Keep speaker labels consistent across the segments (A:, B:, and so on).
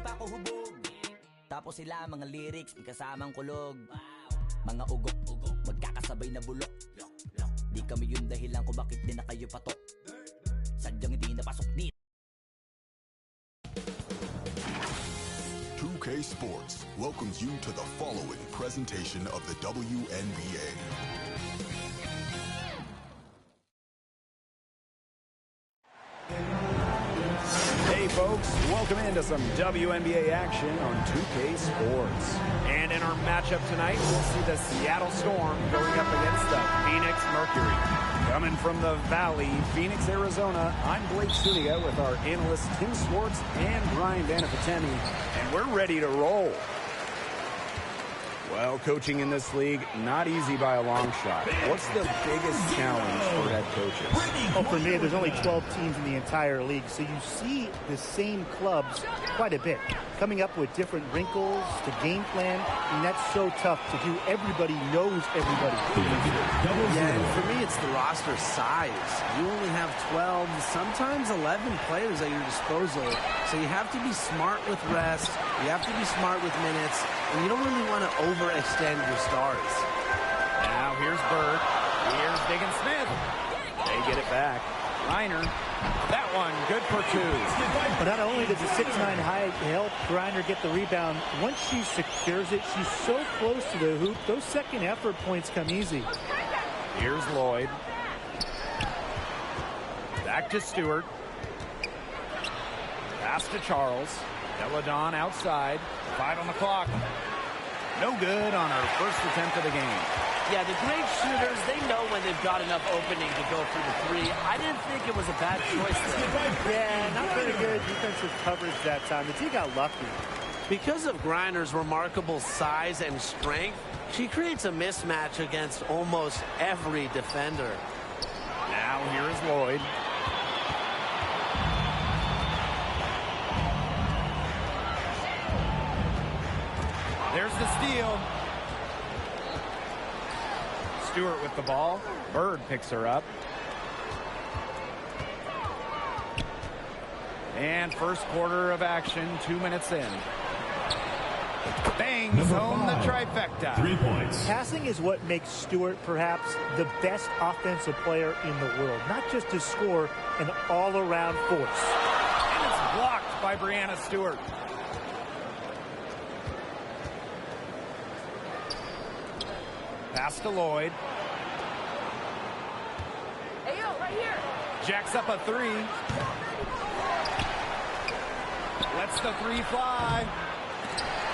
A: pa ako hubog. Tapos sila mga lyrics, may kasamang kulog. Mga ugok, magkakasabay na bulok. Di kami yung dahilan kung bakit di na kayo patok. Sadyang hindi napasok dito.
B: 2K Sports welcomes you to the following presentation of the WNBA.
C: Hey folks, welcome into some WNBA action on 2K Sports. And in our matchup tonight, we'll see the Seattle Storm going up against the Phoenix Mercury. Coming from the Valley, Phoenix, Arizona, I'm Blake Suniga with our analysts Tim Swartz and Brian Vanapatemi, and we're ready to roll. Well, coaching in this league, not easy by a long shot. What's the biggest challenge for head coaches?
D: Well, for me, there's only 12 teams in the entire league, so you see the same clubs quite a bit. Coming up with different wrinkles, the game plan, and that's so tough to do. Everybody knows everybody.
E: Yeah, and for me, it's the roster size. You only have 12, sometimes 11 players at your disposal, so you have to be smart with rest, you have to be smart with minutes, and you don't really want to overextend your stars.
C: Now here's Bird. Here's Diggin Smith. They get it back. Reiner. That one good for two.
D: But not only does the 6'9" height help Griner get the rebound, once she secures it, she's so close to the hoop, those second effort points come easy.
C: Here's Lloyd. Back to Stewart. Pass to Charles. Deladon outside. 5 on the clock. No good on her first attempt of the game.
E: Yeah, the great shooters, they know when they've got enough opening to go for the three. I didn't think it was a bad choice there.
D: Yeah, not very good defensive coverage that time. The team got lucky.
E: Because of Griner's remarkable size and strength, she creates a mismatch against almost every defender.
C: Now here is Lloyd. There's the steal. Stewart with the ball. Bird picks her up. And first quarter of action, 2 minutes in. Bangs home the trifecta.
F: 3 points.
D: Passing is what makes Stewart perhaps the best offensive player in the world. Not just to score, an all-around force.
C: And it's blocked by Breanna Stewart. Pass to Lloyd.
G: Hey, yo, right here.
C: Jacks up a three. Lets the three fly.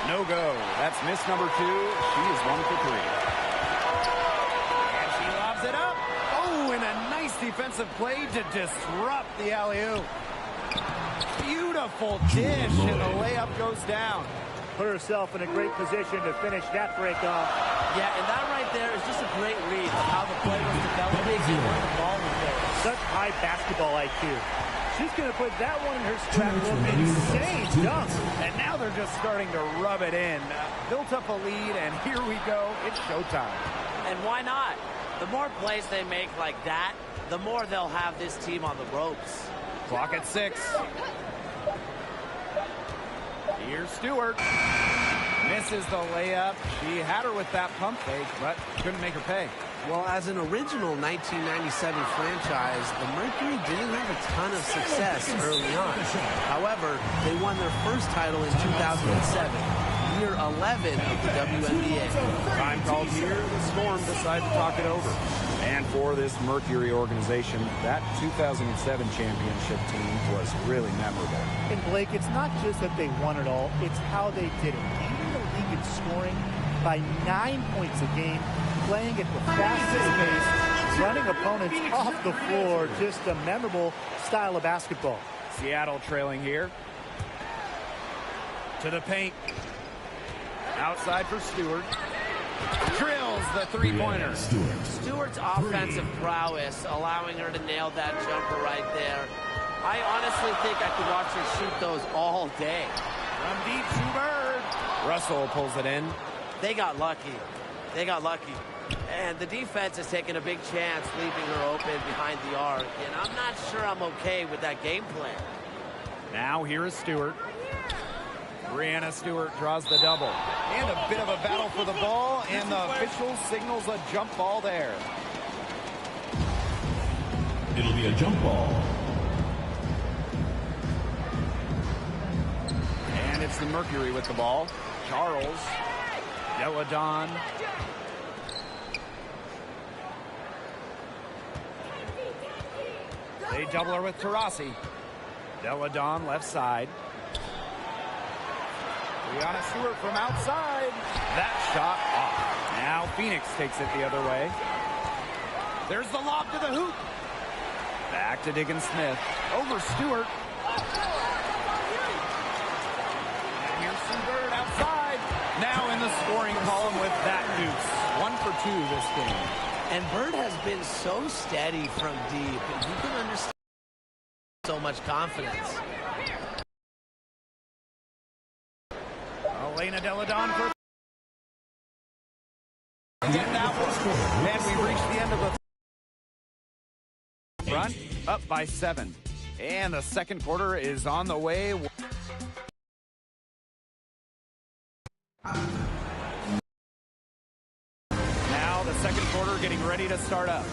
C: No go. That's miss number 2. She is 1 for 3. And she lobs it up. Oh, and a nice defensive play to disrupt the alley-oop. Beautiful dish, and the layup goes down.
D: Put herself in a great position to finish that break off.
E: Yeah, and that right there is just a great read of how the play was developing and where the ball was going.
D: Such high basketball IQ. She's going to put that one in her scrap book. Insane dunk.
C: And now they're just starting to rub it in. Built up a lead, and here we go. It's showtime.
E: And why not? The more plays they make like that, the more they'll have this team on the ropes.
C: Clock at 6. Here's Stewart. Misses the layup. She had her with that pump fake, but couldn't make her pay.
E: Well, as an original 1997 franchise, the Mercury didn't have a ton of success early on. However, they won their first title in 2007, year 11 of the WNBA.
C: Time called here. The Storm decided to talk it over. And for this Mercury organization, that 2007 championship team was really memorable.
D: And Blake, it's not just that they won it all, it's how they did it. Leading the league in scoring by 9 points a game, playing at the fastest pace, running opponents off the floor. Just a memorable style of basketball.
C: Seattle trailing here. To the paint. Outside for Stewart. Drills the three-pointer.
E: Stewart's offensive prowess, allowing her to nail that jumper right there. I honestly think I could watch her shoot those all day.
C: From deep to Bird. Russell pulls it in.
E: They got lucky. They got lucky. And the defense is taking a big chance, leaving her open behind the arc. And I'm not sure I'm okay with that game plan.
C: Now here is Stewart. Brianna Stewart draws the double. And a bit of a battle for the ball, and the official signals a jump ball there.
F: It'll be a jump ball.
C: And it's the Mercury with the ball. Charles. Deladon. They double her with Tarasi. Deladon left side. Brianna Stewart from outside. That shot off. Now Phoenix takes it the other way. There's the lob to the hoop. Back to Diggins Smith. Over Stewart. And here's Sue Bird outside. Now in the scoring column with that deuce. 1 for 2 this game.
E: And Bird has been so steady from deep. You can understand so much confidence.
C: Elena Deladon for... And we've reached the end of the front, up by 7. And the second quarter is on the way. Now the second quarter getting ready to start up.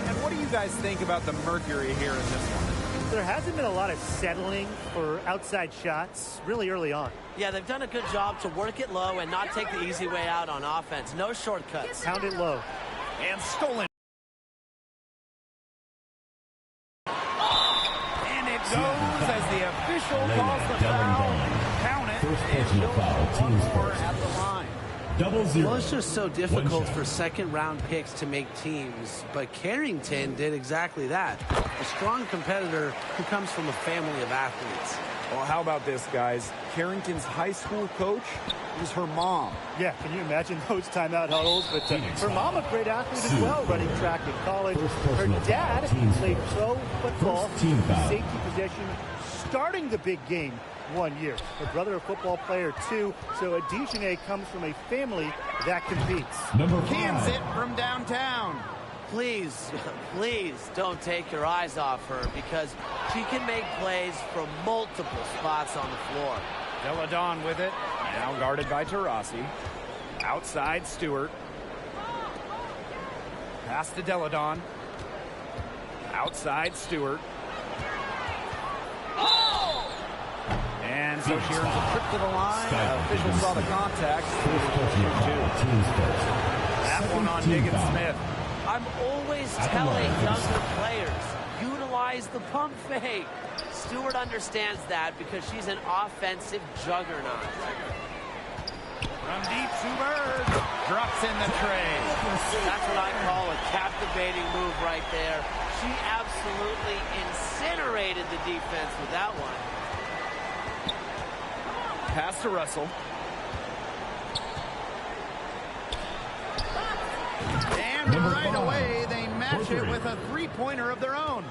C: And what do you guys think about the Mercury here in this one?
D: There hasn't been a lot of settling for outside shots really early on.
E: Yeah, they've done a good job to work it low and not take the easy way out on offense. No shortcuts.
D: Pound it low.
C: And stolen. And it goes as the official calls the foul. Count it.
F: First personal foul, team's first.
C: At the line.
F: 0-0.
E: Well, it's just so difficult for second-round picks to make teams, but Carrington did exactly that. A strong competitor who comes from a family of athletes.
C: Well, how about this, guys? Carrington's high school coach was her mom.
D: Yeah, can you imagine those timeout huddles? But her mom, a great athlete as well, running track in college. Her dad played pro football, safety possession, starting the big game 1 year. Her brother, a football player, too. So Adijane comes from a family that competes.
C: Cans it from downtown.
E: Please, please don't take your eyes off her because she can make plays from multiple spots on the floor.
C: Deladon with it. Now guarded by Tarasi. Outside Stewart. Pass to Deladon. Outside Stewart. And so she earns a trip to the line. Officials saw the contact. That one on Diggins Smith.
E: I'm always telling younger players, utilize the pump fake. Stewart understands that because she's an offensive juggernaut.
C: From deep, Sue Bird drops in the tray.
E: That's what I call a captivating move right there. She absolutely incinerated the defense with that one.
C: Pass to Russell. And right away, they match it with a three-pointer of their own.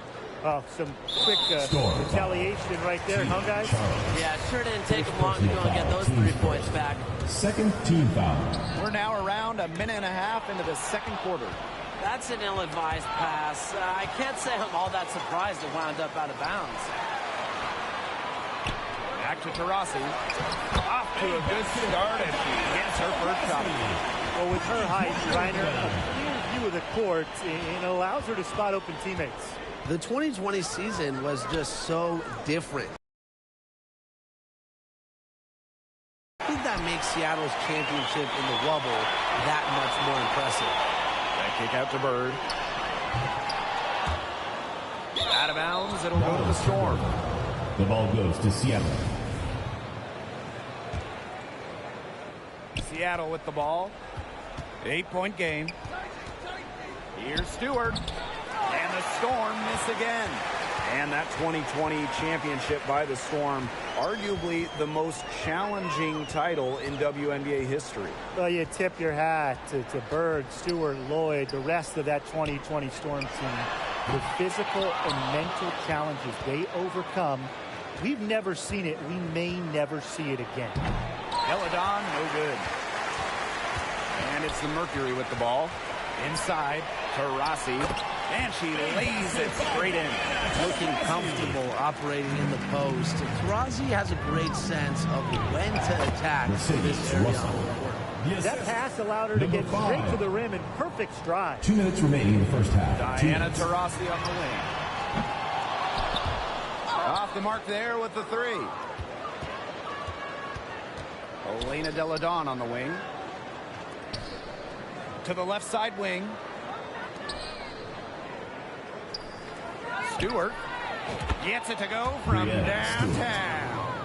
D: Oh, some quick retaliation right there, huh, guys?
E: Yeah, it sure didn't take them long to go and get those 3 points back.
F: Second team foul.
C: We're now around a minute and a half into the second quarter.
E: That's an ill-advised pass. I can't say I'm all that surprised it wound up out of bounds.
C: Back to Tarasi. Off to a good start as she gets her first shot.
D: Well, with her height, Reiner, a clear view of the court, and allows her to spot open teammates.
E: The 2020 season was just so different. I think that makes Seattle's championship in the wobble that much more impressive.
C: That kick out to Bird. Out of bounds, it'll go to the Storm.
F: The ball goes to Seattle.
C: Seattle with the ball. 8-point game. Here's Stewart. And the Storm miss again. And that 2020 championship by the Storm, arguably the most challenging title in WNBA history.
D: Well, you tip your hat to Bird, Stewart, Lloyd, the rest of that 2020 Storm team. The physical and mental challenges they overcome, we've never seen it. We may never see it again.
C: Deladon, no good. And it's the Mercury with the ball. Inside, Tarasi. And she lays it straight in.
E: Looking comfortable operating in the post. Taurasi has a great sense of when to attack this area on the court.
D: That pass allowed her to get straight to the rim in perfect stride.
F: 2 minutes remaining in the first half.
C: Diana Taurasi on the wing. Off the mark there with the three. Elena Delle Donne on the wing. To the left side wing. Stewart gets it to go from downtown.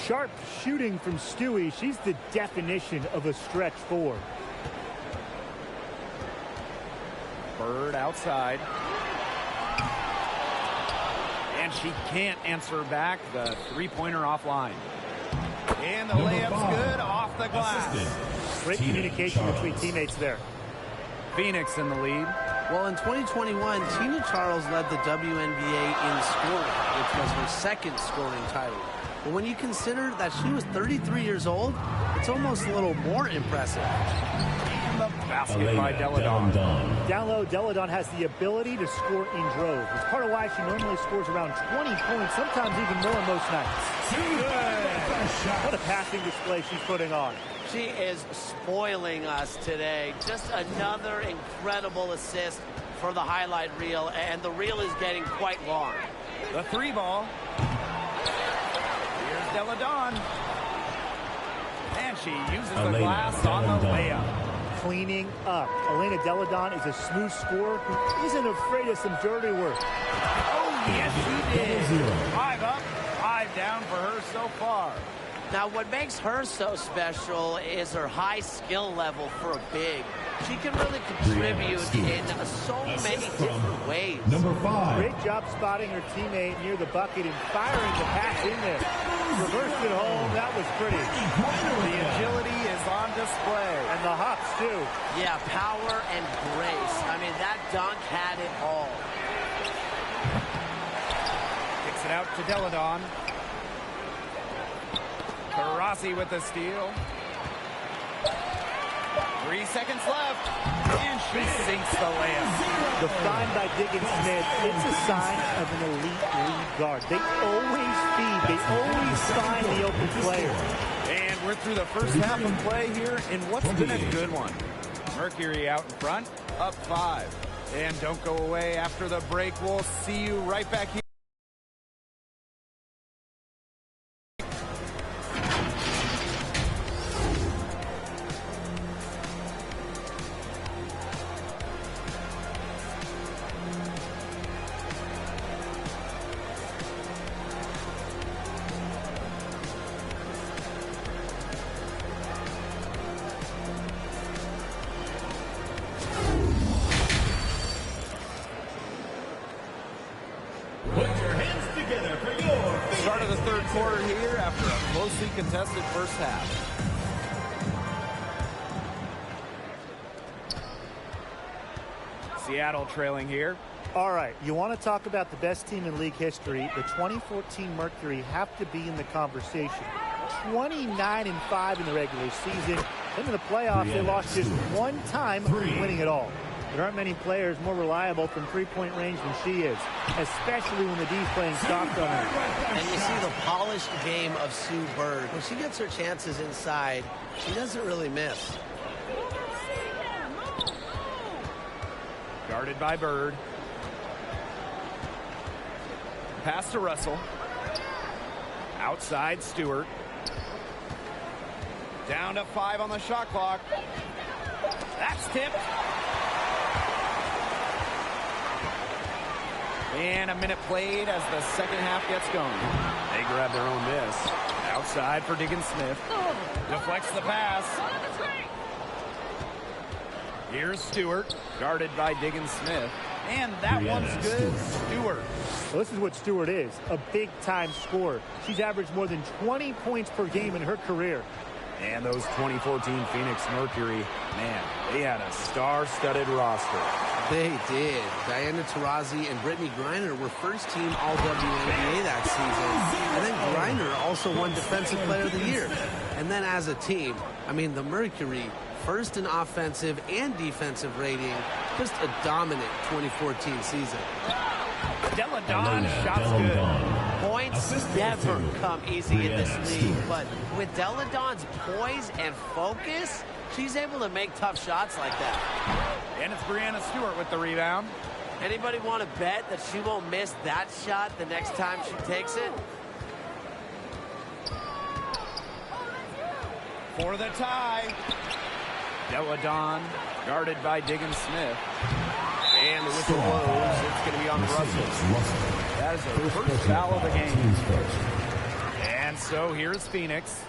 D: Sharp shooting from Stewie. She's the definition of a stretch four.
C: Bird outside. And she can't answer back. The three-pointer offline. And the layup's good off the glass.
D: Great communication between teammates there.
C: Phoenix in the lead.
E: Well, in 2021, Tina Charles led the WNBA in scoring, which was her second scoring title. But when you consider that she was 33 years old, it's almost a little more impressive.
C: And the basket by Delle Donne.
D: Down low, Delle Donne has the ability to score in droves. It's part of why she normally scores around 20 points, sometimes even more most nights. What a passing display she's putting on.
G: She is spoiling us today. Just another incredible assist for the highlight reel, and the reel is getting quite long.
C: The three ball. Here's Delle Donne. And she uses the glass on the layup.
D: Cleaning up. Elena Delle Donne is a smooth scorer who isn't afraid of some dirty work.
C: Oh, yes, she did. 5 up, 5 down for her so far.
G: Now, what makes her so special is her high skill level for a big. She can really contribute in so many different ways.
F: Number 5.
D: Great job spotting her teammate near the bucket and firing the pass in there. Reversed it home. That was pretty.
C: The agility is on display.
D: And the hops, too.
G: Yeah, power and grace. I mean, that dunk had it all.
C: Kicks it out to Delle Donne. Taurasi with the steal. 3 seconds left. And she sinks the layup.
D: The find by Diggins Smith, it's a sign of an elite lead guard. They always feed. They always find the open player.
C: And we're through the first half of play here in what's been a good one. Mercury out in front, up 5. And don't go away after the break. We'll see you right back here. Start of the third quarter here after a closely contested first half. Seattle trailing here.
D: All right, you want to talk about the best team in league history. The 2014 Mercury have to be in the conversation. 29-5 in the regular season. Then in the playoffs, they lost just one time, winning it all. There aren't many players more reliable from three-point range than she is, especially when the D's playing soft on her.
G: And you see the polished game of Sue Bird. When she gets her chances inside, she doesn't really miss.
C: Guarded by Bird. Pass to Russell. Outside Stewart. Down to 5 on the shot clock. That's tipped. And a minute played as the second half gets going. They grab their own miss. Outside for Diggins Smith. Deflects the pass. Here's Stewart, guarded by Diggins Smith. And that one's good. Stewart.
D: Well, this is what Stewart is, a big-time scorer. She's averaged more than 20 points per game in her career.
C: And those 2014 Phoenix Mercury, man, they had a star-studded roster.
E: They did. Diana Taurasi and Brittany Griner were first-team All-WNBA that season. And then Griner also won Defensive Player of the Year. And then as a team, I mean, the Mercury, first in offensive and defensive rating, Just a dominant 2014 season.
C: Della Don, shot's good.
G: Points never come easy in this league, but with Della Don's poise and focus, she's able to make tough shots like that.
C: And it's Brianna Stewart with the rebound.
G: Anybody want to bet that she won't miss that shot the next time she takes it?
C: For the tie. Della Don, guarded by Diggins Smith. And the whistle blows. It's going to be on Russell. That is the first foul of the game. And so here's Phoenix.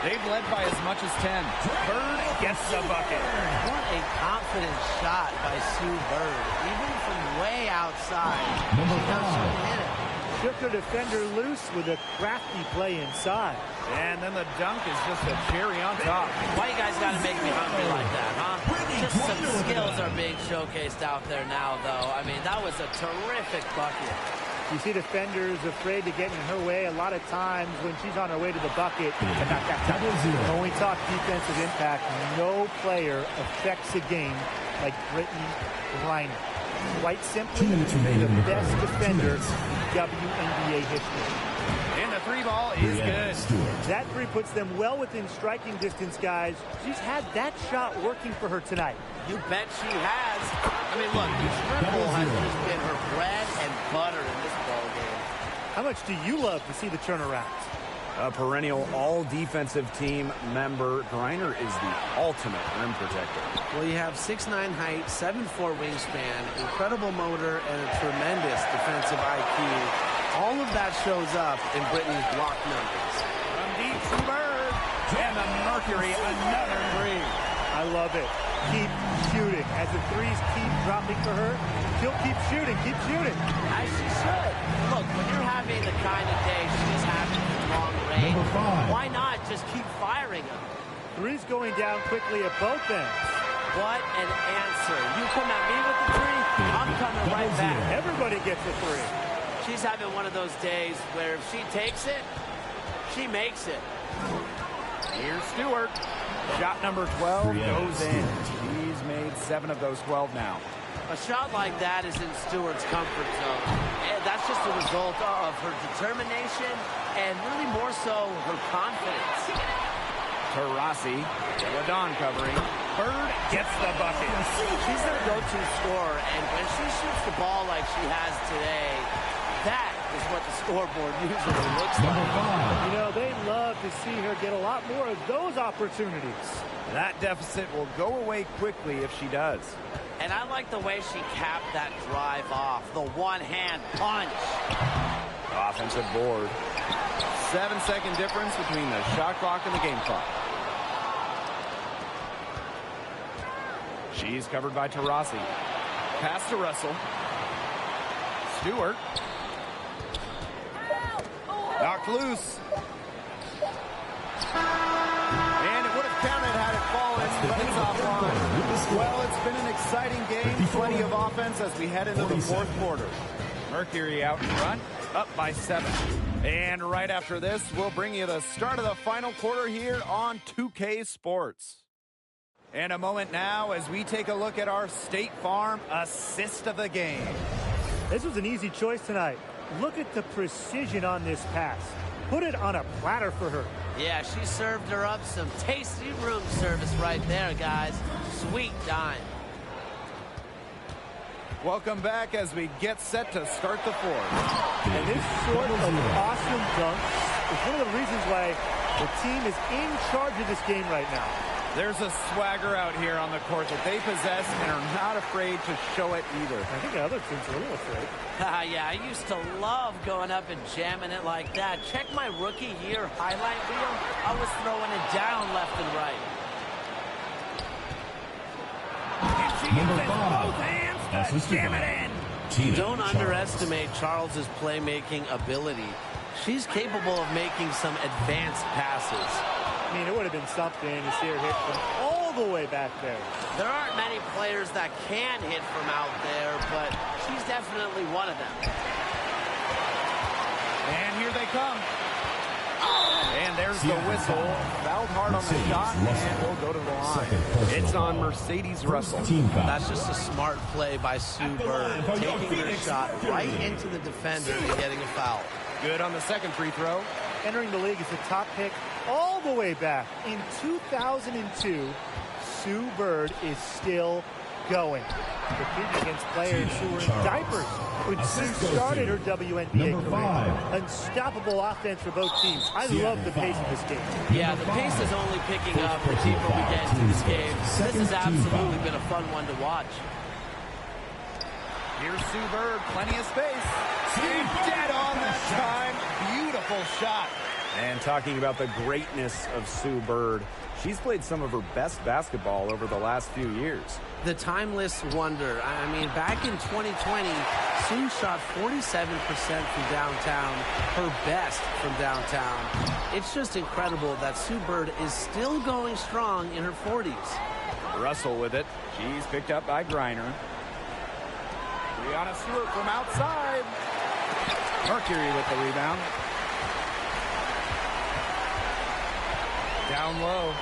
C: They've led by as much as 10. Bird gets the bucket.
G: What a confident shot by Sue Bird. Even from way outside, she knows she can hit it.
D: Shook her defender loose with a crafty play inside.
C: And then the dunk is just a cherry on top.
G: Why you guys got to make me hungry like that, huh? Just some skills are being showcased out there now, though. I mean, that was a terrific bucket.
D: You see defenders afraid to get in her way a lot of times when she's on her way to the bucket. When we talk defensive impact, no player affects a game like Brittany Griner. Quite simply, the best defender in WNBA history.
C: And the three ball is good.
D: That three puts them well within striking distance, guys. She's had that shot working for her tonight.
G: You bet she has. I mean, look, the triple has just been her bread and butter in this ball game.
D: How much do you love to see the turnarounds?
C: A perennial all-defensive team member, Griner is the ultimate rim protector.
E: Well, you have 6'9" height, 7'4" wingspan, incredible motor, and a tremendous defensive IQ. All of that shows up in Brittany's block numbers.
C: From deep to Bird. And the Mercury, another three.
D: I love it. Keep shooting. As the threes keep dropping for her, she'll keep shooting,
G: As she should. Look, when you're having the kind of day she's having from long range, why not just keep firing them?
D: Threes going down quickly at both ends.
G: What an answer. You come at me with the three, I'm coming right back.
D: Everybody gets a three.
G: She's having one of those days where if she takes it, she makes it.
C: Here's Stewart. Shot number 12 goes in. He's made 7 of those 12 now.
G: A shot like that is in Stewart's comfort zone. And that's just a result of her determination and really more so her confidence.
C: Taurasi, Ladon covering. Bird gets the bucket.
G: She's their go-to scorer, and when she shoots the ball like she has today, that is what the scoreboard usually looks like.
D: You know, they love to see her get a lot more of those opportunities.
C: That deficit will go away quickly if she does.
G: And I like the way she capped that drive off. The one-hand punch.
C: Offensive board. 7-second difference between the shot clock and the game clock. She's covered by Taurasi. Pass to Russell. Stewart. Knocked loose. And it would have counted had it fallen, but it's offline. Well, it's been an exciting game. Plenty of offense as we head into the fourth quarter. Mercury out in front, up by 7. And right after this, we'll bring you the start of the final quarter here on 2K Sports. And a moment now as we take a look at our State Farm assist of the game.
D: This was an easy choice tonight. Look at the precision on this pass. Put it on a platter for her.
G: Yeah, she served her up some tasty room service right there, guys. Sweet dime.
C: Welcome back as we get set to start the fourth.
D: And this sort of awesome dunk is one of the reasons why the team is in charge of this game right now.
C: There's a swagger out here on the court that they possess and are not afraid to show it either.
D: I think the other team's a little afraid.
G: Yeah, I used to love going up and jamming it like that. Check my rookie year highlight reel. I was throwing it down left and right.
C: And she uses both hands to jam it in.
G: Don't underestimate Charles's playmaking ability. She's capable of making some advanced passes.
D: I mean, it would have been something to see her hit from all the way back there.
G: There aren't many players that can hit from out there, but she's definitely one of them.
C: And here they come. And There's the whistle. Fouled hard on the shot, and we'll go to the line. It's on Mercedes Russell.
E: That's just a smart play by Sue Bird, taking her shot right into the defender and getting a foul.
C: Good on the second free throw.
D: Entering the league as a top pick all the way back in 2002, Sue Bird is still going. Competing against players who were in diapers when Sue started her WNBA career. Unstoppable offense for both teams. I love the pace of this game.
G: Yeah, the pace is only picking up the deeper we get into this game. This has absolutely been a fun one to watch.
C: Here's Sue Bird, plenty of space. Dead on that time. Beautiful shot. And talking about the greatness of Sue Bird, she's played some of her best basketball over the last few years.
E: The timeless wonder. I mean, back in 2020, Sue shot 47% from downtown, her best from downtown. It's just incredible that Sue Bird is still going strong in her 40s.
C: Russell with it. She's picked up by Griner. Brianna Stewart from outside. Mercury with the rebound. Down low.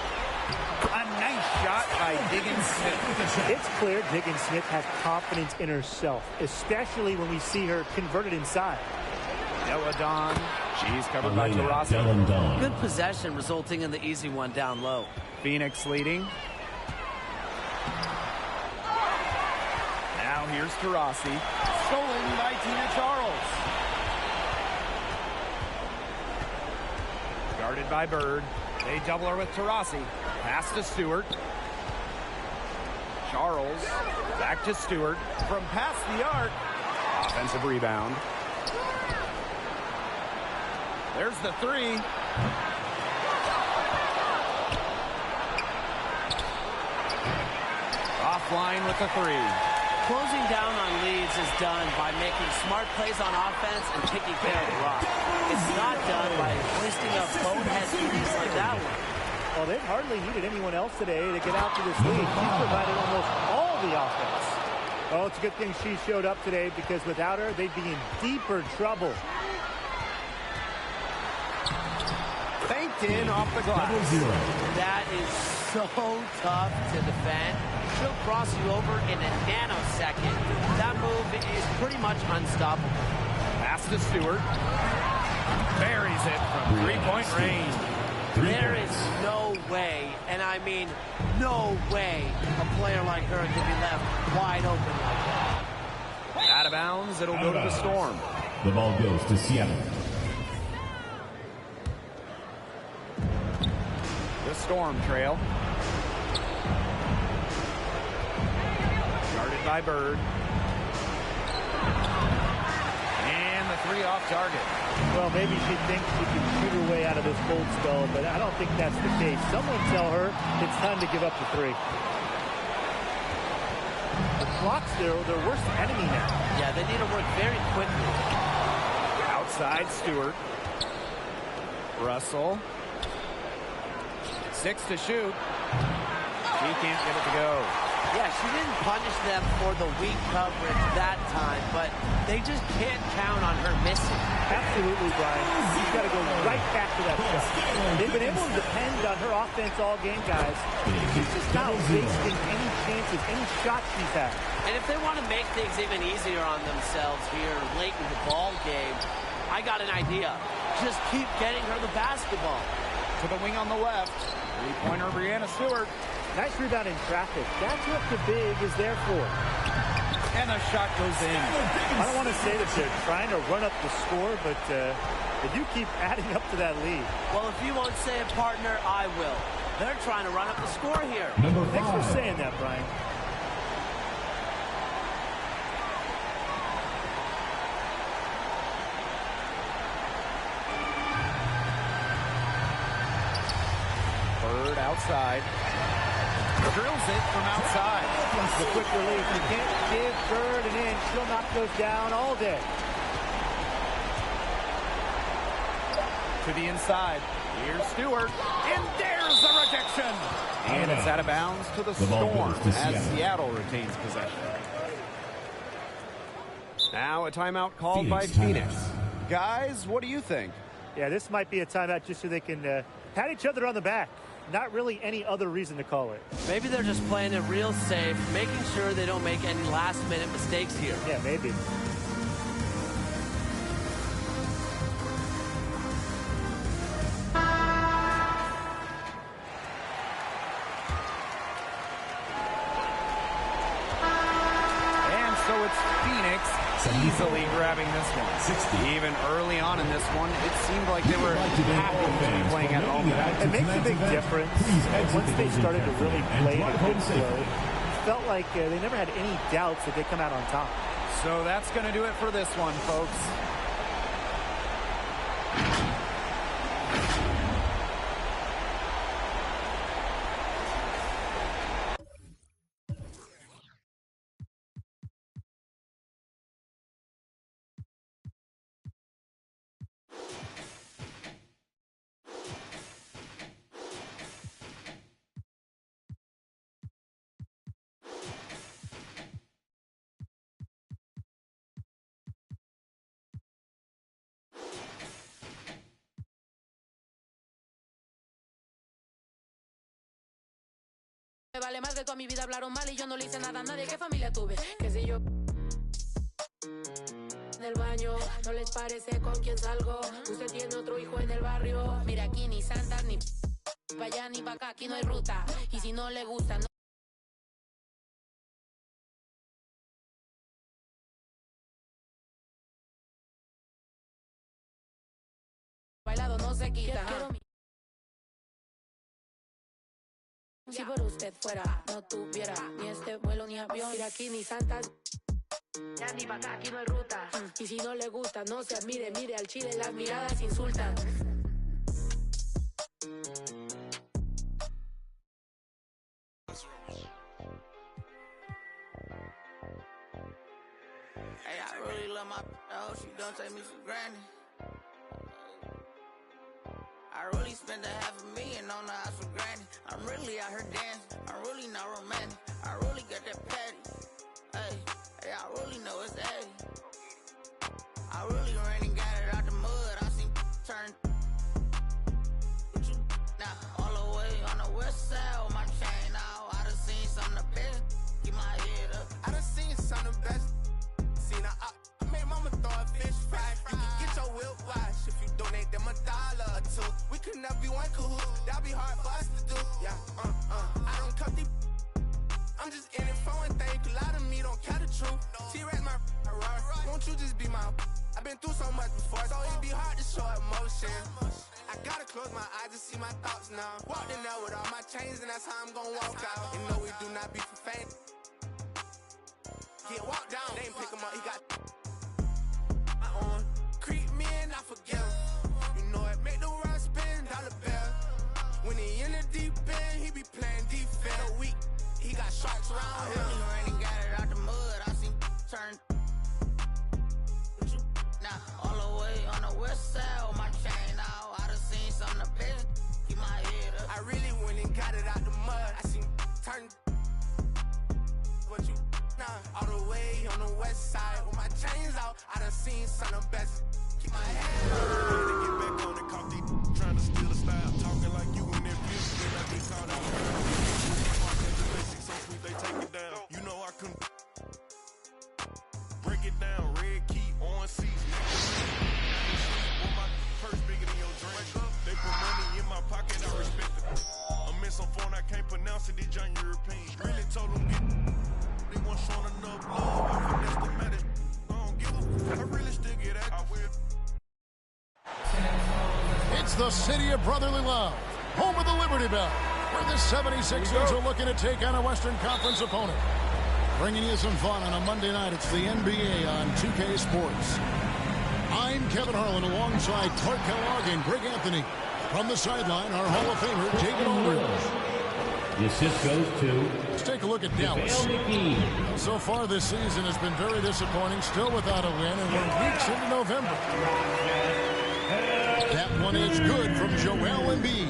C: A nice shot by Diggins-Smith.
D: It's clear Diggins-Smith has confidence in herself, especially when we see her converted inside.
C: Della Dawn. She's covered by Taurasi.
G: Good possession resulting in the easy one down low.
C: Phoenix leading. Now here's Taurasi. Stolen by Tina Charles. Guarded by Bird. They double her with Taurasi. Pass to Stewart. Charles. Back to Stewart. From past the arc. Offensive rebound. There's the three. Offline with the three.
G: Closing down on leads is done by making smart plays on offense and taking care of the rock. It's not done by hoisting up bonehead threes like that one.
D: Well, they've hardly needed anyone else today to get out to this lead. She's provided almost all the offense. Oh, it's a good thing she showed up today because without her, they'd be in deeper trouble.
C: Faked in off the glass.
G: That is so tough to defend. She'll cross you over in a nanosecond. That move is pretty much unstoppable.
C: Pass to Stewart. Buries it from three-point range.
G: There is no way, and I mean no way, a player like her can be left wide open like that.
C: Out of bounds, it'll go to the Storm.
F: The ball goes to Seattle.
C: The Storm trail. Guarded by Bird. And the three off target.
D: Well, maybe she thinks she can shoot her way out of this cold spell, but I don't think that's the case. Someone tell her it's time to give up the three. The clock's their worst enemy now.
G: Yeah, they need to work very quickly.
C: Outside Stewart. Russell. 6 to shoot. She can't get it to go.
G: Yeah, she didn't punish them for the weak coverage that time, but they just can't count on her missing.
D: Absolutely, Brian. You've got to go right back to that shot. They've been able to depend on her offense all game, guys. She's just not wasting any chances, any shots she's had.
G: And if they want to make things even easier on themselves here late in the ball game, I got an idea. Just keep getting her the basketball.
C: To the wing on the left. Three-pointer Brianna Stewart.
D: Nice rebound in traffic. That's what the big is there for.
C: And the shot goes in.
D: I don't want to say that they're trying to run up the score, but they do keep adding up to that lead.
G: Well, if you won't say it, partner, I will. They're trying to run up the score here.
D: Thanks for saying that, Brian.
C: Bird outside. Drills it from outside.
D: The quick release. You can't give Bird an inch. She'll knock those down all day.
C: To the inside. Here's Stewart. And there's the rejection. And it's out of bounds to the Storm as Seattle retains possession. Now a timeout called by Phoenix. Guys, what do you think?
D: Yeah, this might be a timeout just so they can pat each other on the back. Not really any other reason to call it.
G: Maybe they're just playing it real safe, making sure they don't make any last-minute mistakes here.
D: Yeah, maybe.
C: And so it's Phoenix easily grabbing this one.
F: 60.
C: Even early on in this one, it seemed like they were happy to be playing at home.
D: It makes a big difference. Once they started to really play in a good flow, it felt like they never had any doubts that they come out on top.
C: So that's going to do it for this one, folks.
H: Me vale más de toda mi vida hablaron mal y yo no le hice nada a nadie. ¿Qué familia tuve? ¿Qué sé yo? En el baño, no les parece con quién salgo. Usted tiene otro hijo en el barrio. Mira, aquí ni santas, ni pa' allá ni pa' acá. Aquí no hay ruta. Y si no le gusta, no. Bailado no se quita. Si por usted fuera, no tuviera ni este vuelo ni avión. Mira, aquí ni santas. Ya ni pa' acá, aquí no hay ruta. Y si no le gusta, no se admire. Mire al chile, las miradas insultan.
I: Hey, I really love my hope she don't take me for granted. I really spent $500,000 on the house for granted. I'm really out here dancing. I'm really not romantic. I really got that patty. Hey, I really know it's 80. I really ran and got it out the mud. I seen turn. What you now? All the way on the west side with my chain out. I done seen some of the best. Keep my head up.
J: I done seen some of the best. Seen I made mama throw a fish fry. You can get your whip wash if you donate them $1 or $2. We could never be one cahoot. That'd be hard for us to do. Yeah, I don't cut these. I'm just in it for one thing. A lot of me don't care the truth. T-Rex my right. Won't you just be my? I've been through so much before, so it'd be hard to show emotion. I gotta close my eyes to see my thoughts now. Walked in there with all my chains, and that's how I'm gonna walk out. And no, we do not be for fame. Get walked down, they ain't pick him up. He got my own. Creep me and I forgive. You know it make the world spin, dollar bill. When he in the deep end, he be playing defense. A week, he got sharks around him.
I: I really ran and got it out the mud. I seen turn. What you now? All the way on the west side with my chain out. I done seen some of the best. Keep my head up.
J: I really went and got it out the mud. I seen turn. What you now? All the way on the west side with my chains out. I done seen some of the best. Keep my head up.
K: Trying to get back on the coffee, trying to steal a style, talking like you in that bitch, then I get caught out. The basics so sweet, they take it down. You know I couldn't break it down. Red key on seats. My purse bigger than your drink. They put money in my pocket, I respect it. I'm in some phone, I can't pronounce it. It's H00Pin. Really told them get. They want showing enough love. I finesse the matter. I don't give a. I really still get at. I will.
L: It's the city of brotherly love, home of the Liberty Bell, where the 76ers are looking to take on a Western Conference opponent. Bringing you some fun on a Monday night, it's the NBA on 2K Sports. I'm Kevin Harlan alongside Clark Kellogg and Greg Anthony. From the sideline, our Hall of Famer, David Aldridge.
F: The assist goes to...
L: Let's take a look at Dallas. So far this season has been very disappointing, still without a win, and we're weeks into November. That one is good from Joel Embiid.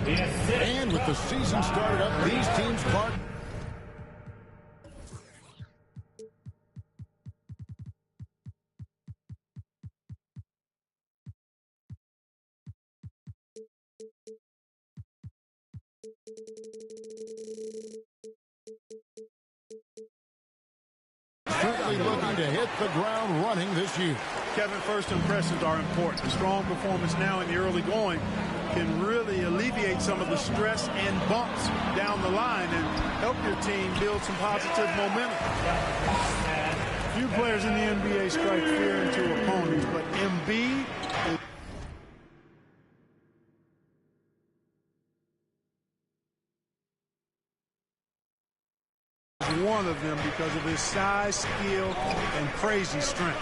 L: And with the season started up, these teams part the ground running this year.
M: Kevin, first impressions are important. A strong performance now in the early going can really alleviate some of the stress and bumps down the line and help your team build some positive momentum. Few players in the NBA strike fear into opponents, but Embiid is one of them because of his size, skill, and crazy strength.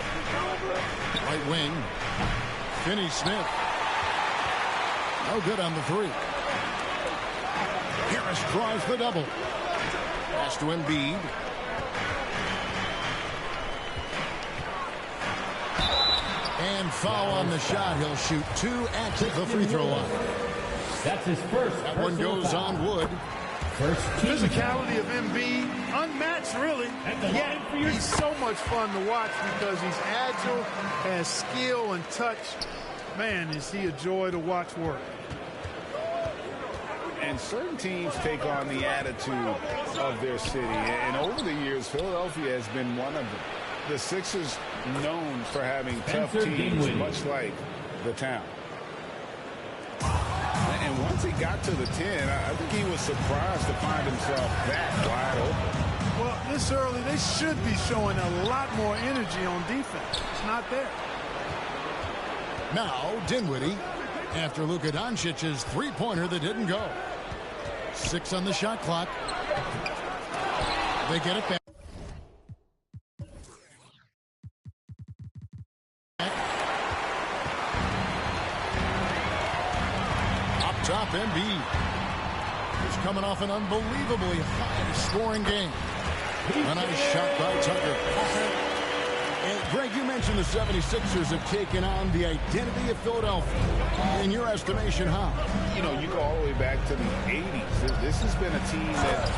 L: Right wing, Finney-Smith. No good on the three. Harris drives the double. Pass to Embiid. And foul on the shot. He'll shoot 2 at the free throw line.
F: That's his first.
L: That one goes on Wood.
M: Physicality of Embiid, unmatched really. Yet he's so much fun to watch because he's agile, has skill and touch. Man, is he a joy to watch work.
N: And certain teams take on the attitude of their city. And over the years, Philadelphia has been one of them. The Sixers known for having tough teams, much like the town. And once he got to the 10, I think he was surprised to find himself that wide open.
M: Well, this early, they should be showing a lot more energy on defense. It's not there.
L: Now, Dinwiddie, after Luka Doncic's three-pointer that didn't go. 6 on the shot clock. They get it back. Top Embiid. He's coming off an unbelievably high-scoring game. A nice shot by Tucker. And Greg, you mentioned the 76ers have taken on the identity of Philadelphia. In your estimation, how?
N: You know, you go all the way back to the 80s. This has been a team that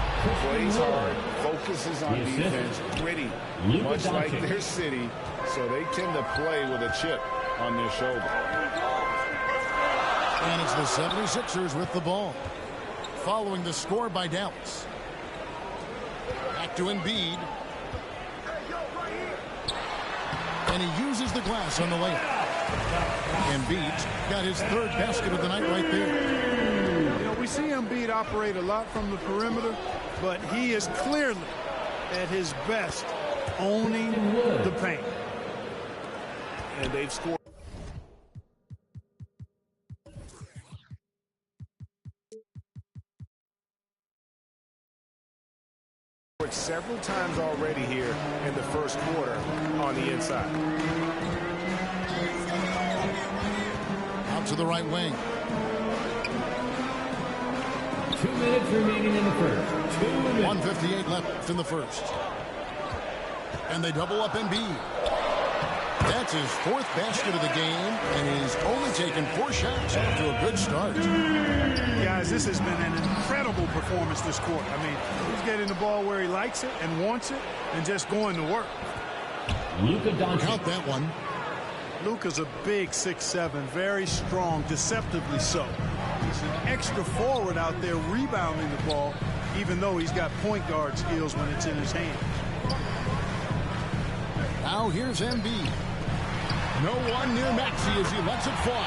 N: plays hard, focuses on defense, gritty, much like their city. So they tend to play with a chip on their shoulder.
L: And it's the 76ers with the ball. Following the score by Dallas. Back to Embiid. And he uses the glass on the layup. Embiid's got his third basket of the night right there.
M: You know, we see Embiid operate a lot from the perimeter, but he is clearly at his best owning the paint.
N: And they've scored several times already here in the first quarter on the inside.
L: Out to the right wing.
F: 2 minutes remaining in the first. 2 minutes.
L: 1:58 left in the first. And they double up Embiid. That's his 4th basket of the game, and he's only taken 4 shots after a good start.
M: Guys, this has been an incredible performance this quarter. I mean, he's getting the ball where he likes it and wants it and just going to work.
F: Luka Doncic.
L: Count that one.
M: Luka's a big 6'7", very strong, deceptively so. He's an extra forward out there rebounding the ball, even though he's got point guard skills when it's in his hand.
L: Now here's Embiid. No one near Maxey as he lets it fly.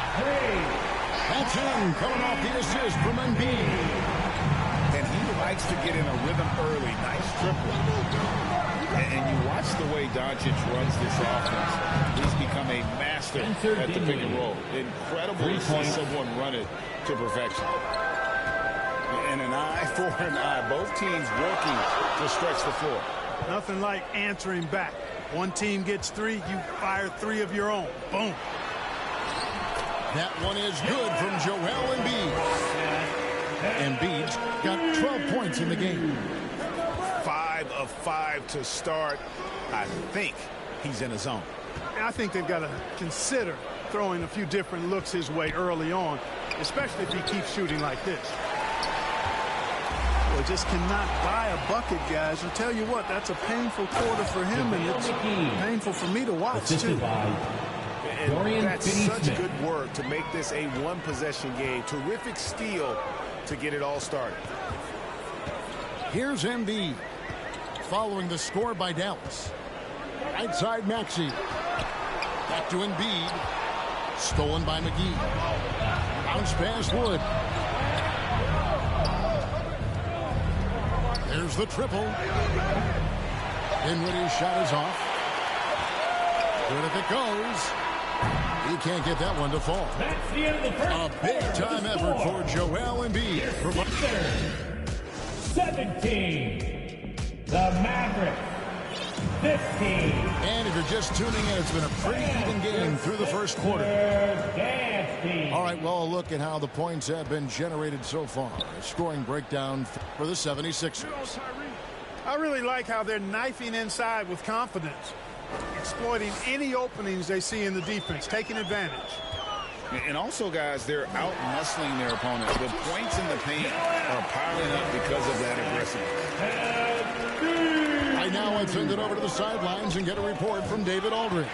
L: That's in, coming off the assist from Embiid.
N: And he likes to get in a rhythm early. Nice triple. And you watch the way Doncic runs this offense. He's become a master at the pick and roll. Incredible to see someone run it to perfection. And an eye for an eye. Both teams working to stretch the floor.
M: Nothing like answering back. One team gets 3, you fire 3 of your own. Boom.
L: That one is good from Joel Embiid. Embiid's got 12 points in the game.
N: 5 of 5 to start. I think he's in a zone.
M: I think they've got to consider throwing a few different looks his way early on, especially if he keeps shooting like this. Well, just cannot buy a bucket, guys. I'll tell you what, that's a painful quarter for him, and it's painful for me to watch, too.
N: And that's such good work to make this a one-possession game. Terrific steal to get it all started.
L: Here's Embiid following the score by Dallas. Right side, Maxey. Back to Embiid. Stolen by McGee. Bounce pass, Wood. There's the triple. Dinwiddie's shot is off. Good if it goes. He can't get that one to fall.
F: That's the end of the first.
L: A big-time effort for Joel Embiid.
F: 17. The Mavericks. 15.
L: And if you're just tuning in, it's been a pretty even game through the first quarter. All right, well, a look at how the points have been generated so far. A scoring breakdown for the 76ers.
M: I really like how they're knifing inside with confidence, exploiting any openings they see in the defense, taking advantage.
N: And also, guys, they're out-muscling their opponent. The points in the paint are piling up because of that aggressiveness.
L: Right now, I'd send it over to the sidelines and get a report from David Aldridge.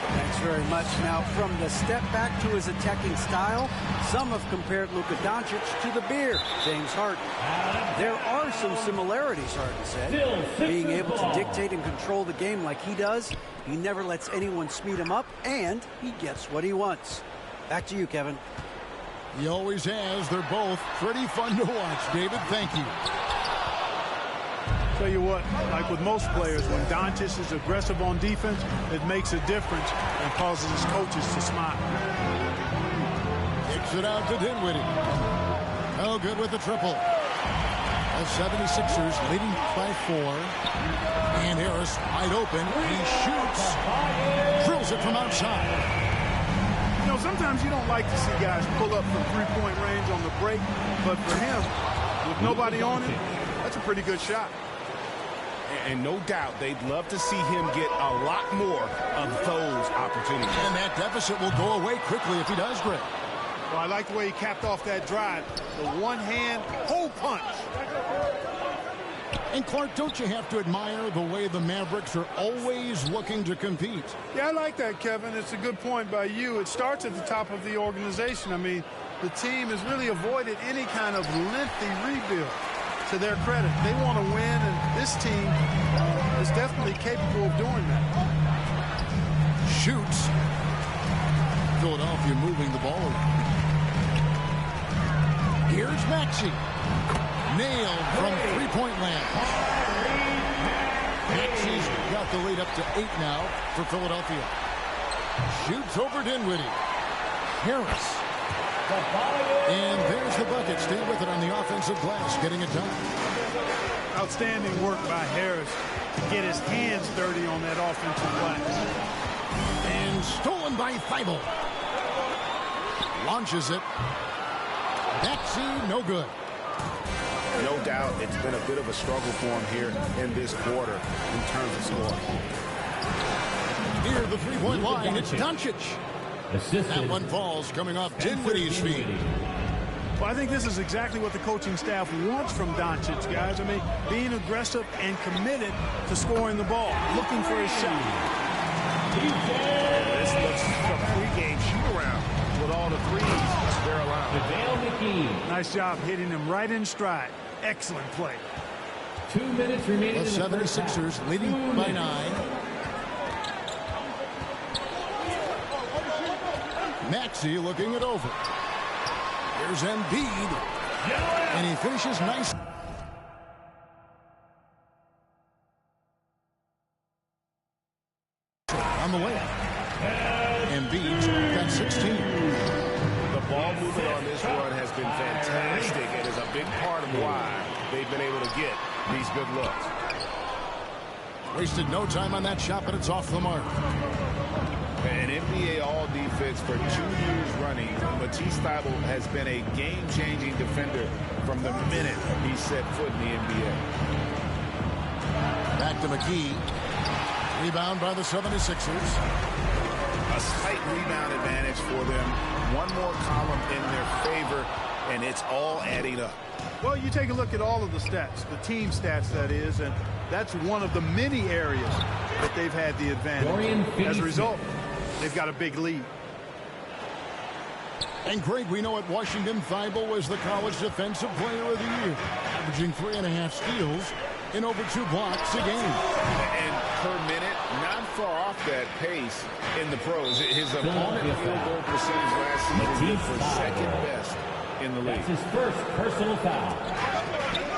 O: Thanks very much. Now, from the step back to his attacking style, some have compared Luka Doncic to the bear, James Harden. There are some similarities, Harden said. Being able to dictate and control the game like he does, he never lets anyone speed him up, and he gets what he wants. Back to you, Kevin.
L: He always has. They're both pretty fun to watch. David, thank you.
M: Tell you what, like with most players, when Doncic is aggressive on defense, it makes a difference and causes his coaches to smile.
L: Kicks it out to Dinwiddie. Oh, good with the triple. The 76ers leading by 4. And Harris wide open. He shoots. Drills it from outside.
M: You know, sometimes you don't like to see guys pull up from three-point range on the break, but for him, with nobody on him, that's a pretty good shot.
P: And no doubt they'd love to see him get a lot more of those opportunities.
L: And that deficit will go away quickly if he does, Greg.
M: Well, I like the way he capped off that drive. The one-hand hole punch.
L: And, Clark, don't you have to admire the way the Mavericks are always looking to compete?
M: Yeah, I like that, Kevin. It's a good point by you. It starts at the top of the organization. I mean, the team has really avoided any kind of lengthy rebuild. To their credit, they want to win, and this team is definitely capable of doing that.
L: Shoots. Philadelphia moving the ball around. Here's Maxey. Nailed from three-point land. Maxey's got the lead up to 8 now for Philadelphia. Shoots over Dinwiddie. Harris. And there's the bucket. Stay with it on the offensive glass, getting it done.
M: Outstanding work by Harris to get his hands dirty on that offensive glass.
L: And stolen by TheePHiLL. Launches it. Maxey, no good.
P: No doubt it's been a bit of a struggle for him here in this quarter in terms of scoring.
L: Near the three-point line, it's Doncic. That one falls coming off Dinwiddie's feet.
M: Well, I think this is exactly what the coaching staff wants from Doncic, guys. I mean, being aggressive and committed to scoring the ball, looking for his shot.
P: This looks a pregame shoot-around with all the threes they're allowed.
M: Nice job hitting him right in stride. Excellent play.
F: 2 minutes remaining.
L: The 76ers leading by 9. Maxey looking it over. Here's Embiid. And he finishes nice. On the way. Embiid's got 16.
P: The ball movement on this run has been fantastic and is a big part of why they've been able to get these good looks.
L: Wasted no time on that shot, but it's off the mark.
N: An NBA All-Defense for 2 years running, Matisse TheePHiLL has been a game-changing defender from the minute he set foot in the NBA.
L: Back to McGee. Rebound by the 76ers.
N: A slight rebound advantage for them. One more column in their favor, and it's all adding up.
M: Well, you take a look at all of the stats, the team stats, that is, and that's one of the many areas that they've had the advantage. As a result, they've got a big lead.
L: And Greg, we know at Washington, TheePHiLL was the college defensive player of the year, averaging 3.5 steals in over 2 blocks a game.
N: And per minute, not far off that pace in the pros. His opponent field goal percentage last season for second best in the league.
F: That's his first personal foul.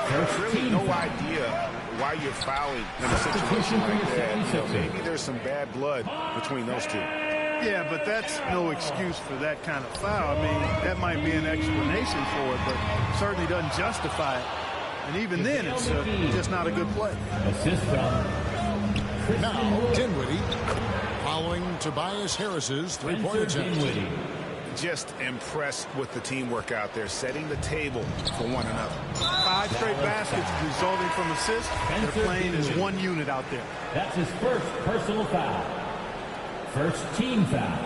N: There's really no idea why you're fouling in a situation like that. You know, maybe there's some bad blood between those two.
M: Yeah, but that's no excuse for that kind of foul. I mean, that might be an explanation for it, but certainly doesn't justify it. And even then, it's just not a good play.
F: Assist from
L: now Dinwiddie following Tobias Harris's three-point attempt.
N: Just impressed with the teamwork out there, setting the table for one another.
M: 5 straight baskets resulting from assists. They're playing as one unit out there.
F: That's his first personal foul. First team foul.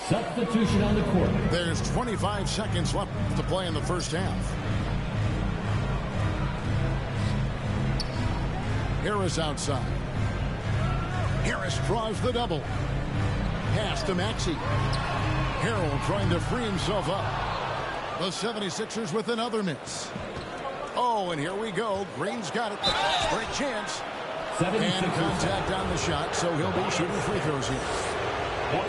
F: Substitution on the court.
L: There's 25 seconds left to play in the first half. Harris outside. Harris draws the double. Pass to Maxey. Harrell trying to free himself up. The 76ers with another miss. Oh, and here we go. Green's got it. Great chance. And contact on the shot, so he'll be shooting free throws here.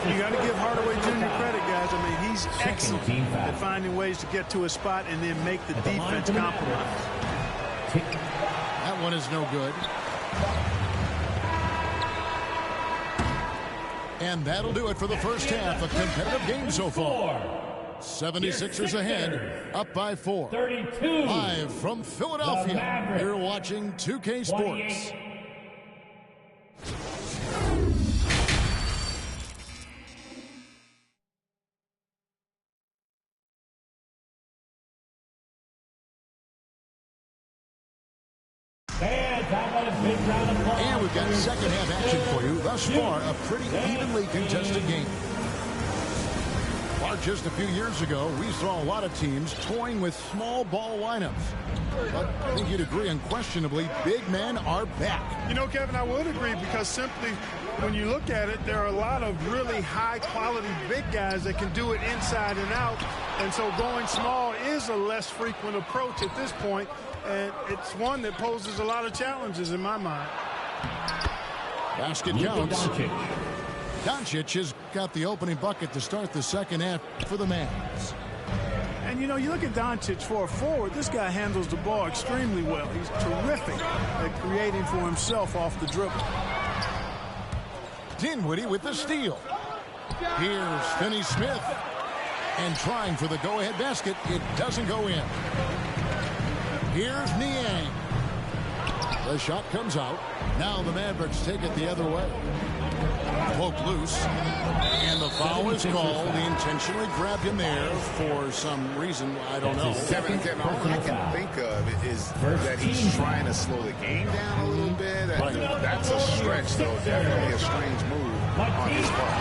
M: You got to give Hardaway Jr. credit, guys. I mean, he's excellent at finding ways to get to his spot and then make the defense compromise.
L: That one is no good. And that'll do it for the first half. A competitive game so far. 76ers ahead, up by 4.
F: 32.
L: Live from Philadelphia, you're watching 2K Sports. And we've got second half action for you. Thus far, a pretty evenly contested game. Well, just a few years ago, we saw a lot of teams toying with small ball lineups. But I think you'd agree unquestionably, big men are back.
M: You know, Kevin, I would agree because simply when you look at it, there are a lot of really high-quality big guys that can do it inside and out. And so going small is a less frequent approach at this point. And it's one that poses a lot of challenges in my mind.
L: Basket counts. Doncic has got the opening bucket to start the second half for the Mavs.
M: And, you know, you look at Doncic for a forward, this guy handles the ball extremely well. He's terrific at creating for himself off the dribble.
L: Dinwiddie with the steal. Here's Finney-Smith. And trying for the go-ahead basket. It doesn't go in. Here's Niang. The shot comes out. Now the Mavericks take it the other way. Poked loose. And the foul is called. He intentionally grabbed him there for some reason. I don't know.
N: Kevin, all I can think of is that he's trying to slow the game down a little bit. That's a stretch, though. Definitely a strange move on his part.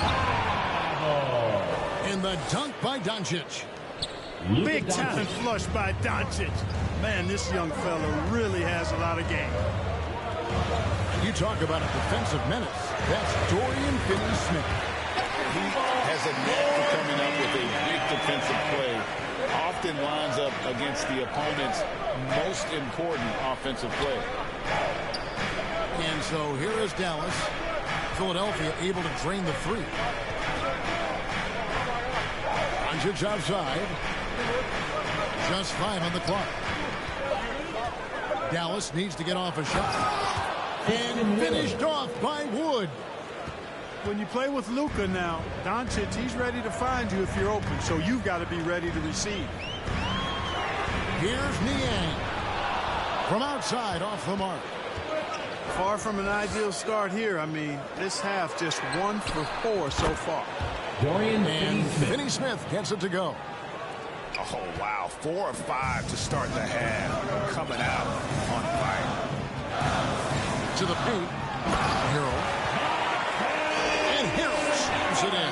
L: And the dunk by Doncic.
M: Big time flush by Doncic. Man, this young fella really has a lot of game.
L: You talk about a defensive menace. That's Dorian Finney-Smith.
N: He has a knack for coming up with a big defensive play. Often lines up against the opponent's most important offensive play.
L: And so here is Dallas. Philadelphia able to drain the three. Doncic outside. Just 5 on the clock. Dallas needs to get off a shot. And finished off by Wood.
M: When you play with Luka now, Doncic, he's ready to find you if you're open, so you've got to be ready to receive.
L: Here's Niang. From outside, off the mark.
M: Far from an ideal start here. I mean, this half just 1 for 4 so far.
F: Dorian
L: and Finney-Smith gets it to go.
N: Oh, wow. 4 of 5 to start the half. Coming out on fire.
L: To the paint. Harrell. And Harrell slams it in.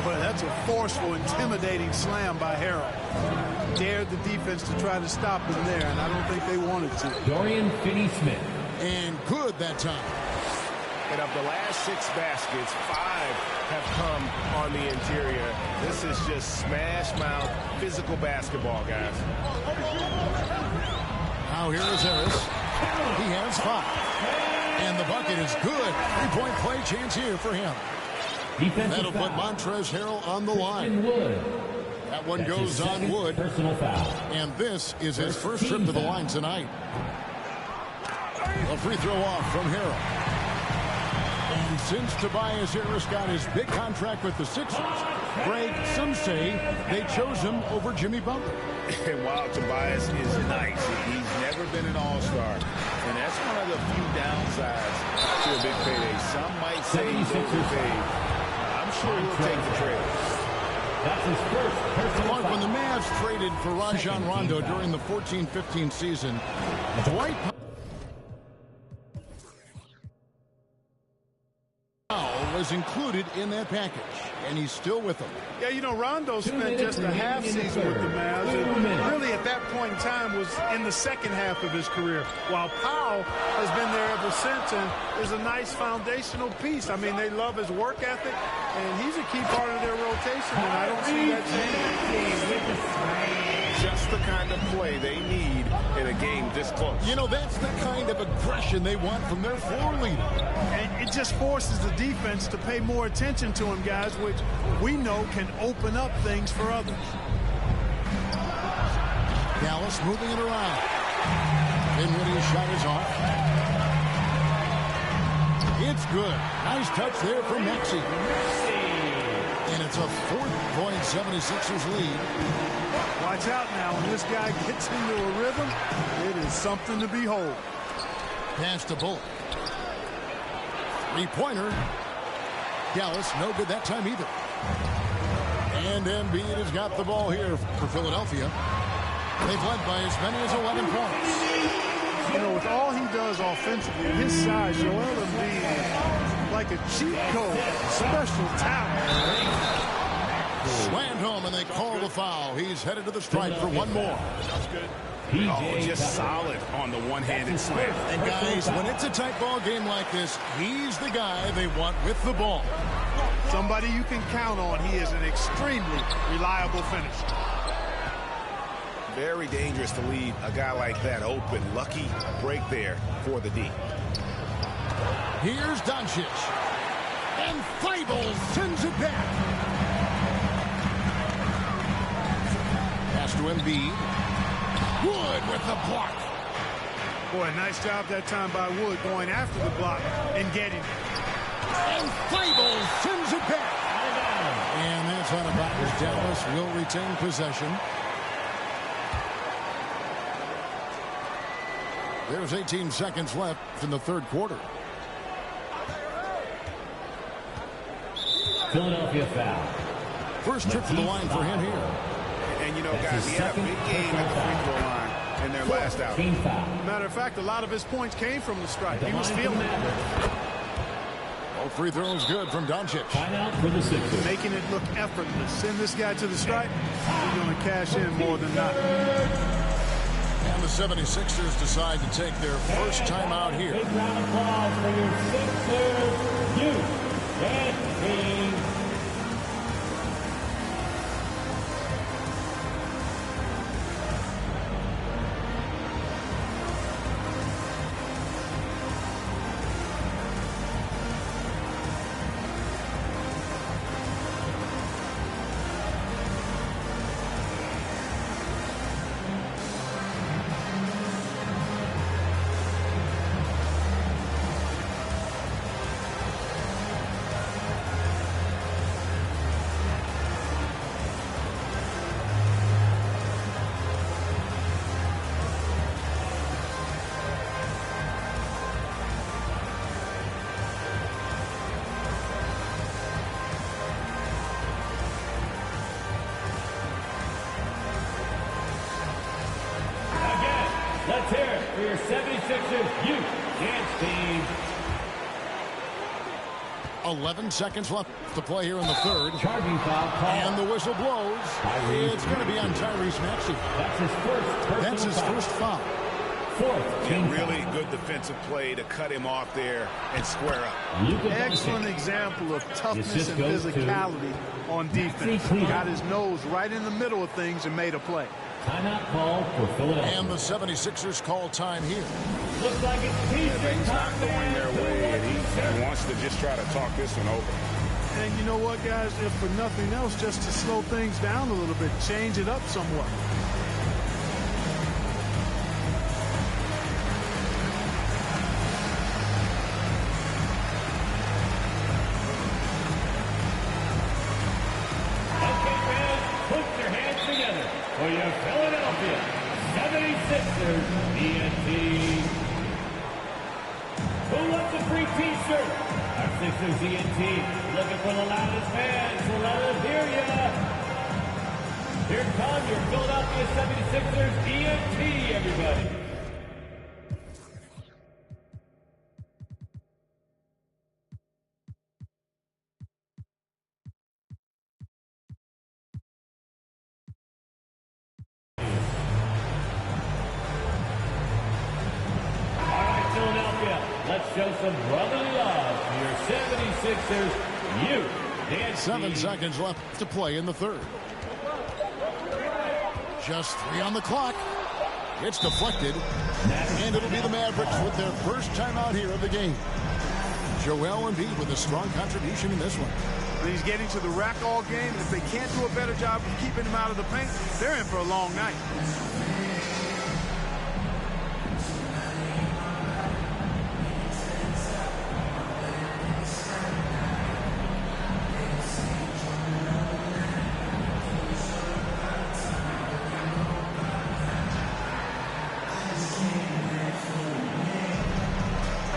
M: Boy, that's a forceful, intimidating slam by Harrell. Dared the defense to try to stop him there, and I don't think they wanted to.
F: Dorian Finney-Smith.
L: And good that time.
P: And of the last 6 baskets, 5 have come on the interior. This is just smash mouth, physical basketball, guys.
L: Now here is Harris. He has 5. And the bucket is good. 3-point play chance here for him. That'll put Montrezl Harrell on the line. That one goes on Wood.
F: Personal foul.
L: And this is his first trip to the line tonight. A free throw off from Harrell. And since Tobias Harris got his big contract with the Sixers, Greg, some say they chose him over Jimmy Butler.
N: And while Tobias is nice, he's never been an all-star. And that's one of the few downsides to a big payday. Some might say he's overpaid. I'm sure he'll take the trade.
F: That's his first personal foul.
L: When the Mavs traded for Rajon Rondo during the 14-15 season, Dwight Powell was included in that package, and he's still with them.
M: Yeah, you know, Rondo spent just a half season with the Mavs, and really at that point in time was in the second half of his career, while Powell has been there ever since and is a nice foundational piece. I mean, they love his work ethic, and he's a key part of their rotation, and I don't see that changing.
N: Just the kind of play they need in a game this close.
L: You know, that's the kind of aggression they want from their floor leader.
M: And it just forces the defense to pay more attention to him, guys, which we know can open up things for others.
L: Dallas moving it around. Dinwiddie's shot is off. It's good. Nice touch there from Maxey. And it's a 4th-point 76ers lead.
M: Watch out now. When this guy gets into a rhythm, it is something to behold.
L: Pass to Bullock. 3-pointer. Dallas, no good that time either. And Embiid has got the ball here for Philadelphia. They've led by as many as 11 points.
M: You know, with all he does offensively, his size, Joel Embiid is like a cheat code, special talent.
L: Slammed home, and they call the foul. He's headed to the stripe for one more.
N: Oh, just solid on the one-handed slam.
L: And guys, when it's a tight ball game like this, he's the guy they want with the ball.
M: Somebody you can count on. He is an extremely reliable finisher.
N: Very dangerous to leave a guy like that open. Lucky break there for the D.
L: Here's Doncic. And Thibault sends it back. Pass to Embiid. Wood with the block.
M: Boy, nice job that time by Wood going after the block and getting it.
L: And Thibault sends it back. And that's out of bounds. Dallas will retain possession. There's 18 seconds left in the third quarter.
F: Philadelphia foul.
L: First trip to the line for him here.
N: And, you know, guys, he had a big game at the free throw line in their last out.
M: Matter of fact, a lot of his points came from the stripe. He was feeling it.
L: Both free throws good from Doncic.
F: Timeout for the Sixers.
M: Making it look effortless. Send this guy to the stripe. He's going to cash in more than not.
L: And the 76ers decide to take their first time out here.
F: Big round of applause for your Sixers youth and team. Let's hear it for your 76ers youth dance team.
L: 11 seconds left to play here in the third.
F: Charging foul call.
L: And the whistle blows. It's going to be on Tyrese Maxey.
F: That's his
L: first foul.
N: And really good defensive play to cut him off there and square up.
M: Excellent example of toughness and physicality on defense. Got his nose right in the middle of things and made a play.
F: Timeout call for Philadelphia.
L: And the 76ers call time here.
F: Looks like it's
N: Things not going their way, and he wants to just try to talk this one over.
M: And you know what, guys? If for nothing else, just to slow things down a little bit, change it up somewhat.
F: Okay, fans, put your hands together for your Philadelphia 76ers ENT. Who wants a free t-shirt? Our Sixers ENT looking for the loudest fans to let us hear ya. Here come your Philadelphia 76ers ENT, everybody. All right, Philadelphia, let's show some brotherly love to your 76ers youth.
L: 7 seconds left to play in the third. Just 3 on the clock. It's deflected. And it'll be the Mavericks with their first timeout here of the game. Joel Embiid with a strong contribution in this one.
M: He's getting to the rack all game, and if they can't do a better job of keeping him out of the paint, they're in for a long night.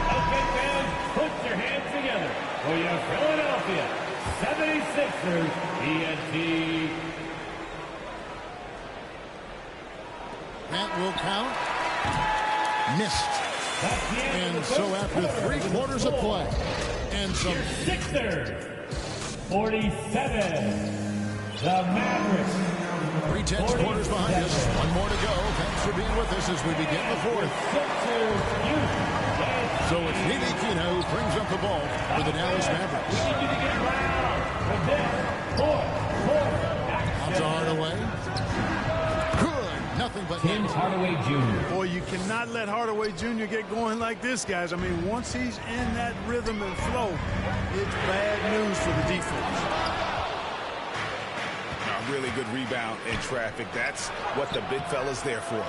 F: Okay, fans, put your hands together for your Philadelphia 76ers ENT.
L: That will count. Missed. And so after 3 quarters of play and some
F: Sixers 47. The Mavericks
L: 3 quarters behind us. 1 more to go. Thanks for being with us as we begin the fourth. So it's Nene Kino who brings up the ball for the Dallas Mavericks. Out to Hardaway. Good. Nothing but
F: Tim Hardaway Jr.
M: Boy, you cannot let Hardaway Jr. get going like this, guys. I mean, once he's in that rhythm and flow, it's bad news for the defense.
N: A really good rebound in traffic. That's what the big fella's there for.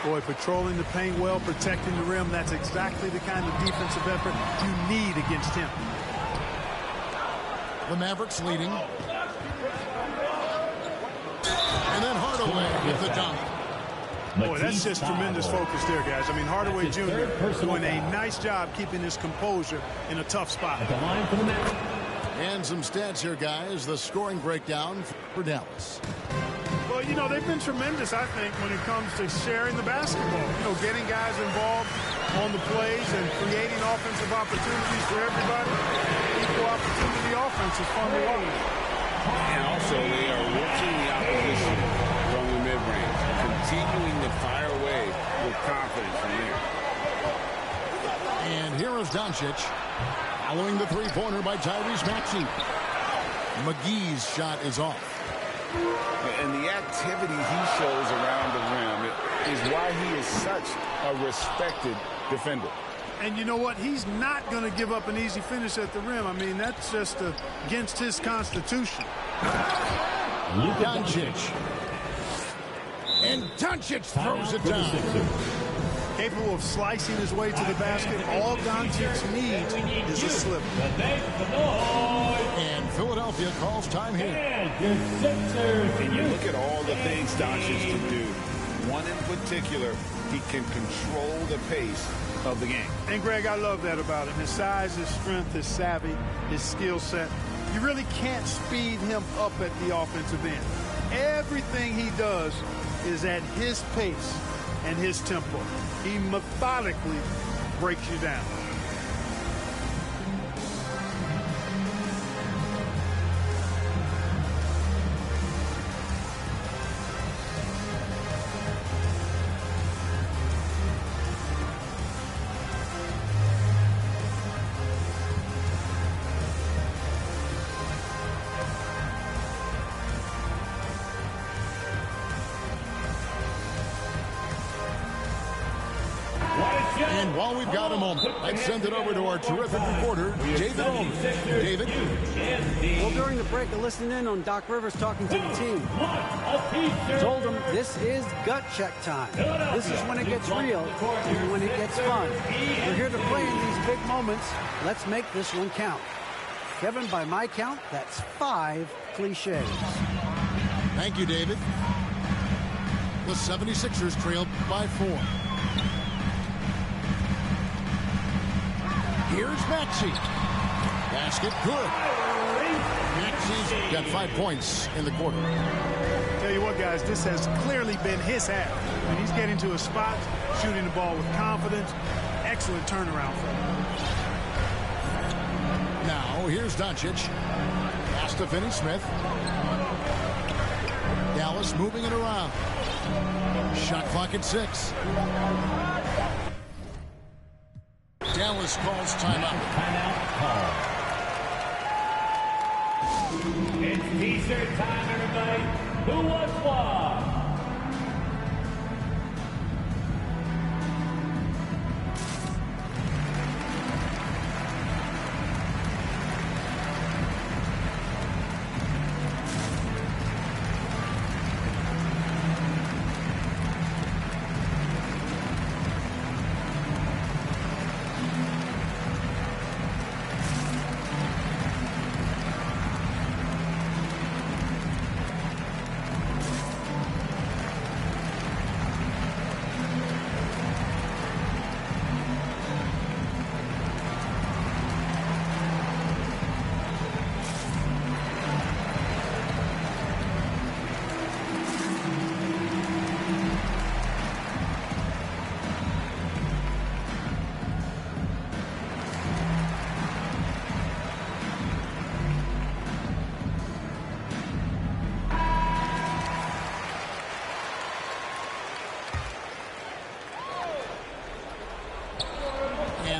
M: Boy, patrolling the paint well, protecting the rim, that's exactly the kind of defensive effort you need against him.
L: The Mavericks leading. And then Hardaway with the dunk.
M: Boy, that's just tremendous focus there, guys. I mean, Hardaway Jr. doing a nice job keeping his composure in a tough spot.
L: And some stats here, guys. The scoring breakdown for Dallas.
M: Well, you know, they've been tremendous, I think, when it comes to sharing the basketball. You know, getting guys involved on the plays and creating offensive opportunities for everybody. Equal opportunity offense is fun to watch.
N: And also, they are working the opposition from the mid-range, continuing to fire away with confidence from there.
L: And here is Doncic, following the three-pointer by Tyrese Maxey. McGee's shot is off.
N: And the activity he shows around the rim is why he is such a respected defender.
M: And you know what? He's not going to give up an easy finish at the rim. I mean, that's just against his constitution.
L: Doncic. And Doncic throws it down.
M: Capable of slicing his way to the basket. All Doncic needs is a slip.
L: And Philadelphia calls time here.
N: And you look at all the things Doncic can do. One in particular, he can control the pace of the game.
M: And, Greg, I love that about him. His size, his strength, his savvy, his skill set. You really can't speed him up at the offensive end. Everything he does is at his pace and his tempo. He methodically breaks you down.
L: And while we've got a moment, let's send it over to our terrific reporter, David Owen. David?
O: Well, during the break, I listened in on Doc Rivers talking to the team. Told them this is gut check time. This is when it gets real and when it gets fun. We're here to play in these big moments. Let's make this one count. Kevin, by my count, that's 5 cliches.
L: Thank you, David. The 76ers trailed by 4. Here's Maxey. Basket good. Maxey's got 5 points in the quarter.
M: Tell you what, guys, this has clearly been his half. When he's getting to a spot, shooting the ball with confidence, excellent turnaround for him.
L: Now, here's Doncic. Pass to Finney-Smith. Dallas moving it around. Shot clock at 6. Dallas calls timeout.
F: It's T-shirt time, everybody. Who wants one?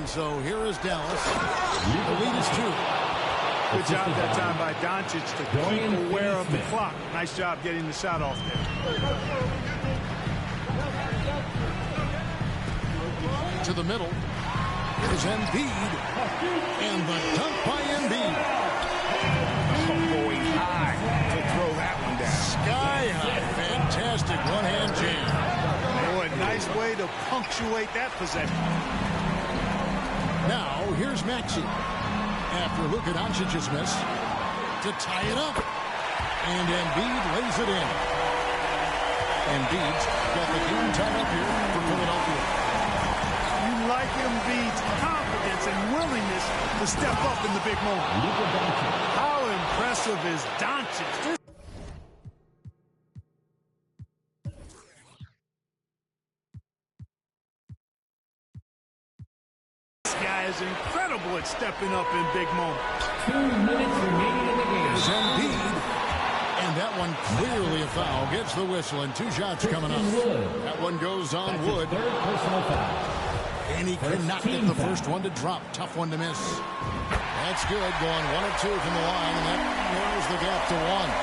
L: So here is Dallas. The lead is 2.
M: Good job that time by Doncic to keep aware of the clock. Nice job getting the shot off there.
L: To the middle. Here's Embiid. And the dunk by Embiid.
N: Going high to throw that one down.
L: Sky high. Fantastic one-hand jam.
M: Boy, nice way to punctuate that possession.
L: Now, here's Maxey. After Luka Doncic's miss, to tie it up. And Embiid lays it in. Embiid's got the game tied up here for Philadelphia.
M: You like Embiid's confidence and willingness to step up in the big moment. How impressive is Doncic? Is incredible at stepping up in big moments.
F: 2 minutes remaining in the game.
L: There's Embiid. And that one clearly a foul. Gets the whistle and 2 shots coming up. That one goes on Wood.
F: Third personal foul.
L: And he cannot get the first one to drop. Tough one to miss. That's good. Going 1 of 2 from the line. And that narrows the gap to 1.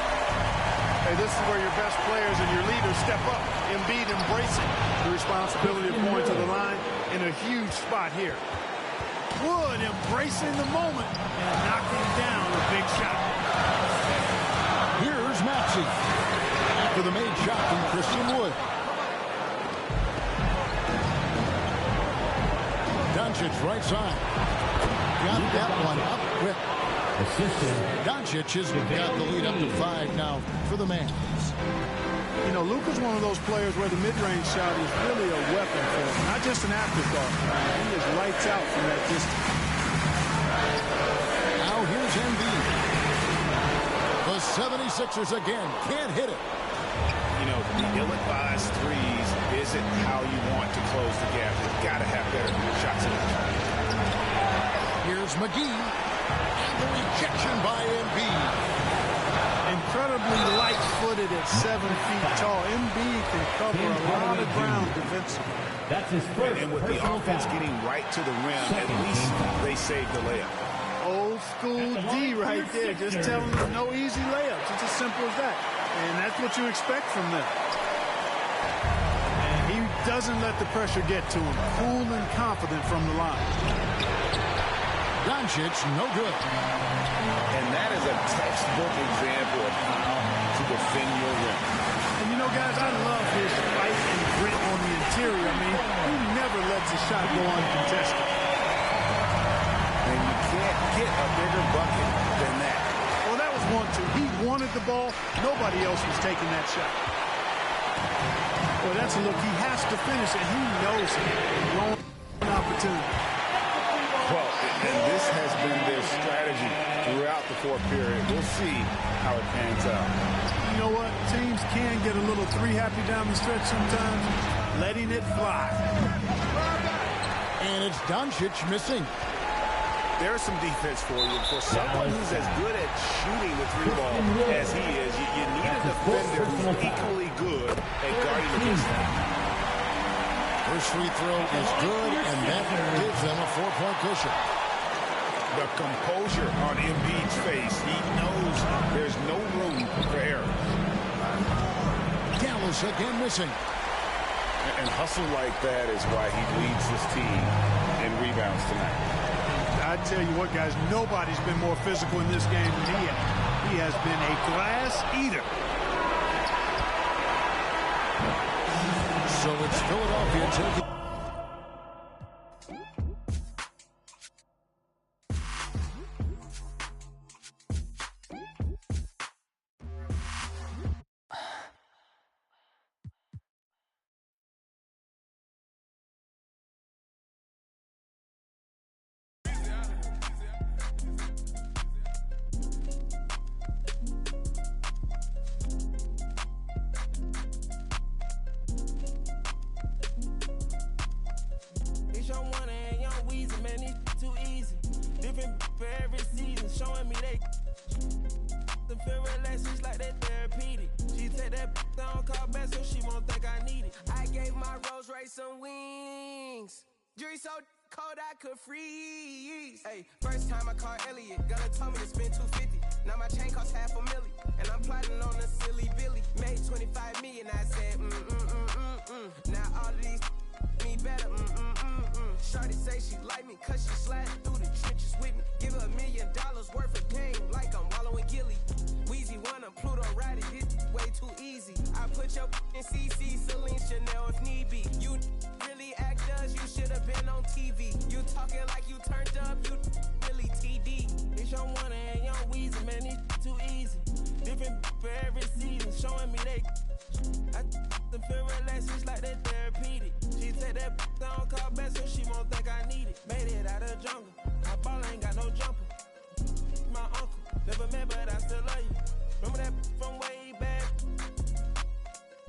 M: Hey, this is where your best players and your leaders step up. Embiid embracing the responsibility of going to the line in a huge spot here. Wood embracing the moment and knocking down a big shot.
L: Here's Maxey after the made shot from Christian Wood. Doncic right side. Got that one up quick. Doncic has got the lead up to 5 now for the Mavs.
M: You know, Luka's one of those players where the mid-range shot is really a weapon for him, not just an afterthought. He is lights out from that distance.
L: Now here's Embiid. The 76ers again can't hit it.
N: You know, the ill-advised threes isn't how you want to close the gap. You've got to have better shots in it.
L: Here's McGee. And the rejection by Embiid.
M: Incredibly light-footed at 7 feet tall. Embiid can cover a lot of ground defensively.
F: That's his first.
N: And with the offense getting right to the rim, at least they saved the layup.
M: Old school D right there. Just telling them no easy layups. It's as simple as that. And that's what you expect from them. And he doesn't let the pressure get to him. Cool and confident from the line.
L: Doncic, no good.
N: And that is a textbook example of how to defend your rim.
M: And you know, guys, I love his fight and grit on the interior. I mean, he never lets a shot go uncontested.
N: And you can't get a bigger bucket than that.
M: Well, that was 1-2. He wanted the ball. Nobody else was taking that shot. Well, that's a look. He has to finish it. He knows it. Wrong opportunity.
N: Well, and this has been their strategy throughout the fourth period. We'll see how it pans out.
M: You know what? Teams can get a little three-happy down the stretch sometimes. Letting it fly.
L: And it's Doncic missing.
P: There's some defense for you. For someone who's as good at shooting the three ball as he is, you need a defender who's equally good at guarding the distance.
L: First free throw is good, and that gives them a 4-point cushion.
N: The composure on Embiid's face. He knows there's no room for error.
L: Dallas again missing.
N: And hustle like that is why he leads his team in rebounds tonight.
M: I tell you what, guys, nobody's been more physical in this game than he has. He has been a glass eater.
L: So it's Philadelphia taking.
J: Some wings. Jury so cold I could freeze. Hey, first time I called Elliot, Gunna told me to spend $250. Now my chain costs $500,000, and I'm plotting on a silly Billy. Made 25 million, I said Now all of these me better, Shorty say she like me, cause she sliding through the trenches with me. Give her $1 million worth of game, like I'm wallowing Gilly. Weezy wanna Pluto ride it, this way too easy. I put your in CC, Celine, Chanel if need be. You really actors, you should have been on TV. You talking like you turned up, you really TD. It's your one and young Weezy, man, it's too easy. Different for every season, showing me they. I them feel relaxed, it's like they therapeutic. She take that down, call back so she won't think I need it. Made it out of the jungle, my ball ain't got no jumper. My uncle, never met but I still love you. Remember that from way back?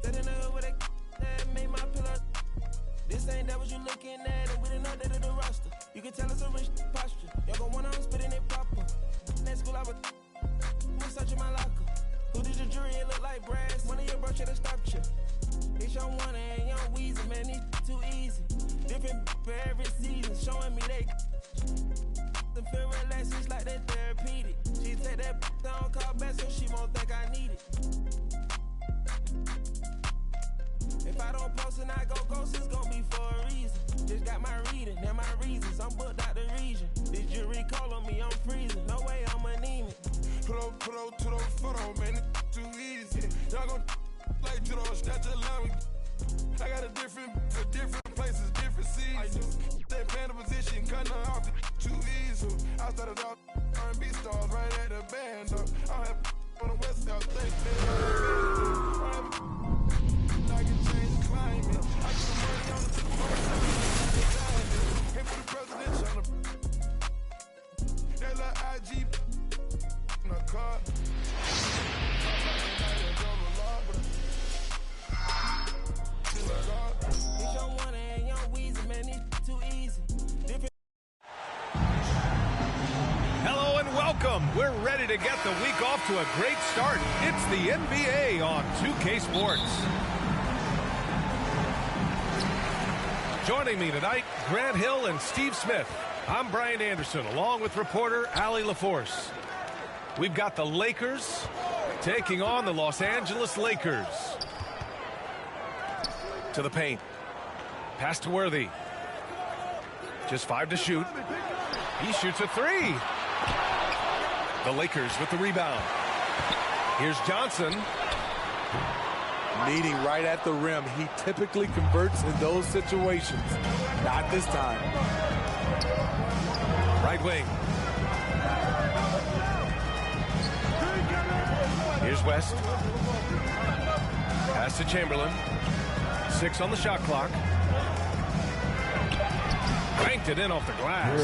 J: That in the hood where that made my pillow. This ain't that what you looking at, and we didn't update the roster. You can tell it's a rich posture. Y'all gon' wanna spitting it proper. That school I was searching my locker. Who did your jury? It look like brass. One of your bro should have stopped you. It's your one and young Weezy, man, it's too easy. Different for every season, showing me they. Them feel relaxed, it's like they therapeutic. She take that down, call back so she won't think I need it. If I don't post and I go ghost, it's gon' be for a reason. Just got my reading and my reasons. I'm booked out the region. This jury call on me, I'm freezing. No way I'm anemic.
K: Put on to the foot on, man. It's too easy. Y'all gon' like to those snatch a line. I got a different for different places, different seasons. They playing the position, cutting off too easy. I started out R&B stars right at the band. I have on the west side, think I can change the climate. I get some money on the first time. Came for the presidential on the that little IG in a car.
J: It's your one and young Weezy, man, it's too easy.
C: Hello and welcome. We're ready to get the week off to a great start. It's the NBA on 2K Sports. Joining me tonight, Grant Hill and Steve Smith. I'm Brian Anderson, along with reporter Allie LaForce. We've got the Lakers taking on the Los Angeles Lakers. To the paint.
Q: Pass to Worthy. Just 5 to shoot. He shoots a 3. The Lakers with the rebound. Here's Johnson.
R: Meeting right at the rim. He typically converts in those situations. Not this time.
Q: Right wing. Here's West. Pass to Chamberlain. 6 on the shot clock. Banked it in off the glass.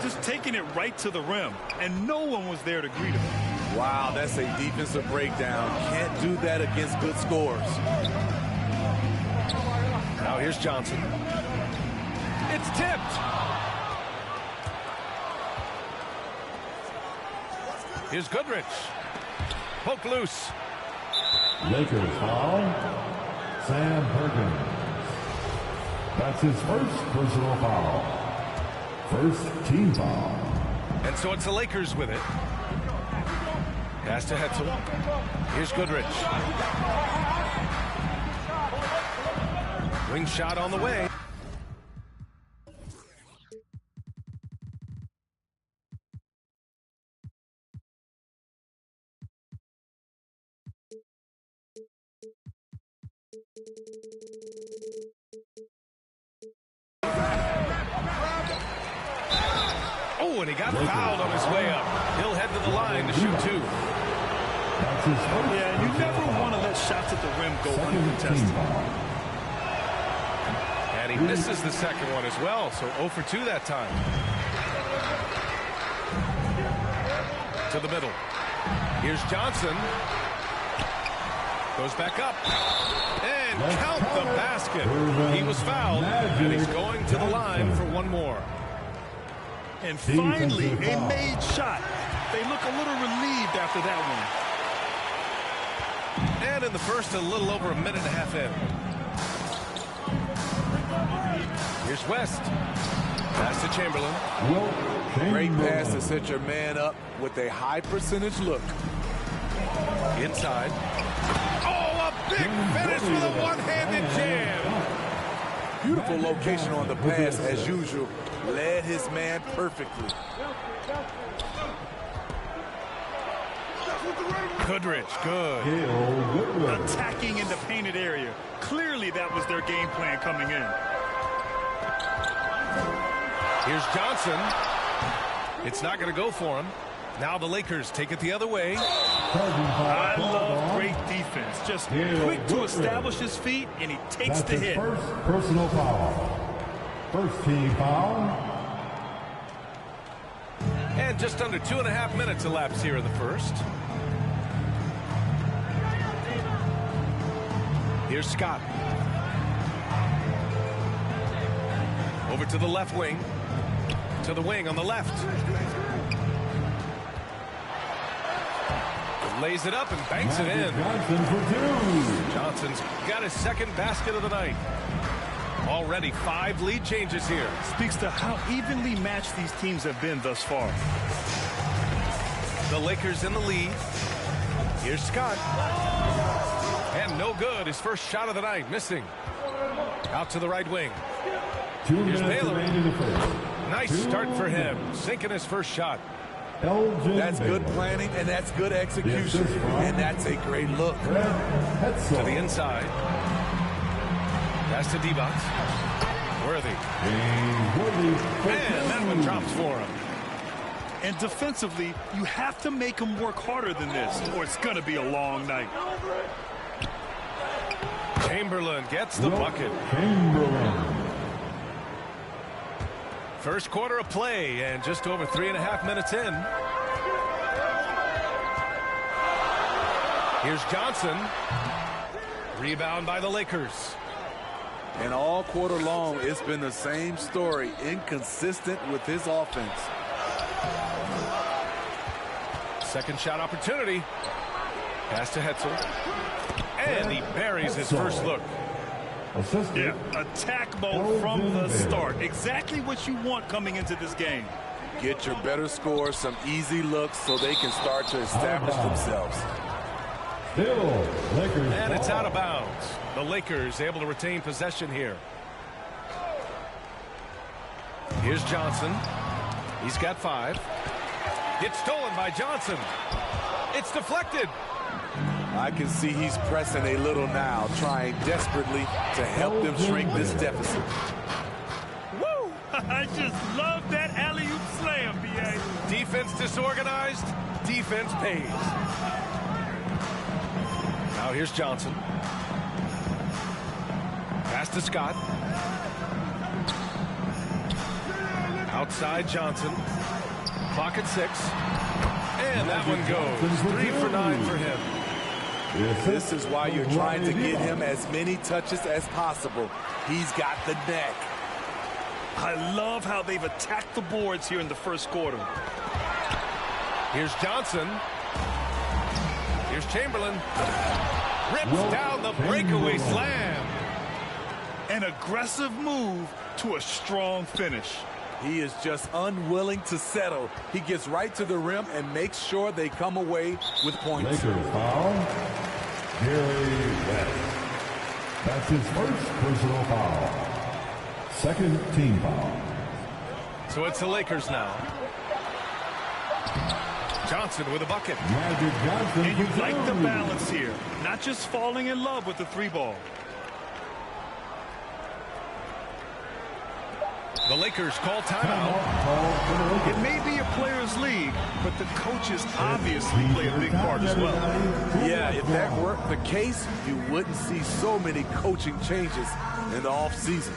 M: Just taking it right to the rim, and no one was there to greet him.
R: Wow, that's a defensive breakdown. Can't do that against good scores.
Q: Now here's Johnson. It's tipped. Here's Goodrich. Poke loose.
F: Lakers foul. Sam Perkins. That's his first personal foul. First team foul.
Q: And so it's the Lakers with it. Pass to Hetzel. Here's Goodrich. Wing shot on the way. Oh, and he got fouled on his way up. He'll head to the line to shoot 2.
M: Yeah, you never want to let shots at the rim go uncontested.
Q: And he misses the second one as well, so 0 for 2 that time. To the middle. Here's Johnson. Goes back up. And count the basket. He was fouled, and he's going to the line for one more.
M: And finally, a made shot. They look a little relieved after that one.
Q: And in the first, a little over a minute and a half in. Here's West. Pass to Chamberlain.
R: Great pass to set your man up with a high percentage look.
Q: Inside. Oh, a big finish with a one-handed jam.
R: Beautiful location on the pass as usual. Led his man perfectly.
Q: Goodrich, good.
M: Attacking in the painted area. Clearly that was their game plan coming in.
Q: Here's Johnson. It's not going to go for him. Now the Lakers take it the other way.
M: I love great defense. Just quick to establish his feet, and he takes the hit.
F: First personal foul. First team foul.
Q: And just under 2.5 minutes elapsed here in the first. Here's Scott. Over to the left wing. To the wing on the left. Lays it up and banks it in.
F: Johnson for 2.
Q: Johnson's got his second basket of the night. Already 5 lead changes here.
M: Speaks to how evenly matched these teams have been thus far.
Q: The Lakers in the lead. Here's Scott. And no good. His first shot of the night, missing. Out to the right wing.
F: 2
Q: Here's
F: minutes
Q: Baylor.
F: remaining in the first.
Q: Nice start for him. Sinking his first shot.
R: That's good planning, and that's good execution. And that's a great look.
Q: To the inside. Pass to D-Box. Worthy. And that one drops for him.
M: And defensively, you have to make him work harder than this, or it's going to be a long night.
Q: Chamberlain gets the bucket. First quarter of play, and just over 3.5 minutes in. Here's Johnson. Rebound by the Lakers.
R: And all quarter long, it's been the same story. Inconsistent with his offense.
Q: Second shot opportunity. Pass to Hetzel. And he buries his first look.
M: Yeah, attack mode from the start. Exactly what you want coming into this game.
R: Get your better scores, some easy looks so they can start to establish themselves.
Q: And it's out of bounds. The Lakers able to retain possession here. Here's Johnson. He's got 5. It's stolen by Johnson. It's deflected.
P: I can see he's pressing a little now, trying desperately to help them shrink this deficit.
M: Woo! I just love that alley-oop slam, B.A.
Q: Defense disorganized. Defense pays. Now here's Johnson. Pass to Scott. Outside Johnson. Clock at 6. And that one goes. 3 for 9 for him.
P: This is why you're trying to get him as many touches as possible. He's got the neck.
M: I love how they've attacked the boards here in the first quarter.
Q: Here's Johnson. Here's Chamberlain. Rips down the breakaway slam.
M: An aggressive move to a strong finish.
P: He is just unwilling to settle. He gets right to the rim and makes sure they come away with points.
S: Lakers foul. Gary West. That's his first personal foul. Second team foul.
Q: So it's the Lakers now. Johnson with a bucket.
S: Magic Johnson.
M: And you like the balance here. Not just falling in love with the 3-ball.
Q: The Lakers call timeout.
M: It may be a players' league, but the coaches obviously play a big part as well.
P: Yeah, if that were the case, you wouldn't see so many coaching changes in the offseason.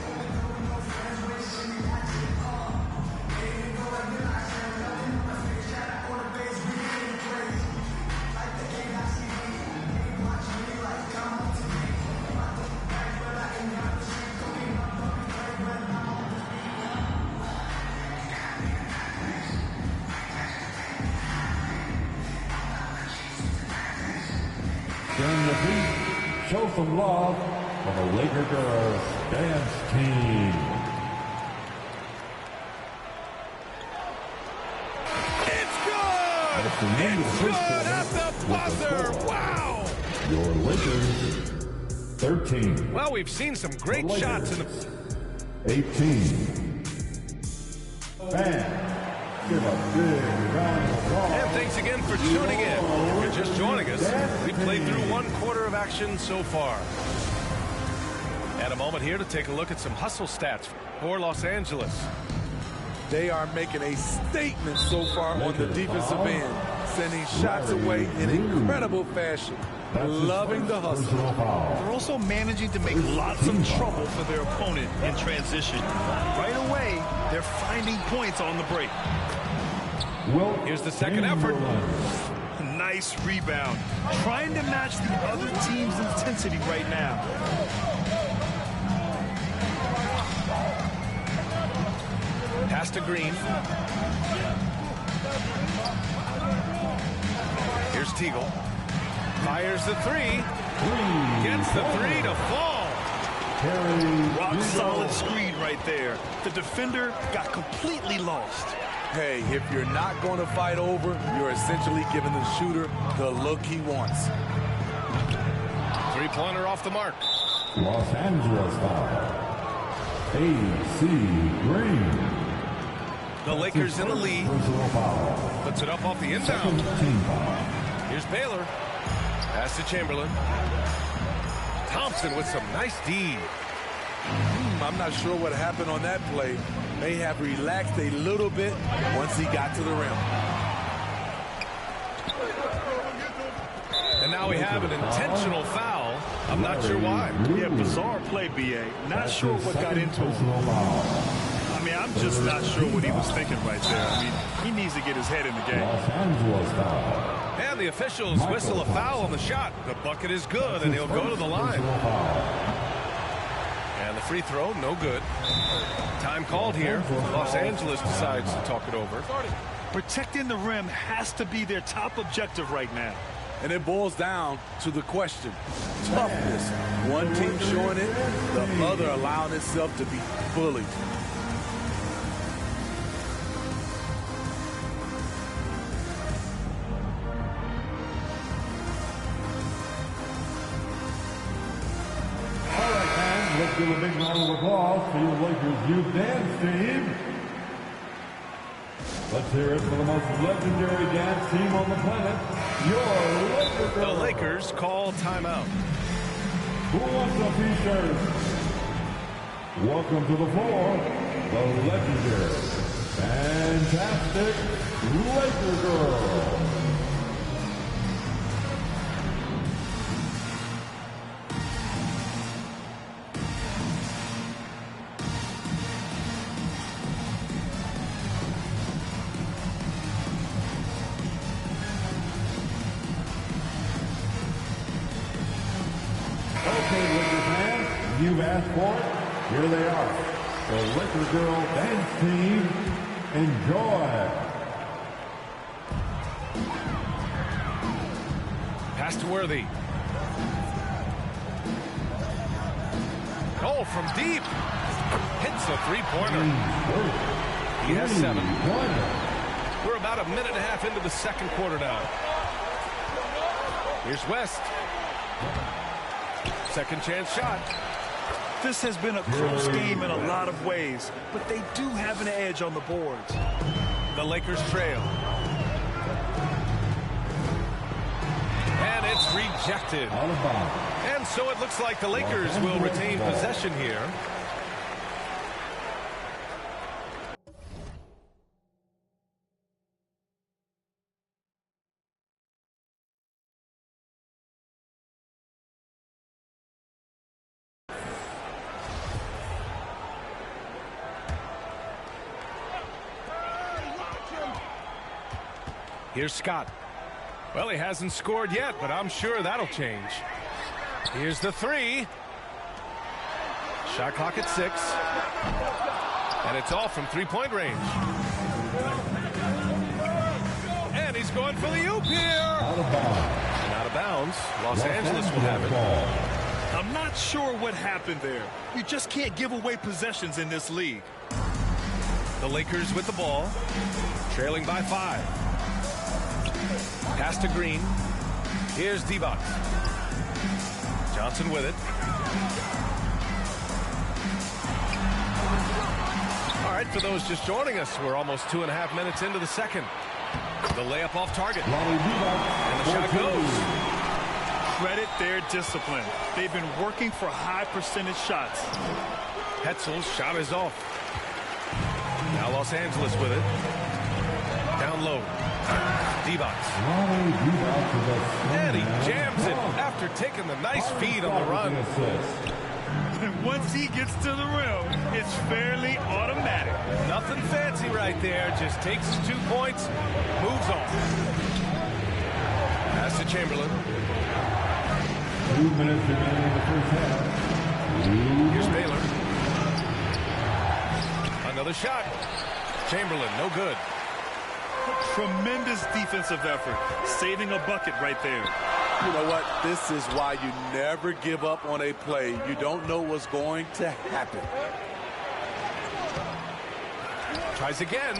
S: During the beat, show some love for the Laker girls dance team.
Q: It's good! It's good at the buzzer! Wow!
S: Your Lakers, 13.
Q: Well, we've seen some great shots in the...
S: 18. Fans, give a big round of applause.
Q: And thanks again for tuning in. If you're just joining us, we played through 1 quarter of action so far. And a moment here to take a look at some hustle stats for Los Angeles.
P: They are making a statement so far on the defensive end, sending shots away in incredible fashion. Loving the hustle.
M: They're also managing to make lots of trouble for their opponent in transition. Right away, they're finding points on the break.
Q: Here's the second effort.
M: Nice rebound. Trying to match the other team's intensity right now.
Q: Pass to Green. Here's Teagle. Fires the 3. Gets the 3 to fall.
M: Rock solid screen right there. The defender got completely lost.
P: Hey, if you're not going to fight over, you're essentially giving the shooter the look he wants.
Q: 3-pointer off the mark.
S: Los Angeles foul. A.C. Green.
Q: The Lakers in the lead. Puts it up off the inbound. Here's Baylor. Pass to Chamberlain. Thompson with some nice D.
P: I'm not sure what happened on that play. May have relaxed a little bit once he got to the rim.
Q: And now we have an intentional foul. I'm not sure why.
M: Yeah, bizarre play, B.A. Not sure what got into him. I mean, I'm just not sure what he was thinking right there. I mean, he needs to get his head in the game.
Q: And the officials whistle a foul on the shot. The bucket is good, and he'll go to the line. And the free throw, no good. Time called here. Los Angeles decides to talk it over.
M: Protecting the rim has to be their top objective right now.
P: And it boils down to the question. Toughness. One team showing it, the other allowing itself to be bullied.
S: All right, fans, let's give a big round of applause for your Lakers youth dance team. Let's hear it for the most legendary dance team on the planet, your Laker Girls.
Q: The Lakers call timeout.
S: Who wants a t-shirt? Welcome to the floor, the legendary, fantastic Laker Girls. You've asked for it. Here they are. The Laker Girl Dance Team. Enjoy.
Q: Pass to Worthy. Goal from deep. Hits a three-pointer. He has 7. We're about a minute and a half into the second quarter now. Here's West. Second chance shot.
M: This has been a close game in a lot of ways, but they do have an edge on the boards.
Q: The Lakers trail. And it's rejected. And so it looks like the Lakers will retain possession here. Here's Scott. Well, he hasn't scored yet, but I'm sure that'll change. Here's the 3. Shot clock at 6. And it's all from three-point range. And he's going for the oop here. And out of bounds. Los Angeles will have it.
M: I'm not sure what happened there. You just can't give away possessions in this league.
Q: The Lakers with the ball, trailing by 5. Pass to Green. Here's D-Box. Johnson with it. All right, for those just joining us, we're almost 2.5 minutes into the second. The layup off target. And the shot goes.
M: Credit their discipline. They've been working for high percentage shots.
Q: Hetzel's shot is off. Now Los Angeles with it. Down low. D-Box. And he jams it after taking the nice feed on the run.
M: And once he gets to the rim, it's fairly automatic.
Q: Nothing fancy right there. Just takes his 2 points, moves on. Pass to Chamberlain.
S: 2 minutes remaining in the first half.
Q: Here's Baylor. Another shot. Chamberlain, no good.
M: Tremendous defensive effort. Saving a bucket right there.
P: You know what? This is why you never give up on a play. You don't know what's going to happen.
Q: Tries again.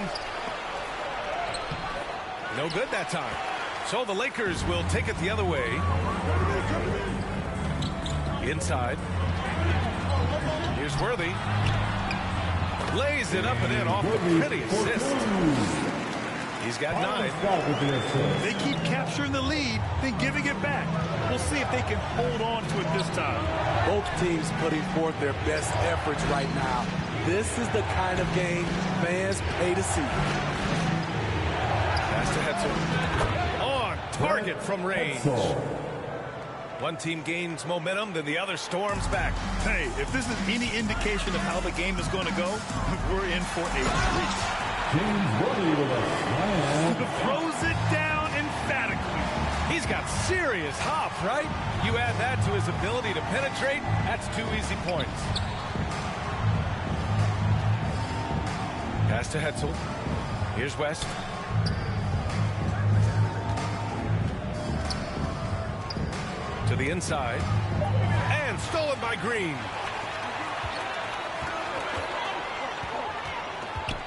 Q: No good that time. So the Lakers will take it the other way. Inside. Here's Worthy. Lays it up and in off the pretty assist. He's got 9.
M: They keep capturing the lead, then giving it back. We'll see if they can hold on to it this time.
P: Both teams putting forth their best efforts right now. This is the kind of game fans pay to see.
Q: Pass to Hetzel. On target from range. One team gains momentum, then the other storms back.
M: Hey, if this is any indication of how the game is going to go, we're in for a treat.
S: James Worthy with a slam.
M: Throws it down emphatically.
Q: He's got serious hop, right? You add that to his ability to penetrate, that's 2 easy points. Pass to Hetzel. Here's West. To the inside. And stolen by Green.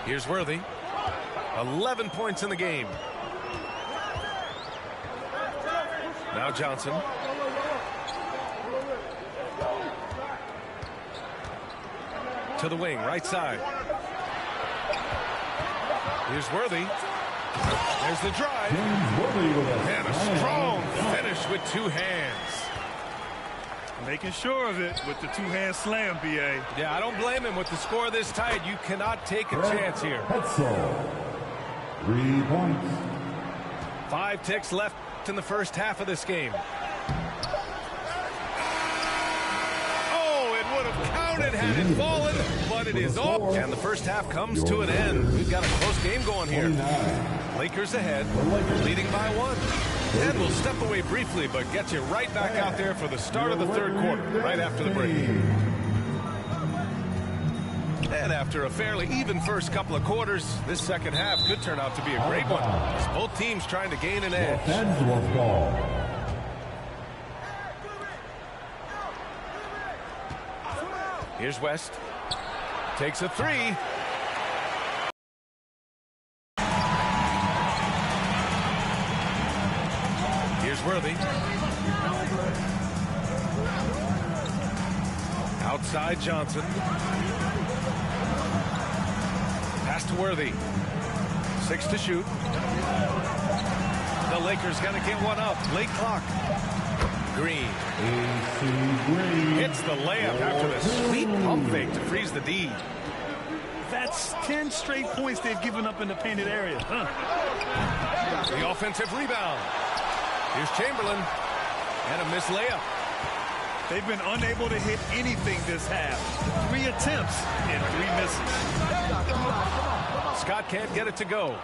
Q: Here's Worthy. 11 points in the game. Now Johnson. To the wing, right side. Here's Worthy. There's the drive. And a strong finish with two hands.
M: Making sure of it with the two-hand slam, B.A.
Q: Yeah, I don't blame him. With the score this tight, you cannot take a chance here.
S: 3 points.
Q: 5 ticks left in the first half of this game. Oh, it would have counted had it fallen, but it is off. And the first half comes to an end. We've got a close game going here. Lakers ahead, leading by 1. And we'll step away briefly, but get you right back out there for the start of the third quarter, right after the break. And after a fairly even first couple of quarters, this second half could turn out to be a great one, as both teams trying to gain an edge. Here's West. Takes a 3. Here's Worthy. Outside Johnson. Pass to Worthy. 6 to shoot. The Lakers got to get one up. Late clock. Green. Hits the layup after the sweet pump fake to freeze the D.
M: That's 10 straight points they've given up in the painted area.
Q: The offensive rebound. Here's Chamberlain. And a missed layup.
M: They've been unable to hit anything this half. 3 attempts and 3 misses.
Q: Scott can't get it to go.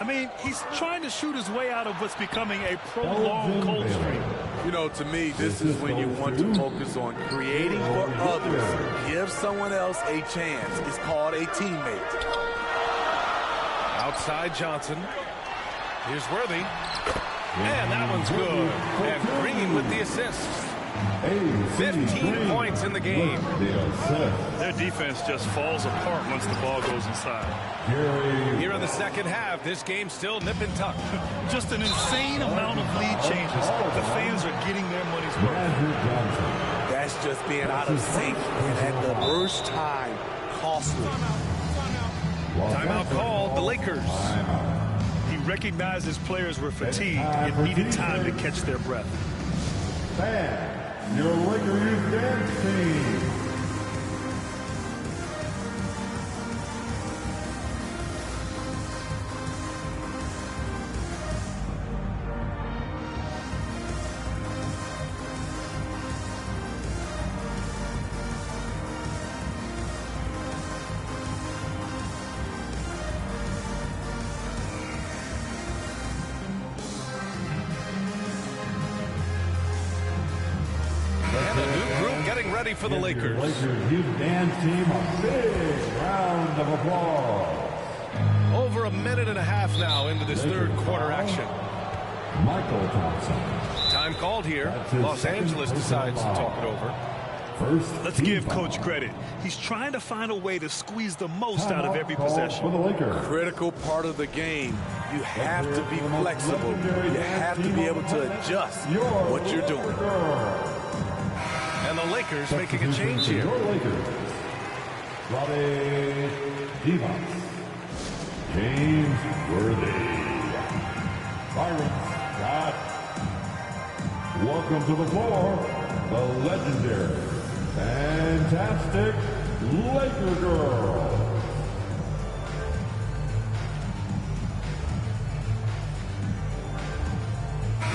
M: I mean, he's trying to shoot his way out of what's becoming a prolonged cold streak.
R: You know, to me, this is when you want to focus on creating for others. Give someone else a chance. It's called a teammate.
Q: Outside Johnson. Here's Worthy. And that one's good. And Green with the assist. 15 points in the game.
M: Their defense just falls apart once the ball goes inside.
Q: Here in the second half, this game's still nip and tuck.
M: Just an insane amount of lead changes. The fans are getting their money's worth.
R: That's just being out of sync. And at the worst time, costly.
Q: Timeout called, the Lakers.
M: He recognized his players were fatigued and needed time to catch their breath.
S: Your Laker Youth Dance Team.
Q: Ready for the Lakers.
S: Lakers Youth Dance Team, a big round of applause.
Q: Over a minute and a half now into this third quarter action.
S: Michael Thompson.
Q: Time called here. Los Angeles decides to talk it over.
S: First,
M: let's give Coach credit. He's trying to find a way to squeeze the most out of every possession.
S: For the Lakers.
R: Critical part of the game. You have to be flexible. You have to be able to adjust what you're doing.
Q: And the Lakers making a change here.
S: James Worthy. Byron Scott. Welcome to the floor, the legendary, fantastic Laker girl.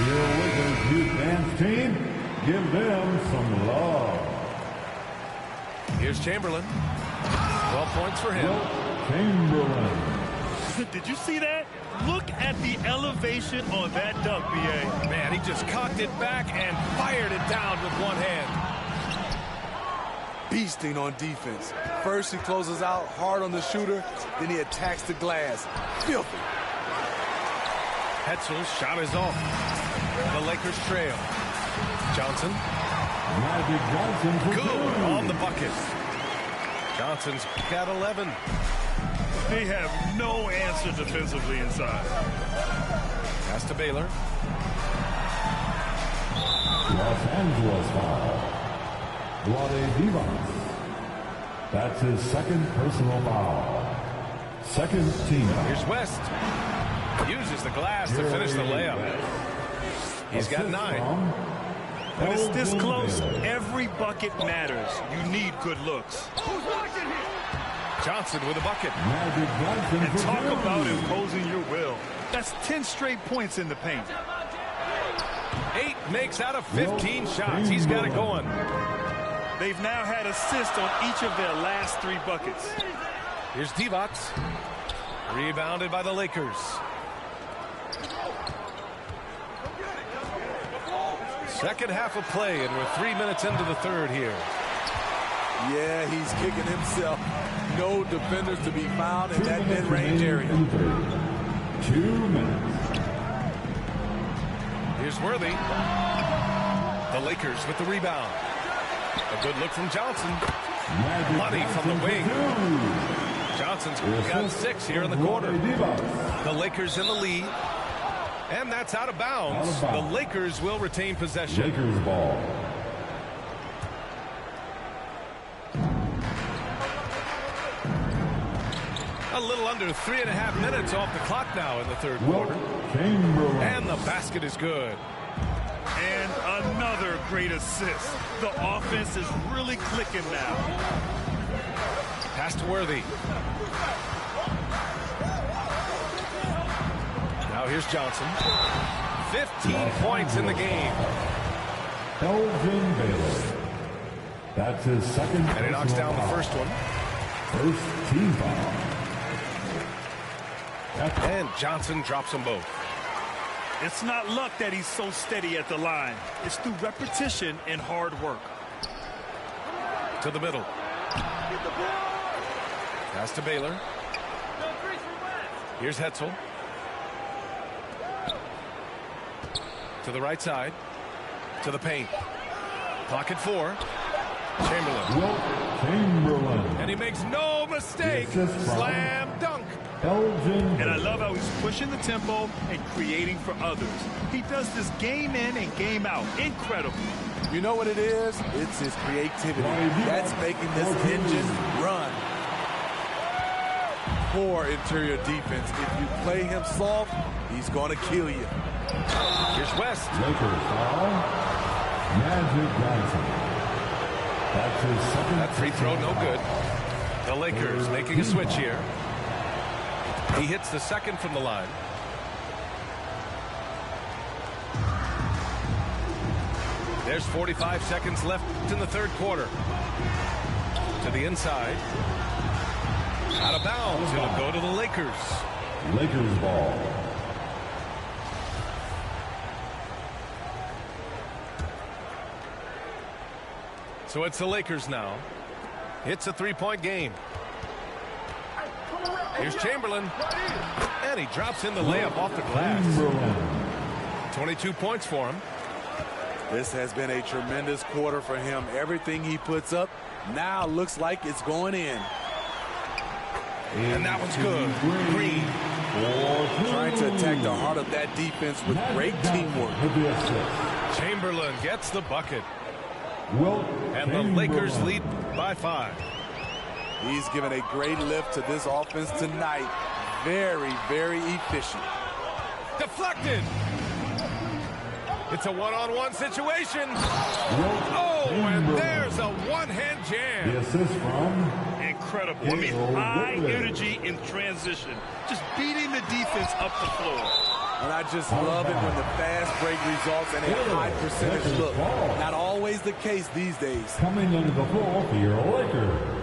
S: Your Lakers Youth Dance Team. Give them some love.
Q: Here's Chamberlain. 12 points for him.
S: Chamberlain.
M: Did you see that? Look at the elevation on that dunk, B.A.
Q: Man, he just cocked it back and fired it down with one hand.
R: Beasting on defense. First he closes out hard on the shooter, then he attacks the glass. Filthy.
Q: Hetzel's shot is off. The Lakers trail. Johnson.
S: Magic Johnson.
Q: Good on the bucket. Johnson's got 11.
M: They have no answer defensively inside.
Q: Pass to Baylor.
S: Los Angeles foul. Vlade Divac. That's his second personal foul. second team.
Q: Here's West. Uses the glass to finish the layup. He's got 9.
T: When it's this close, every bucket matters. You need good looks.
Q: Johnson with a bucket.
T: And talk about imposing your will. That's 10 straight points in the paint.
Q: 8 makes out of 15 shots. He's got it going.
T: They've now had assists on each of their last 3 buckets.
Q: Here's Divac. Rebounded by the Lakers. Second half of play, and we're 3 minutes into the third here.
R: Yeah, he's kicking himself. No defenders to be found in that mid-range area.
S: 2 minutes.
Q: Here's Worthy. The Lakers with the rebound. A good look from Johnson. Money from the wing. Johnson's got 6 here in the quarter. The Lakers in the lead. And that's out of bounds. The Lakers will retain possession.
S: Lakers ball.
Q: A little under 3.5 minutes off the clock now in the third quarter. And the basket is good.
T: And another great assist. The offense is really clicking now.
Q: Pass to Worthy. Now here's Johnson. 15 points in the game.
S: Elgin Baylor. That's his second.
Q: And he knocks down the first one.
S: First team foul.
Q: And Johnson drops them both.
T: It's not luck that he's so steady at the line. It's through repetition and hard work.
Q: To the middle. Pass to Baylor. Here's Hetzel. To the right side. To the paint. Clock at 4. Chamberlain. And he makes no mistake. Slam dunk.
T: And I love how he's pushing the tempo and creating for others. He does this game in and game out. Incredible.
R: You know what it is? It's his creativity. That's making this engine run. Poor interior defense. If you play him soft, he's going to kill you.
Q: Here's West.
S: Lakers foul. Magic Johnson. That's his second.
Q: That free throw no good. The Lakers making a switch here. He hits the second from the line. There's 45 seconds left in the third quarter. To the inside. Out of bounds. It'll go to the Lakers.
S: Lakers ball.
Q: So it's the Lakers now. It's a 3-point game. Here's Chamberlain. And he drops in the layup off the glass. 22 points for him.
R: This has been a tremendous quarter for him. Everything he puts up now looks like it's going in.
Q: And that one's good. Green.
R: Trying to attack the heart of that defense with great teamwork.
Q: Chamberlain gets the bucket. And the Lakers lead by 5.
R: He's given a great lift to this offense tonight. Very, very efficient.
Q: Deflected. It's a one-on-one situation. Oh, and there's a one-hand jam.
S: The assist from
T: incredible. I mean, high energy in transition. Just beating the defense up the floor.
R: And I just love it when the fast break results in a high percentage look. Not always the case these days.
S: Coming under the floor for your Lakers.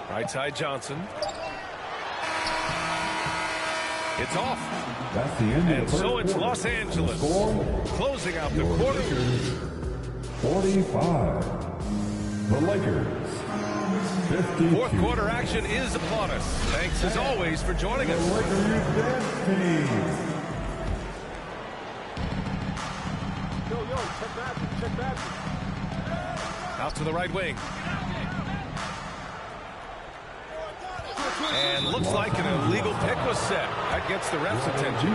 Q: Right side Johnson. It's off.
S: That's the end
Q: and
S: of the
Q: so it's
S: quarter.
Q: Los Angeles closing out the
S: Your
Q: quarter.
S: Lakers, 45. The Lakers, 52.
Q: Fourth quarter action is upon us. Thanks as always for joining us.
S: The Lakers destiny.
Q: Out to the right wing. And looks like an illegal pick was set. That gets the ref's attention.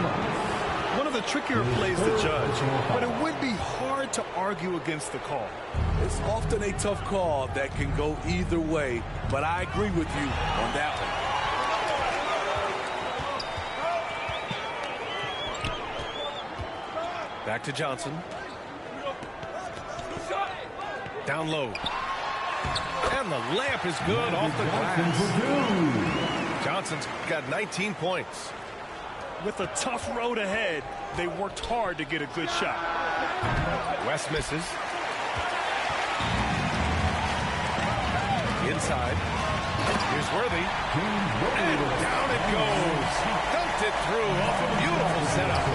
T: One of the trickier plays to judge, but it would be hard to argue against the call.
R: It's often a tough call that can go either way, but I agree with you on that one.
Q: Back to Johnson. Down low. And the layup is good off the glass. Johnson's got 19 points.
T: With a tough road ahead, they worked hard to get a good shot.
Q: West misses. Inside. Here's Worthy. And down it goes. He dunked it through off a beautiful setup.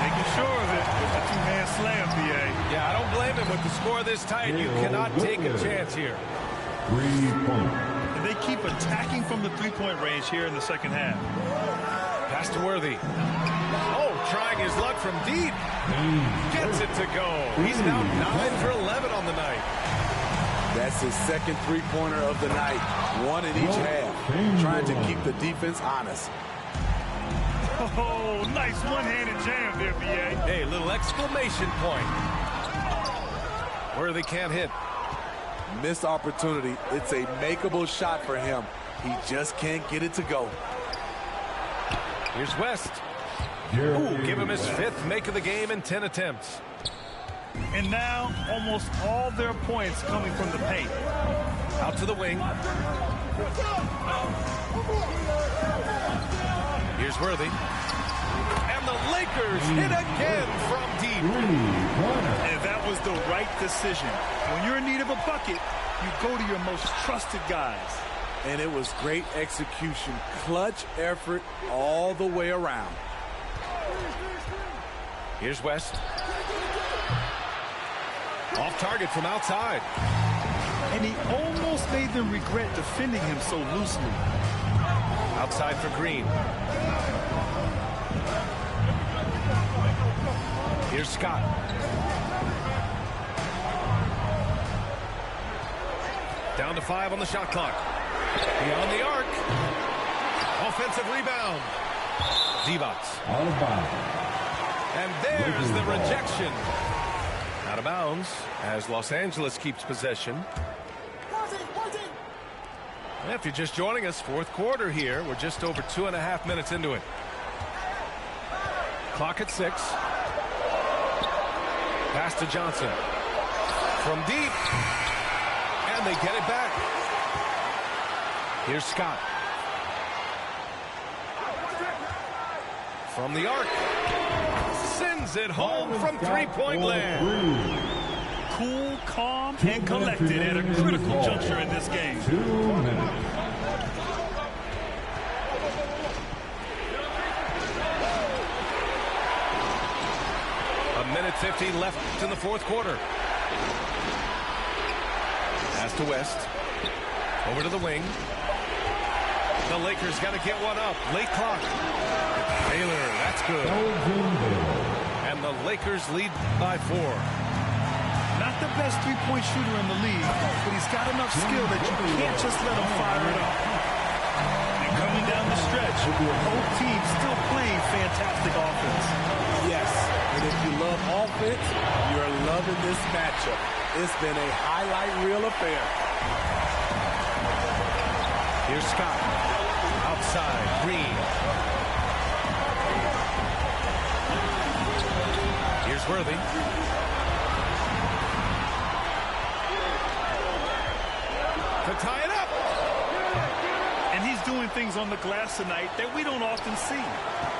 T: Making sure of it with the two-man slam, BA.
Q: Yeah, I don't blame him with the score this tight. You cannot take a chance here.
S: 3-point.
T: And they keep attacking from the three-point range here in the second half.
Q: Pass to Worthy. Oh, trying his luck from deep. Gets it to go. He's now 9 for 11 on the night.
R: That's his second three-pointer of the night. One in each half. Trying to keep the defense honest.
T: Oh, nice one-handed jam there, BA.
Q: Hey, little exclamation point. Worthy can't hit.
R: Missed opportunity. It's a makeable shot for him. He just can't get it to go.
Q: Here's West. Ooh, give him his fifth make of the game in 10 attempts.
T: And now, almost all their points coming from the paint.
Q: Out to the wing. Here's Worthy. And the Lakers hit again from deep.
T: And that was the right decision. When you're in need of a bucket, you go to your most trusted guys.
R: And it was great execution. Clutch effort all the way around.
Q: Here's West. Off target from outside.
T: And he almost made them regret defending him so loosely.
Q: Outside for Green. Here's Scott. Down to 5 on the shot clock. Beyond the arc. Offensive rebound. Divac.
S: Out of bounds.
Q: And there's the rejection. Out of bounds as Los Angeles keeps possession. And if you're just joining us, fourth quarter here. We're just over 2.5 minutes into it. Clock at 6. Pass to Johnson. From deep. And they get it back. Here's Scott. From the arc. Sends it home from three-point land.
T: Cool, calm, and collected at a critical juncture in this game.
S: 2 minutes.
Q: A minute 15 left in the fourth quarter. Pass to West. Over to the wing. The Lakers got to get one up. Late clock. Baylor, that's good. And the Lakers lead by 4.
T: Not the best three-point shooter in the league, but he's got enough skill that you can't just let him fire it up. And coming down the stretch, both teams still playing fantastic offense.
R: Yes, and if you love offense, you're loving this matchup. It's been a highlight reel affair.
Q: Here's Scott. Outside, Green. Here's Worthy. To tie it up.
T: And he's doing things on the glass tonight that we don't often see.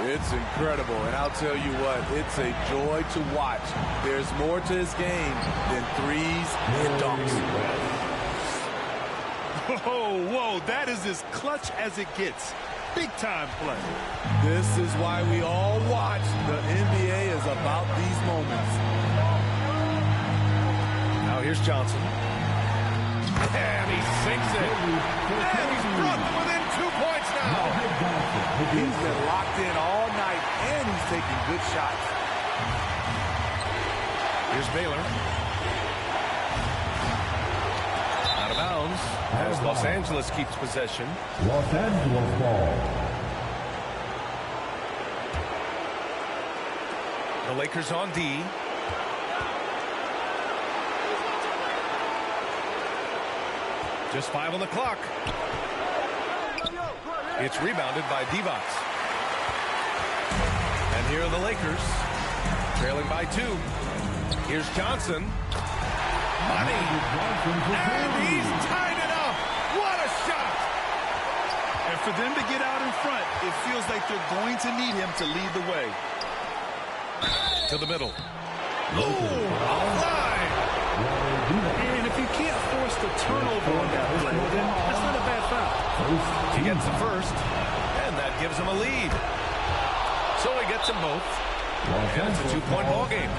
R: It's incredible, and I'll tell you what, it's a joy to watch. There's more to his game than threes and dunks.
T: Whoa, that is as clutch as it gets. Big-time play.
R: This is why we all watch. The NBA is about these moments.
Q: Now here's Johnson. And he sinks it. And he's brought them within 2 points now.
R: He's been locked in all night, and he's taking good shots.
Q: Here's Baylor. Out of bounds as Los Angeles keeps possession.
S: Los Angeles ball.
Q: The Lakers on D. Just 5 on the clock. It's rebounded by Divac. And here are the Lakers, trailing by 2. Here's Johnson. Money. And he's tied it up. What a shot.
T: And for them to get out in front, it feels like they're going to need him to lead the way.
Q: To the middle. Offline.
T: And if you can't force the turnover on that play, then that's not a bad foul.
Q: He gets the first, and that gives him a lead. So he gets them both. And it's a 2-point ball game.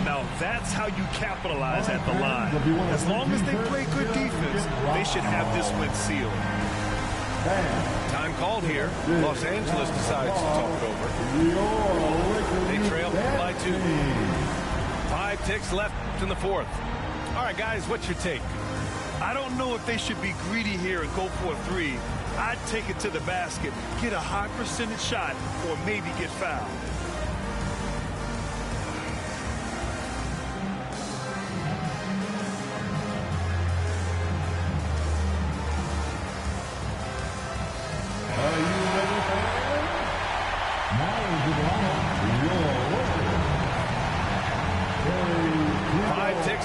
T: Now that's how you capitalize at the line. As long as they play good defense, they should have this win sealed.
Q: Time called here. Los Angeles decides to talk it over. They trail by 2. 5 ticks left in the fourth. All right, guys, what's your take?
T: I don't know if they should be greedy here and go for a 3. I'd take it to the basket, get a high percentage shot, or maybe get fouled.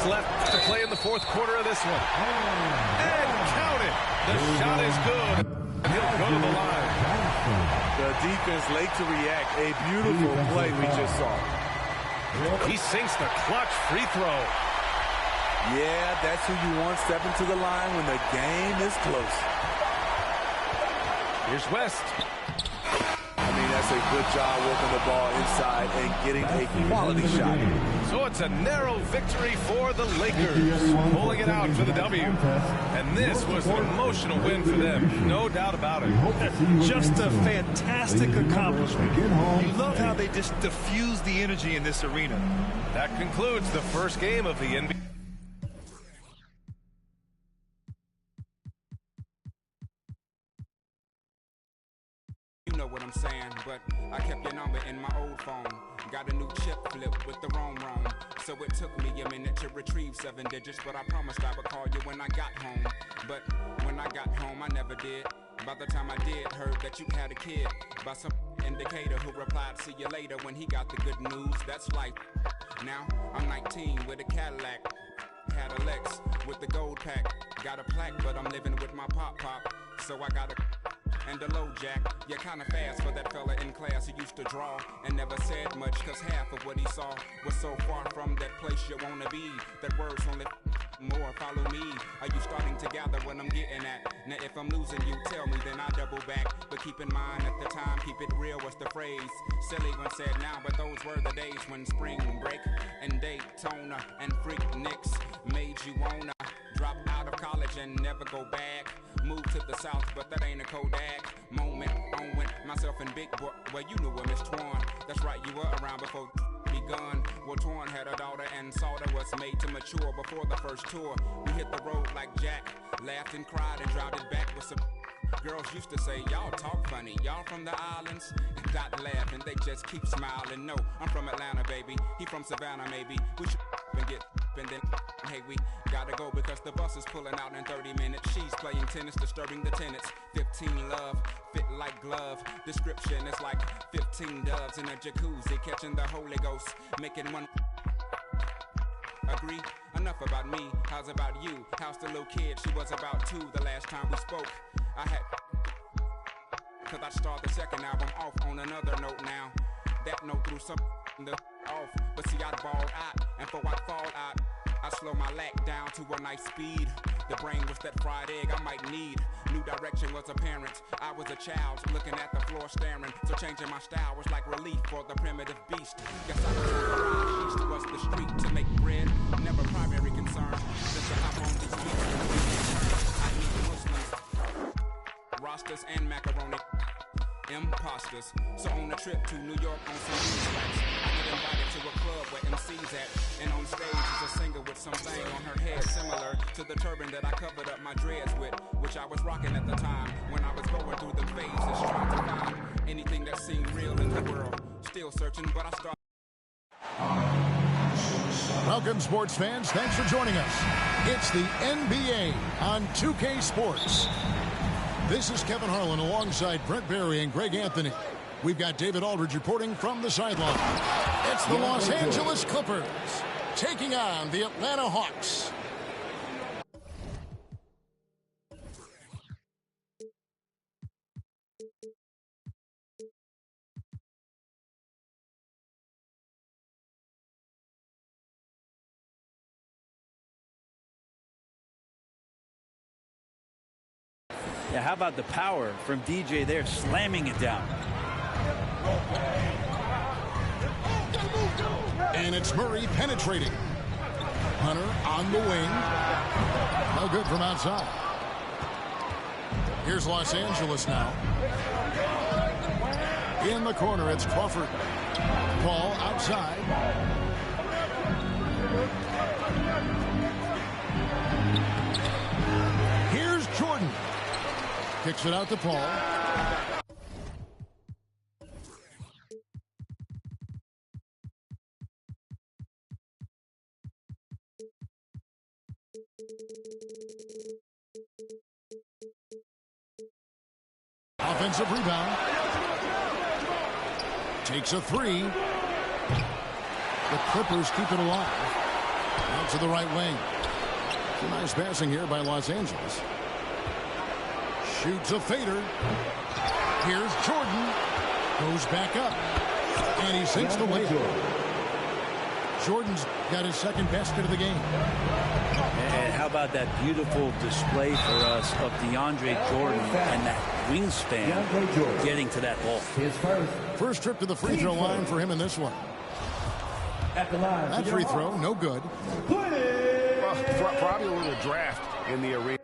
Q: Left to play in the fourth quarter of this one. And count it. The shot is good. He'll go to the line.
R: The defense late to react. A beautiful play we just saw.
Q: He sinks the clutch free throw.
R: Yeah, that's who you want stepping to the line when the game is close.
Q: Here's West.
R: That's a good job working the ball inside and getting a quality shot.
Q: So it's a narrow victory for the Lakers, pulling it out for the W. And this was an emotional win for them, no doubt about it.
T: Just a fantastic accomplishment. You love how they just diffuse the energy in this arena.
Q: That concludes the first game of the NBA.
U: What I'm saying, but I kept your number in my old phone. Got a new chip flip with the wrong. So it took me a minute to retrieve 7 digits, but I promised I would call you when I got home. But when I got home, I never did. By the time I did, heard that you had a kid by some indicator who replied, see you later, when he got the good news. That's life. Now I'm 19 with a Cadillac. Had a Lex with the gold pack. Got a plaque, but I'm living with my pop. So I got a and a low jack. You're kinda fast for that fella in class who used to draw and never said much, cause half of what he saw was so far from that place you wanna be. That words only more follow me. Are you starting to gather what I'm getting at? Now if I'm losing you, tell me, then I double back. But keep in mind at the time, keep it real was the phrase. Silly when said now, but those were the days when spring break and Daytona and freak Knicks made you wanna drop out of college and never go back. Move to the south, but that ain't a Kodak moment. On went myself and Big Boy. Well, you knew her, Miss Twan. That's right, you were around before begun. Well, Twan had a daughter and saw that was made to mature before the first tour. We hit the road like Jack, laughed and cried and dropped it back with some. Girls used to say, y'all talk funny, y'all from the islands? And Dot laughed and they just keep smiling. No, I'm from Atlanta, baby. He from Savannah, maybe. We should and get and then, hey, we gotta go because the bus is pulling out in 30 minutes. She's playing tennis, disturbing the tenants. 15 love, fit like glove. Description is like 15 doves in a jacuzzi, catching the Holy Ghost, making one. Agree? Enough about me, how's about you? How's the little kid? She was about 2 the last time we spoke. I had, cause I start the second album off on another note now. That note threw some the off, but see I balled out, and for I fall out, I slow my lack down to a nice speed. The brain was that fried egg I might need. New direction was apparent. I was a child looking at the floor staring. So changing my style was like relief for the primitive beast. Guess I was on the ride east was the street to make bread. Never primary concern. Just to hop on these beats. I need Muslims, rosters and macaroni. Imposters. So on a trip to New York on some news tracks, I get invited to a club where MC's at, and on stage is a singer with something on her head similar to the turban that I covered up my dreads with, which I was rocking at the time when I was going through the phases trying to find anything that seemed real in the world. Still searching, but I start.
L: Welcome, sports fans. Thanks for joining us. It's the NBA on 2K Sports. This is Kevin Harlan alongside Brent Barry and Greg Anthony. We've got David Aldridge reporting from the sideline. It's the Los Angeles Clippers taking on the Atlanta Hawks.
A: Yeah, how about the power from DJ there, slamming it down.
L: And it's Murray penetrating. Hunter on the wing. No good from outside. Here's Los Angeles now. In the corner, it's Crawford. Ball outside. Here's Jordan. Kicks it out to Paul. Offensive rebound. Takes a three. The Clippers keep it alive. Out to the right wing. Some nice passing here by Los Angeles. Shoots a fader. Here's Jordan. Goes back up. And he sinks the layup. Jordan's got his second basket of the game.
A: And how about that beautiful display for us of DeAndre Jordan and that wingspan getting to that ball.
L: First trip to the free throw line for him in this one. That free throw, no good.
P: Well, probably a little draft in the arena.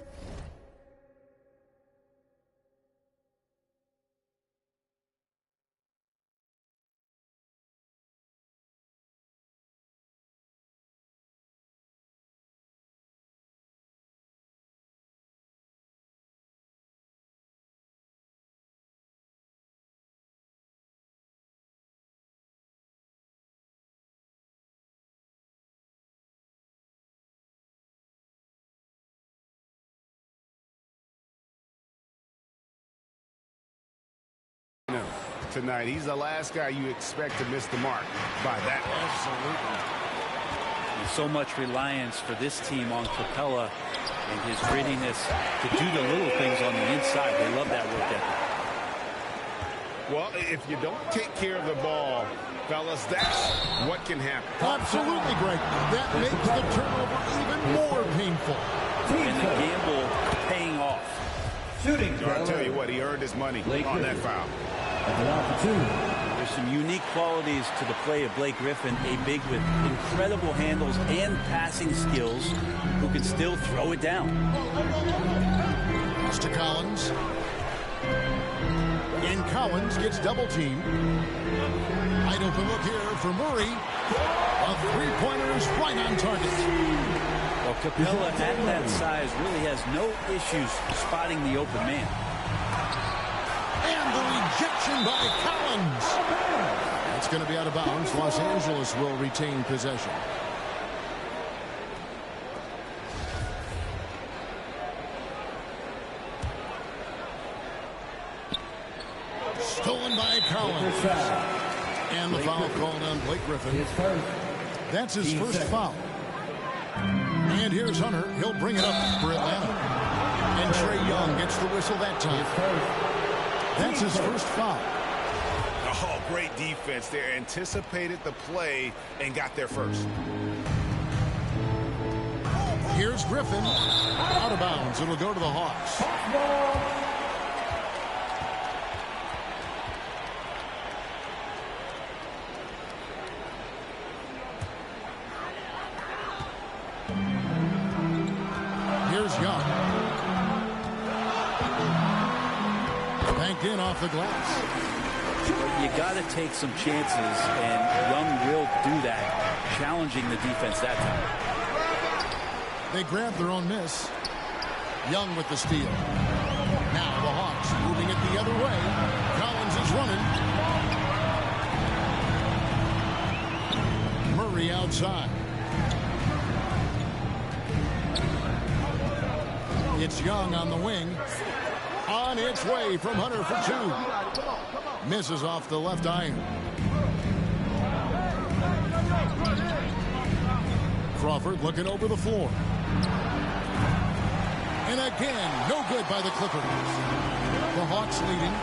P: Tonight, he's the last guy you expect to miss the mark by that.
A: Absolutely. And so much reliance for this team on Capella and his grittiness to do the little things on the inside. They love that work ethic.
P: Well, if you don't take care of the ball, fellas, that's what can happen.
L: Absolutely, Greg. That makes the turnover even more painful.
A: And the gamble paying off.
P: Shooting. I'll tell you what, he earned his money on that foul.
A: There's some unique qualities to the play of Blake Griffin, a big with incredible handles and passing skills who can still throw it down.
L: Pass to Collins. And Collins gets double teamed. Wide open look here for Murray. A three-pointer is right on target.
A: Well, Capella at that size really has no issues spotting the open man.
L: And the rejection by Collins. That's going to be out of bounds. Los Angeles will retain possession. Stolen by Collins. And the foul called on Blake Griffin. That's his first foul. And here's Hunter. He'll bring it up for Atlanta. And Trae Young gets the whistle that time. That's his first foul.
P: Oh, great defense there. Anticipated the play and got there first.
L: Here's Griffin. Out of bounds. It'll go to the Hawks. Here's Young. Banked in off the glass.
A: You got to take some chances, and Young will do that, challenging the defense that time.
L: They grab their own miss. Young with the steal. Now the Hawks moving it the other way. Collins is running. outside. It's Young on the wing. On its way from Hunter for two. Misses off the left iron. Crawford looking over the floor. And again, no good by the Clippers. The Hawks leading.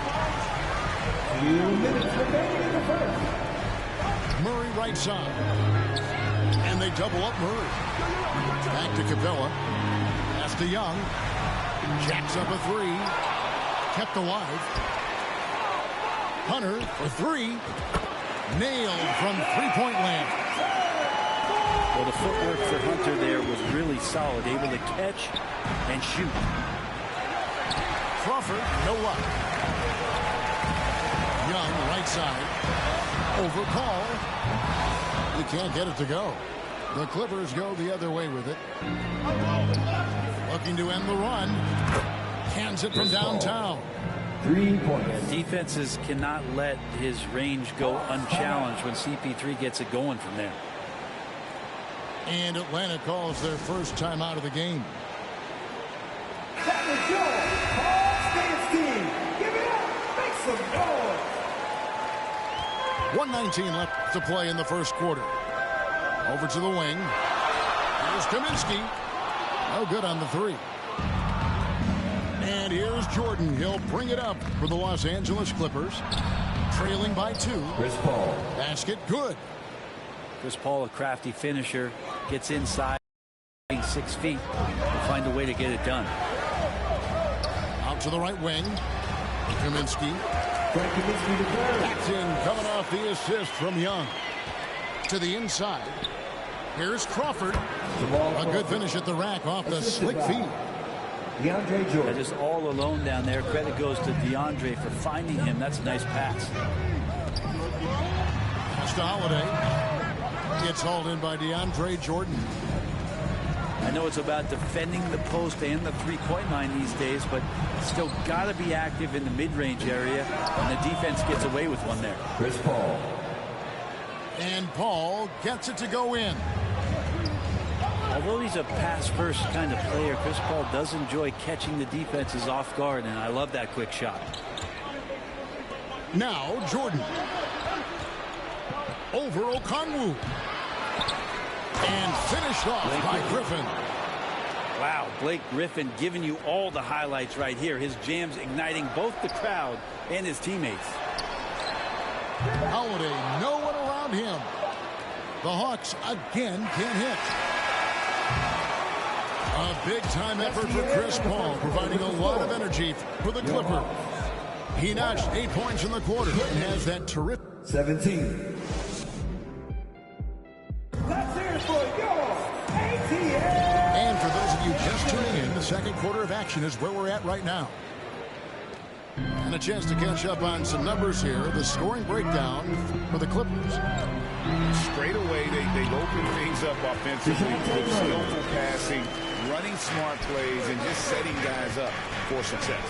S: Few minutes remaining in the first.
L: Murray right side. And they double up Murray. Back to Capella. Pass to Young. Jacks up a three. Kept alive. Hunter for three. Nailed from three-point land.
A: Well, the footwork for Hunter there was really solid. Able to catch and shoot.
L: Crawford, no luck. Young, right side. Over Paul. He can't get it to go. The Clippers go the other way with it. Looking to end the run. Cans it from downtown.
S: 3 points.
A: Yeah, defenses cannot let his range go unchallenged when CP3 gets it going from there.
L: And Atlanta calls their first timeout of the game.
S: That is your Hawks team. Give it up. Make some noise.
L: 1:19 left to play in the first quarter. Over to the wing. Here's Kaminsky. No good on the three. And here's Jordan. He'll bring it up for the Los Angeles Clippers. Trailing by 2.
S: Chris Paul.
L: Basket good.
A: Chris Paul, a crafty finisher, gets inside 6 feet. Will find a way to get it done.
L: Out to the right wing. Kaminsky. That's in, coming off the assist from Young. To the inside. Here's Crawford. A good finish at the rack off the slick feed.
S: DeAndre Jordan.
A: Just all alone down there. Credit goes to DeAndre for finding him. That's a nice pass.
L: Pass to Holiday. It's hauled in by DeAndre Jordan.
A: I know it's about defending the post and the three-point line these days, but still got to be active in the mid-range area, and the defense gets away with one there.
S: Chris Paul.
L: And Paul gets it to go in.
A: Although he's a pass-first kind of player, Chris Paul does enjoy catching the defenses off guard, and I love that quick shot.
L: Now Jordan. Over Okongwu. And finished off by Griffin.
A: Wow, Blake Griffin giving you all the highlights right here. His jams igniting both the crowd and his teammates.
L: Holiday, no one around him. The Hawks again can't hit. A big-time effort for Chris Paul, providing a lot of energy for the Clippers. He notched 8 points in the quarter and has that terrific
S: 17. Let's hear it for your ATL.
L: And for those of you just tuning in, the second quarter of action is where we're at right now. And a chance to catch up on some numbers here. The scoring breakdown for the Clippers.
N: Straight away, they open things up offensively with skillful passing, running smart plays, and just setting guys up for success.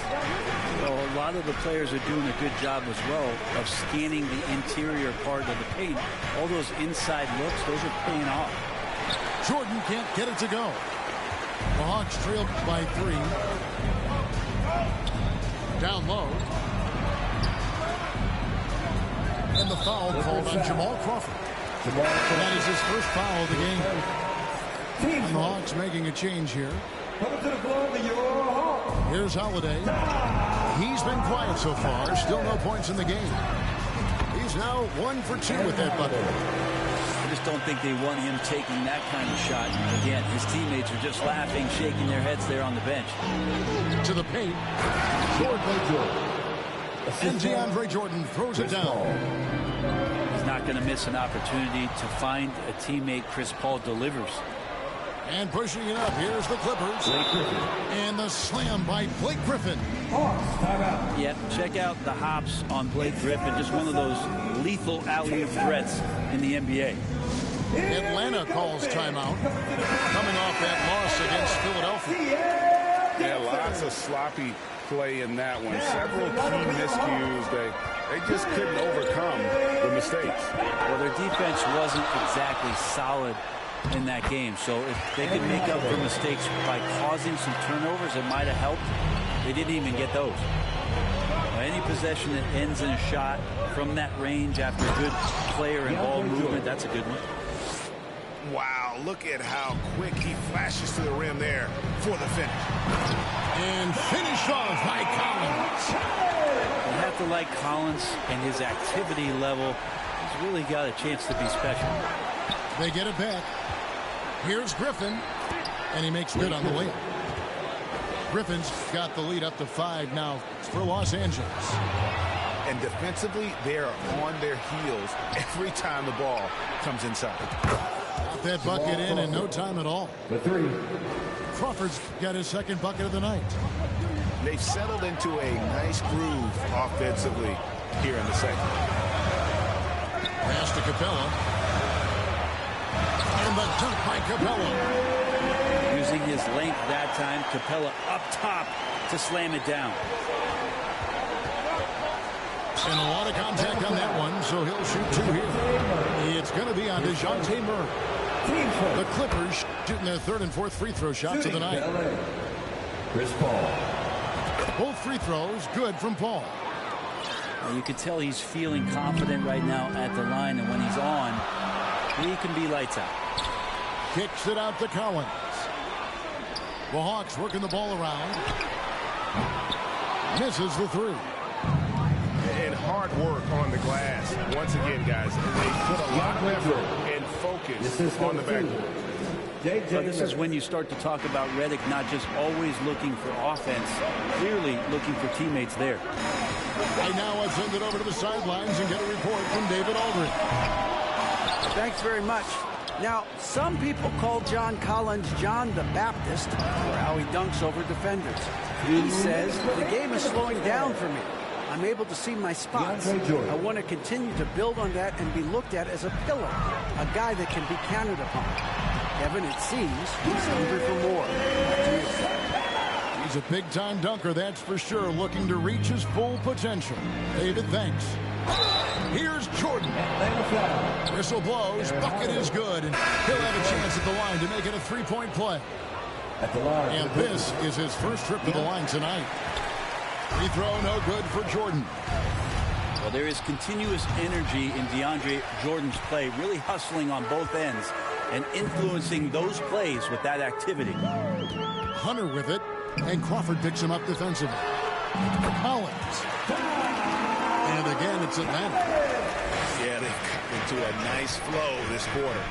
A: Well, a lot of the players are doing a good job as well of scanning the interior part of the paint. All those inside looks, those are paying off.
L: Jordan can't get it to go. The Hawks trailed by 3. Down low. And the foul called on Jamal Crawford. That is his first foul of the game. And the Hawks making a change here. Here's Holiday. He's been quiet so far. Still no points in the game. He's now 1 for 2 with that bucket.
A: I just don't think they want him taking that kind of shot. Again, his teammates are just laughing, shaking their heads there on the bench.
L: To the paint. And DeAndre Jordan throws it down.
A: He's not going to miss an opportunity to find a teammate. Chris Paul delivers.
L: And pushing it up, here's the Clippers. And the slam by Blake Griffin.
A: Yeah, check out the hops on Blake Griffin. Just one of those lethal alley-oop threats in the NBA.
L: Atlanta calls timeout. Coming off that loss against Philadelphia.
N: Yeah, lots of sloppy play in that one. Several key miscues.
P: They just couldn't overcome the mistakes.
A: Well, their defense wasn't exactly solid in that game. So if they could make up for mistakes by causing some turnovers, it might have helped. They didn't even get those. Any possession that ends in a shot from that range after good player and ball movement, that's a good one.
P: Wow, look at how quick he flashes to the rim there for the finish.
L: And finished off by Collins.
A: You have to like Collins and his activity level. He's really got a chance to be special.
L: They get it back. Here's Griffin, and he makes good on the layup. Griffin's got the lead up to 5 now for Los Angeles.
P: And defensively, they're on their heels every time the ball comes inside.
L: Got that bucket in no time at all.
S: The 3.
L: Crawford's got his second bucket of the night.
P: They've settled into a nice groove offensively here in the second.
L: Pass to Capella. And the dunk by Capella.
A: Using his length that time, Capella up top to slam it down.
L: And a lot of contact on that one, so he'll shoot 2 here. It's going to be on DeJounte Murray. The Clippers shooting their 3rd and 4th free throw shots of the night.
S: Chris Paul.
L: Both free throws good from Paul.
A: You can tell he's feeling confident right now at the line, and when he's on, he can be lights out.
L: Kicks it out to Collins. The Hawks working the ball around. Misses the 3.
P: And hard work on the glass. Once again, guys, they put a lot of effort and focus on the backboard.
A: So this is when you start to talk about Redick not just always looking for offense, clearly looking for teammates there.
L: Right now, I'll send it over to the sidelines and get a report from David Aldridge.
O: Thanks very much. Now, some people call John Collins John the Baptist for how he dunks over defenders. He says, the game is slowing down for me. I'm able to see my spots. I want to continue to build on that and be looked at as a pillar, a guy that can be counted upon. Kevin, it seems he's hungry for more.
L: He's a big-time dunker, that's for sure, looking to reach his full potential. David, thanks. Here's Jordan. Whistle blows, bucket is good, and he'll have a chance at the line to make it a 3-point play. And this is his first trip to the line tonight. Free throw, no good for Jordan.
A: Well, there is continuous energy in DeAndre Jordan's play, really hustling on both ends and influencing those plays with that activity.
L: Hunter with it, and Crawford picks him up defensively. Collins. And again, it's Atlanta.
P: Yeah, they've come into a nice flow this quarter.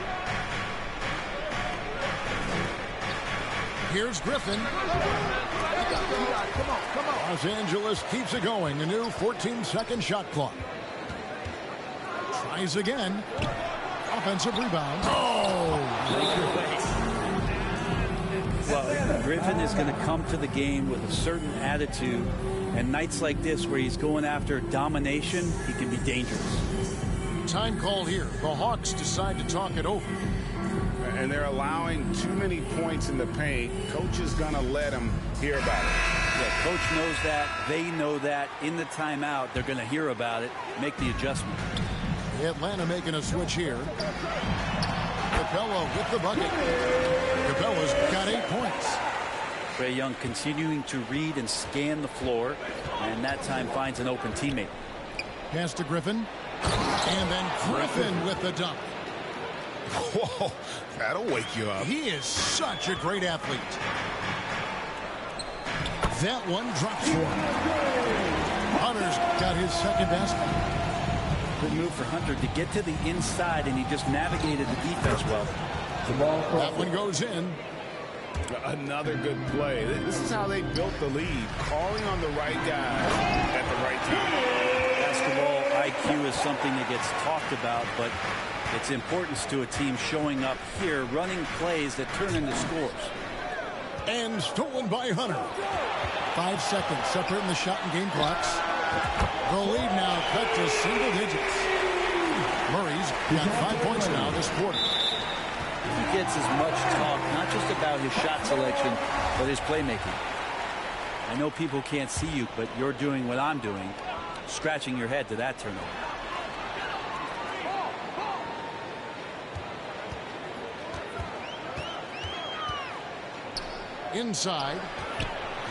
L: Here's Griffin. Come on. Los Angeles keeps it going. A new 14-second shot clock. Tries again. Offensive rebound. Oh!
A: Well, Griffin is going to come to the game with a certain attitude. And nights like this where he's going after domination, he can be dangerous.
L: Time call here. The Hawks decide to talk it over.
P: And they're allowing too many points in the paint. Coach is going to let them hear about it.
A: Yeah, coach knows that. They know that. In the timeout, they're going to hear about it, make the adjustment.
L: Atlanta making a switch here. Capella with the bucket. Capella's got 8 points.
A: Trae Young continuing to read and scan the floor, and that time finds an open teammate.
L: Pass to Griffin. And then Griffin with the dunk.
P: Whoa, that'll wake you up.
L: He is such a great athlete. That one drops one. Hunter's got his second basket.
A: Good move for Hunter to get to the inside, and he just navigated the defense well.
L: That one goes in.
P: Another good play. This is how they built the lead, calling on the right guy at the right time.
A: Basketball IQ is something that gets talked about, but its importance to a team showing up here, running plays that turn into scores.
L: And stolen by Hunter. 5 seconds separating the shot and game clocks. The lead now cut to single digits. Murray's got 5 points now this quarter.
A: He gets as much talk, not just about his shot selection, but his playmaking. I know people can't see you, but you're doing what I'm doing. scratching your head to that turnover.
L: Inside.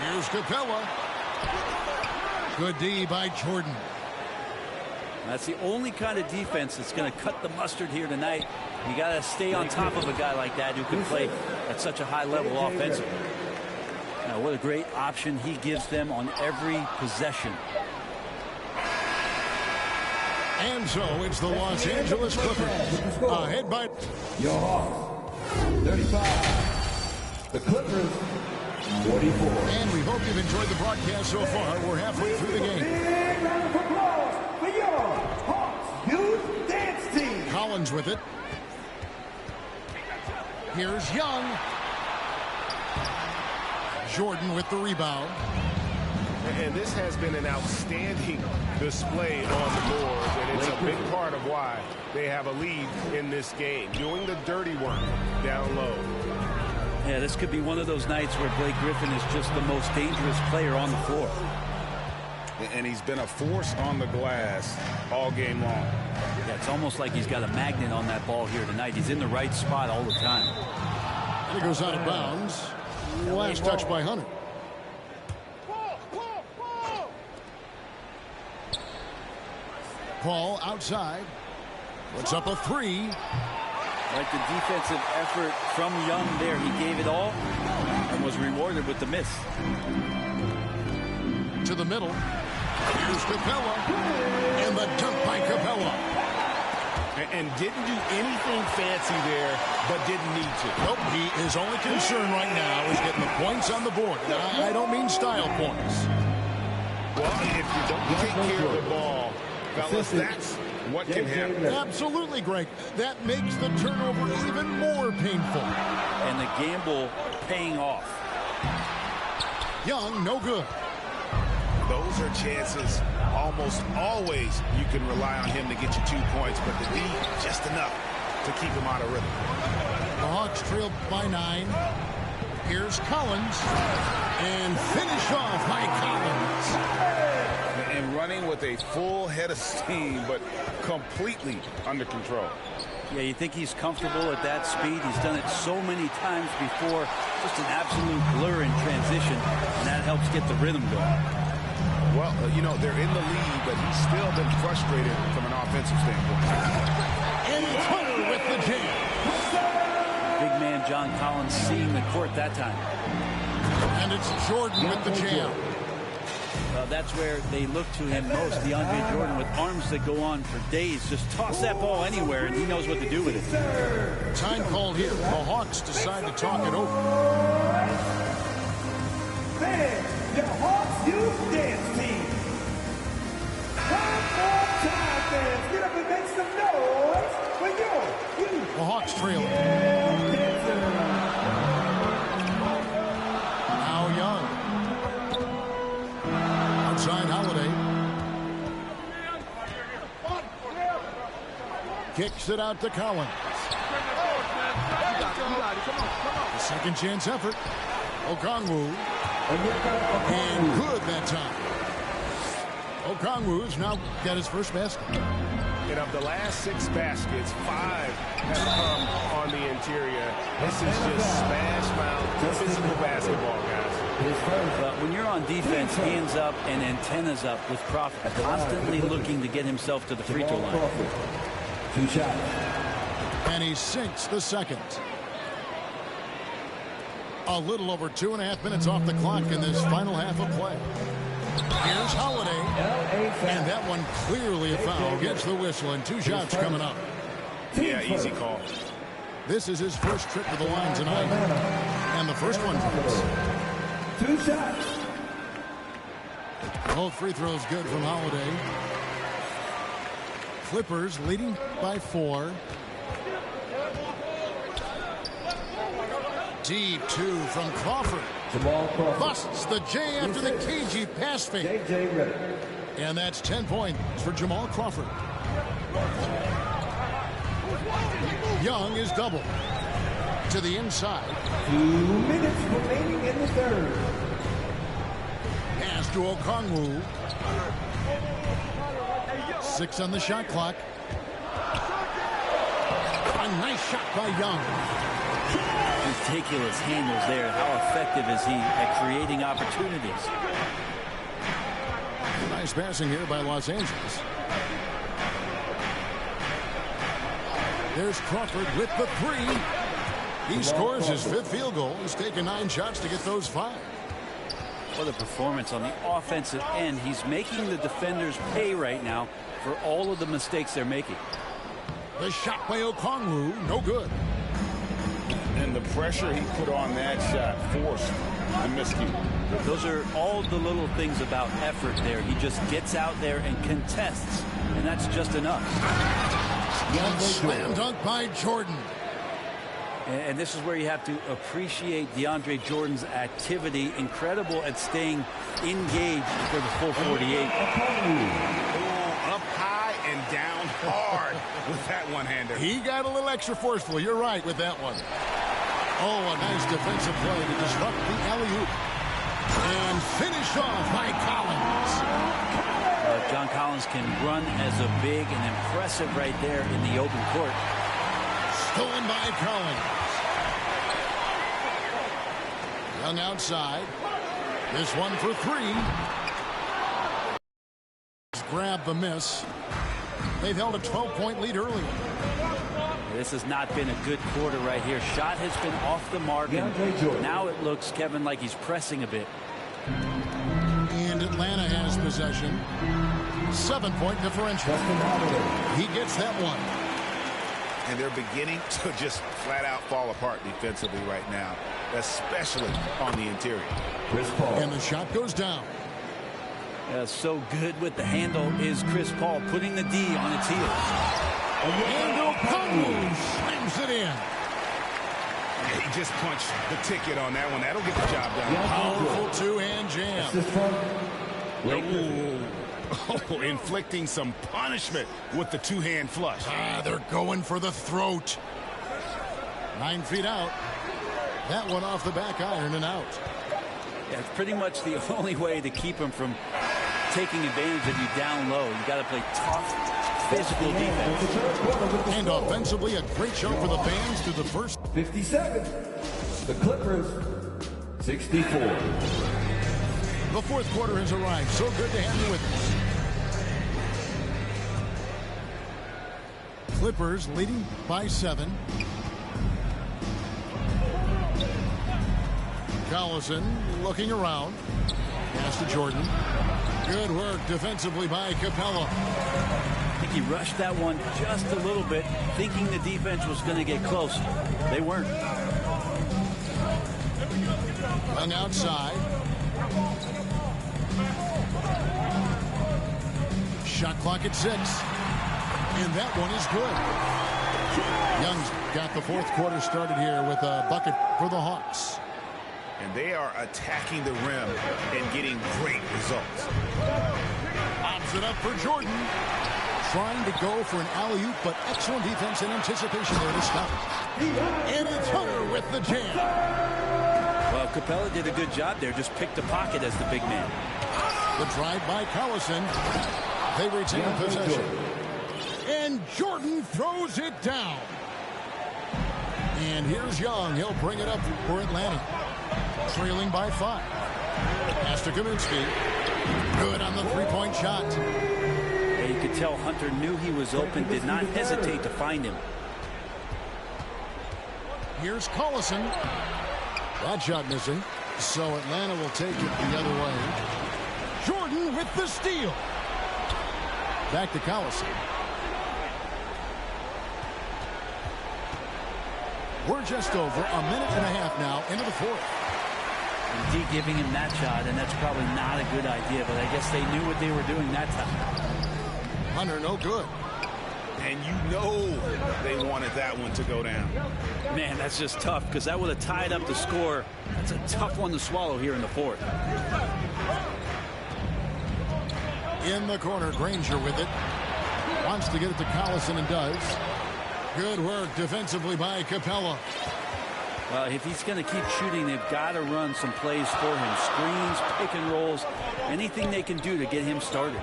L: Here's Capella. Good D by Jordan.
A: That's the only kind of defense that's going to cut the mustard here tonight. You got to stay on top of a guy like that who can play at such a high level offensively. Now, what a great option he gives them on every possession.
L: And so it's the Los Angeles Clippers. Ahead by
S: Your Hawks, 35. The Clippers, 44.
L: And we hope you've enjoyed the broadcast so far. We're halfway through the game.
S: Big round of applause for your Hawks Youth Dance Team.
L: Collins with it. Here's Young. Jordan with the rebound.
P: And this has been an outstanding display on the board, and it's a big part of why they have a lead in this game, doing the dirty work down low.
A: Yeah, this could be one of those nights where Blake Griffin is just the most dangerous player on the floor.
N: And he's been a force on the glass all game long.
A: Yeah, it's almost like he's got a magnet on that ball here tonight. He's in the right spot all the time.
L: And he goes out of bounds. Last touch by Hunter. Paul outside. Puts up a three.
A: Like the defensive effort from Young there. He gave it all and was rewarded with the miss.
L: To the middle. Here's Capella. And the dunk by Capella.
P: And didn't do anything fancy there, but didn't need to.
L: Nope, his only concern right now is getting the points on the board. I don't mean style points.
P: Well, if you don't take care of the ball, fellas, that's what can happen.
L: Absolutely, Greg. That makes the turnover even more painful.
A: And the gamble paying off.
L: Young, no good.
P: Those are chances almost always you can rely on him to get you 2 points, but the D, just enough to keep him out of rhythm.
L: The Hawks trail by 9. Here's Collins. And finish off by Collins.
N: And running with a full head of steam, but completely under control.
A: Yeah, you think he's comfortable at that speed. He's done it so many times before. Just an absolute blur in transition, and that helps get the rhythm going.
P: Well, you know, they're in the lead, but he's still been frustrated from an offensive standpoint.
L: And Hunter with the jam.
A: Big man John Collins seeing the court that time.
L: And it's Jordan with the jam.
A: That's where they look to him most. DeAndre Jordan with arms that go on for days. Just toss that ball anywhere, and he knows what to do with it.
L: Time called here. The Hawks decide to talk it over.
S: Fans, your Hawks Youth Dance Team. One more time, fans. Get up and make some noise for your youth.
L: The Hawks trailing. Now Young. Outside Holiday. Kicks it out to Collins. The second chance effort. Okongwu. And good that time. Okongwu's now got his first basket.
P: And of the last 6 baskets, 5 have come on the interior. This is just smash mouth physical basketball, guys.
A: When you're on defense, hands up and antennas up with Crawford, constantly looking to get himself to the free throw line.
S: 2 shots.
L: And he sinks the second. A little over 2.5 minutes off the clock in this final half of play. Here's Holiday. And that one clearly a foul. Gets the whistle and 2 shots coming up.
P: Yeah, easy call.
L: This is his first trip to the line tonight. And the first one drops.
S: 2 shots.
L: Both free throws good from Holiday. Clippers leading by 4. Deep 2 from Crawford. Busts the J after the cagey pass fake. And that's 10 points for Jamal Crawford. Young is double. To the inside.
S: 2 minutes remaining in the third.
L: Pass to Okongwu. 6 on the shot clock. A nice shot by Young.
A: Ridiculous handles there. How effective is he at creating opportunities?
L: Nice passing here by Los Angeles. There's Crawford with the 3. He scores his 5th field goal. He's taken 9 shots to get those 5.
A: What a performance on the offensive end. He's making the defenders pay right now for all of the mistakes they're making.
L: The shot by Okongwu, no good.
N: And the pressure he put on that shot forced the miscue.
A: Those are all the little things about effort there. He just gets out there and contests, and that's just enough.
L: Slam dunk by Jordan.
A: And this is where you have to appreciate DeAndre Jordan's activity. Incredible at staying engaged for the full 48.
N: Up high and down hard with that one-hander.
L: He got a little extra forceful. You're right with that one. Oh, a nice defensive play to disrupt the alley-oop. And finished off by Collins.
A: John Collins can run as a big and impressive right there in the open court.
L: Stolen by Collins. Young outside. This one for 3. Grab the miss. They've held a 12-point lead earlier.
A: This has not been a good quarter right here. Shot has been off the mark, and now it looks, Kevin, like he's pressing a bit.
L: And Atlanta has possession. 7-point differential. He gets that one.
N: And they're beginning to just flat out fall apart defensively right now, especially on the interior.
L: And the shot goes down.
A: So good with the handle is Chris Paul, putting the D on its heels.
L: And Okongwu slams it in.
N: He just punched the ticket on that one. That'll get the job done.
L: Powerful 2-hand jam.
N: Oh, inflicting some punishment with the 2-hand flush.
L: They're going for the throat. 9 feet out. That one off the back iron and out.
A: Yeah, it's pretty much the only way to keep him from taking advantage of you down low. You got to play tough, physical defense.
L: And offensively, a great show for the fans through the first
F: 57. The Clippers, 64.
L: The fourth quarter has arrived. So good to have you with us. Clippers leading by 7. Collison looking around. Pass to Jordan. Good work defensively by Capella.
A: I think he rushed that one just a little bit, thinking the defense was going to get close. They weren't.
L: Young outside. Shot clock at 6. And that one is good. Young's got the fourth quarter started here with a bucket for the Hawks.
N: And they are attacking the rim and getting great results.
L: Bobs it up for Jordan. Trying to go for an alley-oop, but excellent defense and anticipation there to stop it. And it's Hunter with the jam.
A: Well, Capella did a good job there. Just picked the pocket as the big man.
L: The drive by Collison. They retain possession. And Jordan throws it down. And here's Young. He'll bring it up for Atlanta. Trailing by 5. Pass to Kaminsky. Good on the 3-point shot.
A: Yeah, you could tell Hunter knew he was open, did not hesitate to find him.
L: Here's Collison. That shot missing. So Atlanta will take it the other way. Jordan with the steal. Back to Collison. We're just over a minute and a half now into the fourth.
A: D giving him that shot, and that's probably not a good idea, but I guess they knew what they were doing that time.
L: Hunter, no good.
N: And you know they wanted that one to go down.
A: Man, that's just tough, because that would have tied up the score. That's a tough one to swallow here in the fourth.
L: In the corner, Granger with it. Wants to get it to Collison and does. Good work defensively by Capella.
A: Well, if he's going to keep shooting, they've got to run some plays for him. Screens, pick and rolls, anything they can do to get him started.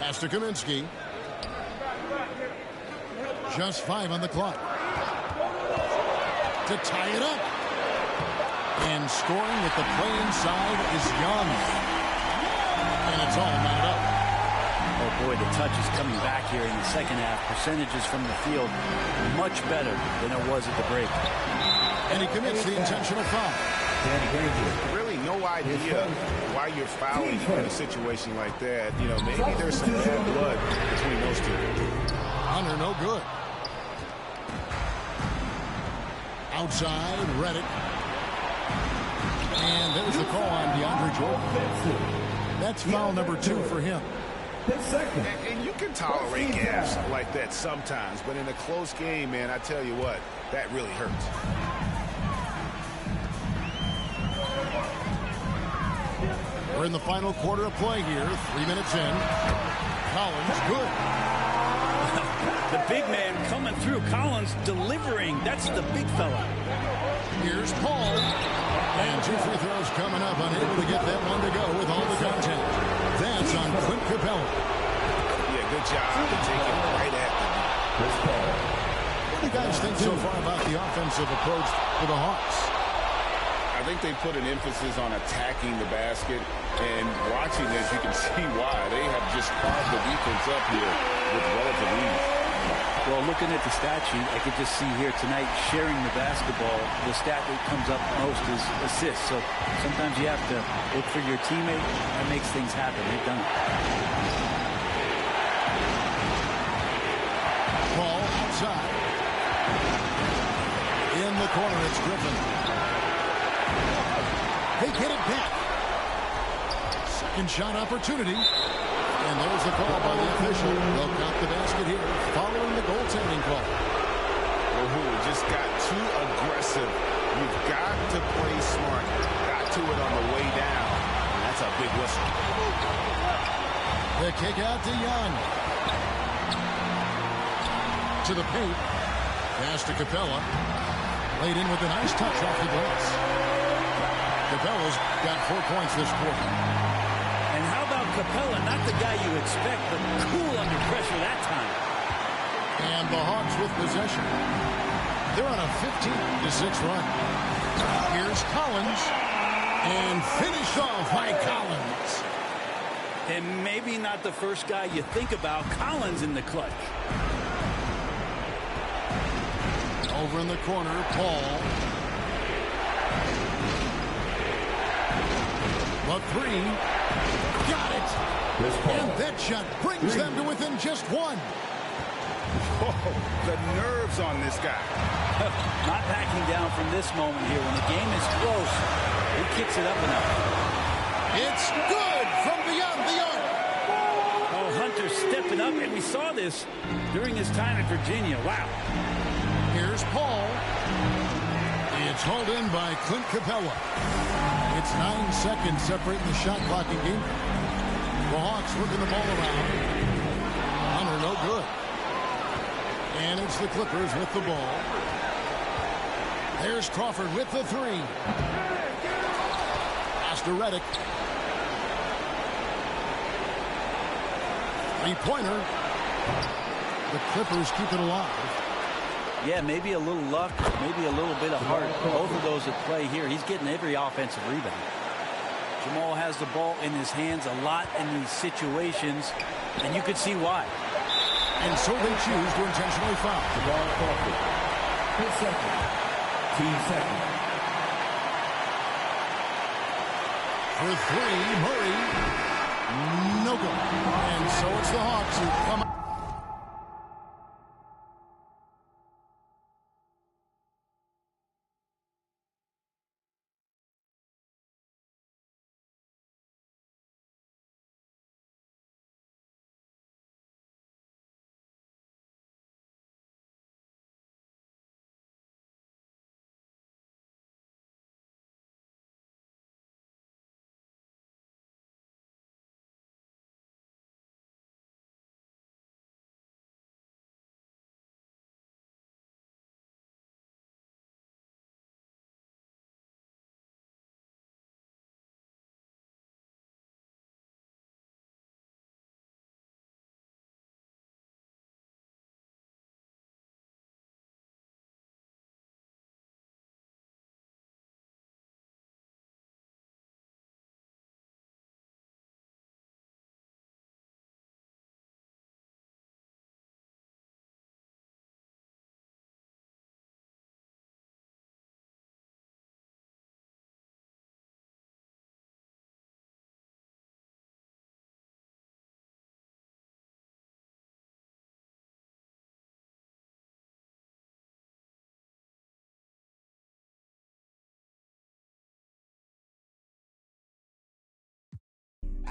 L: Pass to Kaminsky. Just 5 on the clock. To tie it up. And scoring with the play inside is Young. And it's all knotted up.
A: Oh, boy, the touch is coming back here in the second half. Percentages from the field much better than it was at the break.
L: And he commits the intentional foul.
P: Really no idea why you're fouling in a situation like that. You know, maybe there's some bad blood between those two.
L: Hunter, no good. Outside, Reddick. And there's the call on DeAndre Jordan. That's foul number 2 for him.
P: And you can tolerate gaps like that sometimes, but in a close game, man, I tell you what, that really hurts.
L: We're in the final quarter of play here. 3 minutes in. Collins, good.
A: The big man coming through. Collins delivering. That's the big fella.
L: Here's Paul. And 2 free throws coming up. Unable to get that one to go with all the contact. That's on Clint Capella.
P: Yeah, good job to take it right at them.
L: What do you guys think so far about the offensive approach for the Hawks?
N: I think they put an emphasis on attacking the basket, and watching this, you can see why. They have just carved the defense up here with relative ease.
A: Well, looking at the stat sheet, I could just see here tonight sharing the basketball. The stat that comes up most is assists. So sometimes you have to look for your teammate. That makes things happen. They've done it.
L: Ball outside. In the corner, it's Griffin. They get it back. Second shot opportunity. And there's the call by the official. They'll count the basket here following the goaltending call.
P: Oh, just got too aggressive. You've got to play smart. Got to it on the way down. And that's a big whistle.
L: The kick out to Young. To the paint. Pass to Capella. Laid in with a nice touch off the glass. Capella's got 4 points this quarter.
A: And how about Capella? Not the guy you expect, but cool under pressure that time.
L: And the Hawks with possession. They're on a 15-6 run. Here's Collins. And finished off by Collins.
A: And maybe not the first guy you think about. Collins in the clutch.
L: Over in the corner, Paul. The 3. Got it. And that shot brings them to within just 1.
P: Oh, the nerves on this guy.
A: Not backing down from this moment here. When the game is close, he kicks it up enough.
L: It's good from beyond the arc.
A: Oh, Hunter stepping up, and we saw this during his time at Virginia. Wow.
L: Here's Paul. It's hauled in by Clint Capella. It's 9 seconds separating the shot clock and game. The Hawks working the ball around. Hunter, no good. And it's the Clippers with the ball. There's Crawford with the 3. Pass to Reddick. 3-pointer. The Clippers keep it alive.
A: Yeah, maybe a little luck, maybe a little bit of heart. Both of those at play here. He's getting every offensive rebound. Jamal has the ball in his hands a lot in these situations, and you could see why.
L: And so they choose to intentionally foul.
F: Jamal Crawford. 10 seconds. Team second.
L: For 3, Murray. No good. And so it's the Hawks who come up.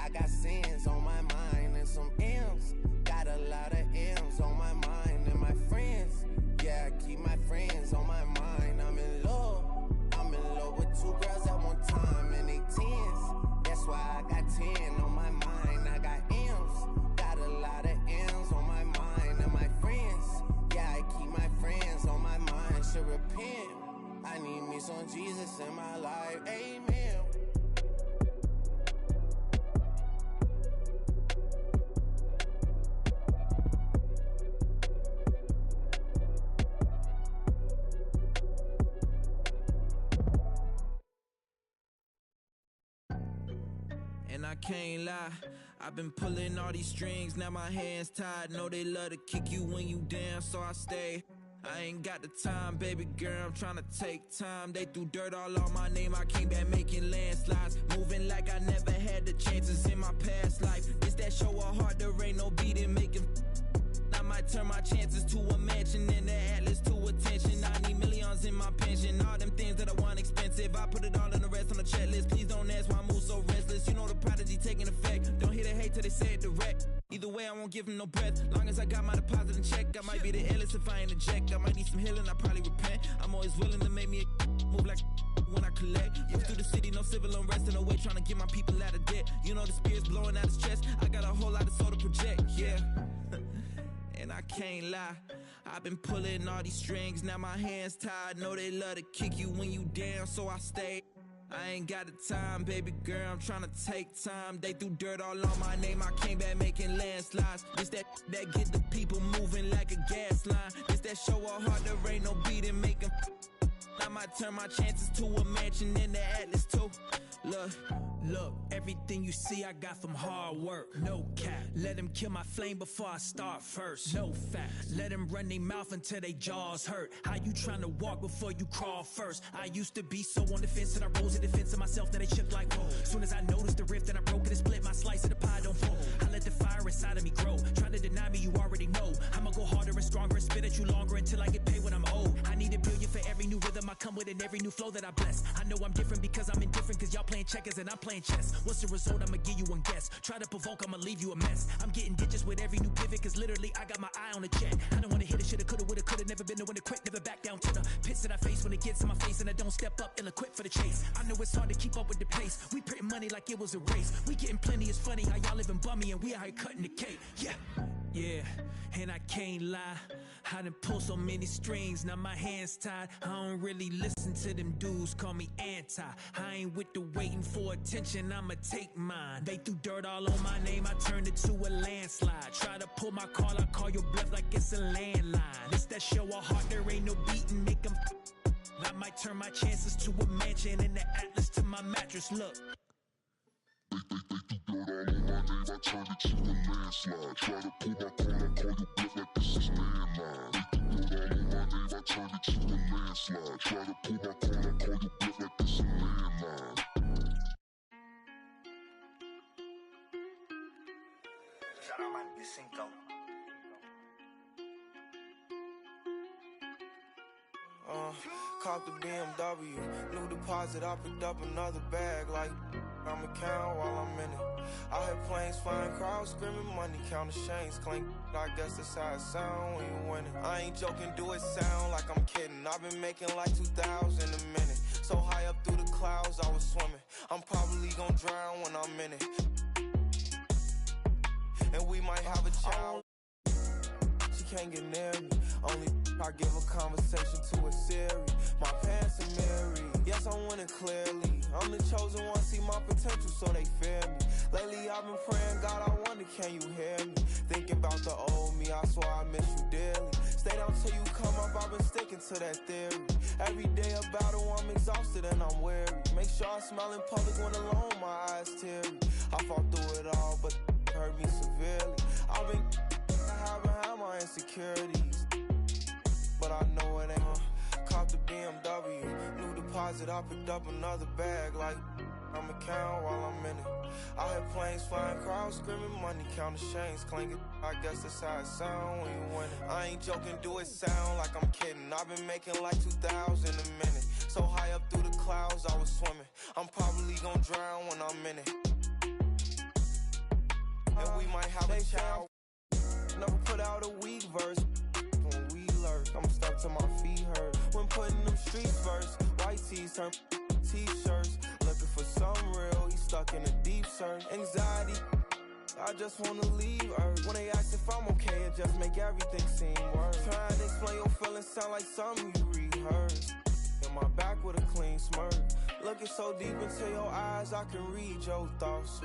J: I got sins on my mind and some M's. Got a lot of M's on my mind and my friends. Yeah, I keep my friends on my mind. I'm in love with 2 girls at one time and they 10s. That's why I got 10 on my mind. I got M's. Got a lot of M's on my mind and my friends. Yeah, I keep my friends on my mind. Should repent. I need me some Jesus in my life. Amen.
B: And I can't lie, I've been pulling all these strings, now my hands tied. Know they love to kick you when you down, so I stay. I ain't got the time, baby girl, I'm tryna take time. They threw dirt all on my name, I came back making landslides. Moving like I never had the chances in my past life. It's that show of heart, there ain't no beating, making. I might turn my chances to a mansion and the Atlas to attention. I need millions in my pension, all them things that I want expensive. I put it all in the rest on the checklist. Please don't ask why I move so restless. You know the prodigy taking effect. Don't hear the hate till they say it direct. Either way, I won't give them no breath. Long as I got my deposit in check, I might be the illest if I ain't eject. I might need some healing, I probably repent. I'm always willing to make me a move like when I collect. Move through the city, no civil unrest in the way, trying to get my people out of debt. You know the spirit's blowing out his chest. I got a whole lot of soul to project, yeah. And I can't lie, I've been pulling all these strings, now my hands tied. Know they love to kick you when you down, so I stay. I ain't got the time, baby girl, I'm tryna take time. They threw dirt all on my name, I came back making landslides. This that get the people moving like a gas line. This that show of heart, there ain't no beating, making. I might turn my chances to a mansion in the Atlas too. Look, everything you see I got from hard work. No cap, let them kill my flame before I start first. No facts, let them run their mouth until they jaws hurt. How you trying to walk before you crawl first? I used to be so on the fence and I rose in defense of myself that I shook like whoa. Soon as I noticed the rift and I broke it and split, my slice of the pie don't fold. I let the fire inside of me grow. Trying to deny me, you already know. I'ma go harder and stronger and spit at you longer until I get paid what I'm owed. I need $1 billion for every new rhythm I come with and every new flow that I bless. I know I'm different because I'm indifferent, cause y'all playing checkers and I'm playing chess. What's the result? I'ma give you one guess. Try to provoke, I'ma leave you a mess. I'm getting ditches with every new pivot, cause literally I got my eye on the jet. I don't wanna hit it, shoulda, coulda, woulda, coulda. Never been the one to quit, never back down to the pits that I face when it gets in my face and I don't step up, ill-equipped for the chase. I know it's hard to keep up with the pace. We printing money like it was a race. We getting plenty, it's funny how y'all living bummy and we out here cutting the cake. Yeah, and I can't lie, I done pulled so many strings, now my hands tied. I don't really listen to them dudes, call me anti. I ain't with the waiting for attention, I'ma take mine. They threw dirt all on my name, I turned it to a landslide. Try to pull my call, I call your bluff like it's a landline. It's that show of heart, there ain't no beating, make them. I might turn my chances to a mansion and the Atlas to my mattress, look.
V: They threw dirt all on my name, I turned it to a landslide. Try to pull my call, I call your bluff like this is landline. They threw dirt all on my name, I turned it to a landslide. Try to pull my call, I call your bluff like this is landline.
W: Shout out my Cinco.
X: Caught the BMW, new deposit, I picked up another bag like I'ma count while I'm in it. I hear planes flying, crowds screaming, money, count the chains clink. I guess that's how it sound when you winning. I ain't joking, do it sound like I'm kidding. I've been making like 2,000 a minute. So high up through the clouds, I was swimming. I'm probably gonna drown when I'm in it. And we might have a child. She can't get near me. Only I give a conversation to a Siri. My pants are mirrored. Yes, I'm winning clearly. I'm the chosen one, see my potential, so they fear me. Lately I've been praying, God, I wonder, can you hear me? Thinking about the old me, I swear I miss you dearly. Stay down till you come up, I've been sticking to that theory. Every day a battle, I'm exhausted and I'm weary. Make sure I smile in public when alone, my eyes teary. I fought through it all, but it hurt me severely. I've been having my insecurities, but I know it ain't. Caught the BMW, new deposit, I picked up another bag like I'ma count while I'm in it. I hear planes flying, crowds screaming, money, count the chains clinking. I guess that's how it sound when you winning. I ain't joking, do it sound like I'm kidding. I've been making like 2,000 a minute. So high up through the clouds, I was swimming. I'm probably gonna drown when I'm in it. ain't found. Never put out a weak verse. When we lurk, I'm stuck till my feet hurt. When putting them streets first, white tees turn t-shirts. Looking for some real, he's stuck in a deep search. Anxiety, I just wanna leave Earth. When they ask if I'm okay, it just make everything seem worse. Trying to explain your feelings sound like something you rehearsed. In my back with a clean smirk. Looking so deep into your eyes, I can read your thoughts.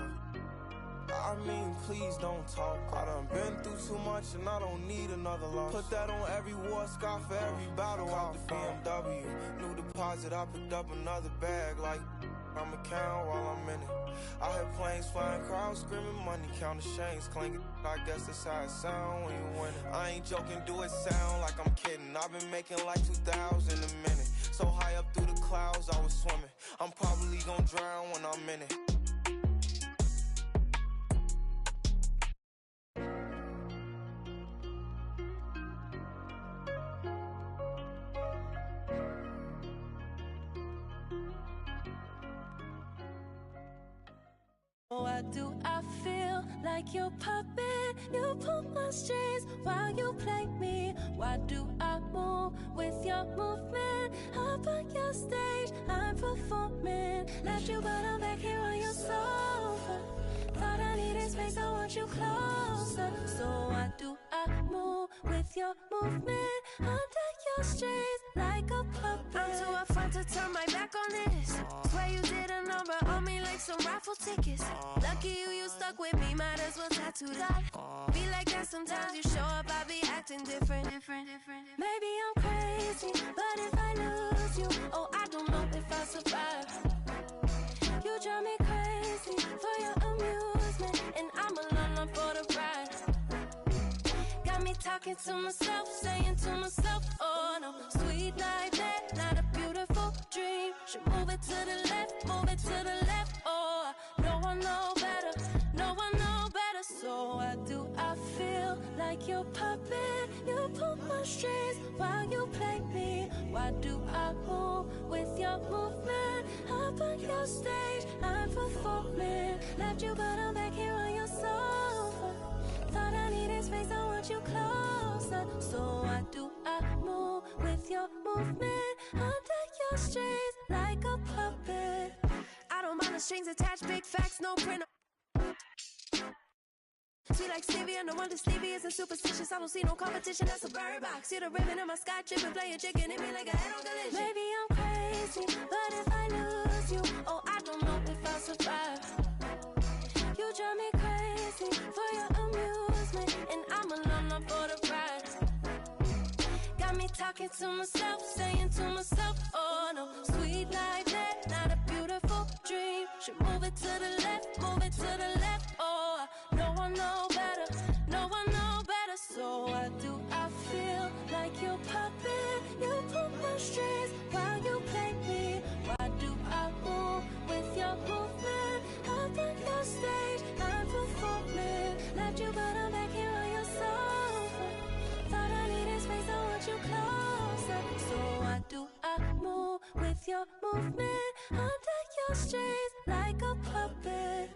X: I mean, please don't talk. I done been through too much and I don't need another loss. Put that on every war scar for every battle. Out the BMW, new deposit, I picked up another bag like I'ma count while I'm in it. I hear planes flying, crowds screaming, money counting, chains clinking. I guess that's how it sound when you win it. I ain't joking, do it sound like I'm kidding. I've been making like 2,000 a minute. So high up through the clouds, I was swimming. I'm probably gonna drown when I'm in it.
D: Why do I feel like your puppet? You pull my strings while you play me. Why do I move with your movement? Up on your stage, I'm performing. Left you, but I'm back here on your sofa. Thought I needed space, I want you closer. So why do I move with your movement? Under your strings like a puppet. I'm too afraid to turn my back on this. Swear you did a number on me like some raffle tickets. Lucky you stuck with me, might as well tattoo that. Be like that sometimes, you show up, I be acting different. Maybe I'm crazy, but if I lose you, oh, I don't know if I survive. You drive me crazy for your amusement, and I'm alone for the ride. Got me talking to myself, saying to myself, oh no, sweet like that, not a beautiful dream. Should move it to the left, move it to the left, oh, no one know better, no one know better. So why do I feel like your puppet? You pull my strings while you play me. Why do I move with your movement? Up on your stage, I'm performing. Left you, but I'm back here on your sofa. Thought I needed space, I want you closer. So why do I move with your movement? Under your strings like a puppet. I don't mind the strings attached, big facts, no printer. Sweet like Stevie, and the one that Stevie isn't superstitious. I don't see no competition, that's a bird box. See the ribbon in my sky tripping, playing chicken, hit me like a head on collision. Maybe I'm crazy, but if I lose you, oh, I don't know if I survive. You drive me crazy for your amusement, and I'm alone for the ride. Got me talking to myself, saying to myself, oh no, sweet like that, not a beautiful dream. Should move it to the left, move it to the left, oh, no one know better, no one know better. So why do I feel like your puppet? You pull my strings while you play me. Why do I move with your movement? Up on your stage, I'm performing. Left you, but I'm back here on your sofa. Thought I needed space, I want you closer. So why do I move with your movement? Under your strings like a puppet.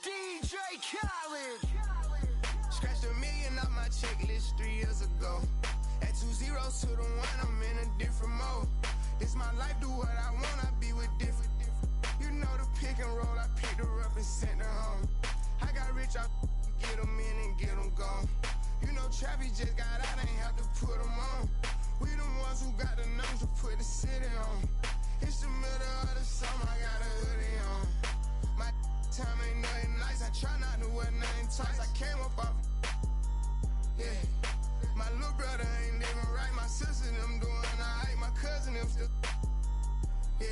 J: DJ Khaled. Scratched $1 million off my checklist 3 years ago. At 2 zeros to the 1, I'm in a different mode. This my life, do what I want, I be with different. You know the pick and roll, I picked her up and sent her home. I got rich, I get them in and get them gone. You know Trappy just got out, ain't have to put them on. We the ones who got the numbers to put the city on. It's the middle of the summer, I got a hoodie on. My time ain't nothing nice, I try not to wear nothing tight. I came up off, yeah. My little brother ain't living right, my sister them doing alright, my cousin them still, yeah.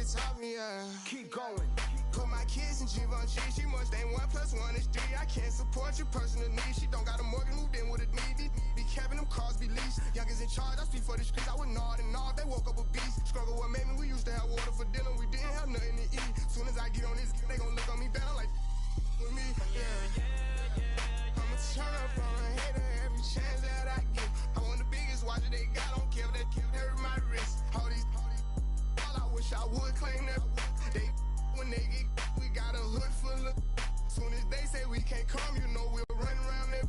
J: taught me,
P: Keep going.
J: Put my kids in Givenchy, she must ain't 1 + 1 is 3. I can't support your personal needs. She don't got a mortgage, moved in with a need. Be capping them cars, be leased. Youngest in charge, I speak for the streets. I would nod and nod, they woke up a beast. Struggle what made me, we used to have water for dinner. We didn't have nothing to eat. Soon as I get on this, they gon' look on me down like with me. I'ma turn up on a hater every chance that I get. I want the biggest watch that they got, don't care if that hurt my wrist. All I wish I would claim that. They when they get, we got a hood full of. Soon as they say we can't come, you know we'll run around that.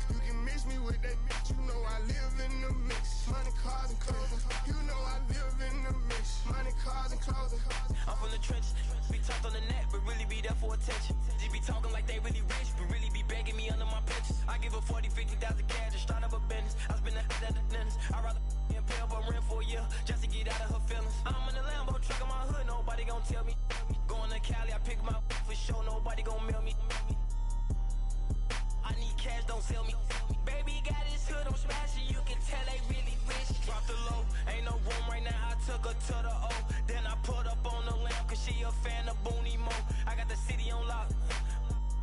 J: You can mix me with that mix, you know I live in the mix. Money, cars, and clothing. You know I live in the mix. Money, cars, and clothing.
E: I'm from the trenches, be talked on the net, but really be there for attention. They be talking like they really rich, but really be begging me under my pictures. I give her 40, 50,000 cash to start up a business. I spend that at the dentist. I'd rather pay up a rent for a year just to get out of her feelings. I'm in the Lambo truck in my hood, nobody gon' tell me. Going to Cali, I pick my for sure, nobody gon' mail me. I need cash, don't sell me. Baby got his hood, I'm smashing, you can tell they really rich. Drop the low, ain't no room right now, I took her to the O. Then I put up on the lamp, cause she a fan of Booney Mo. I got the city on lock,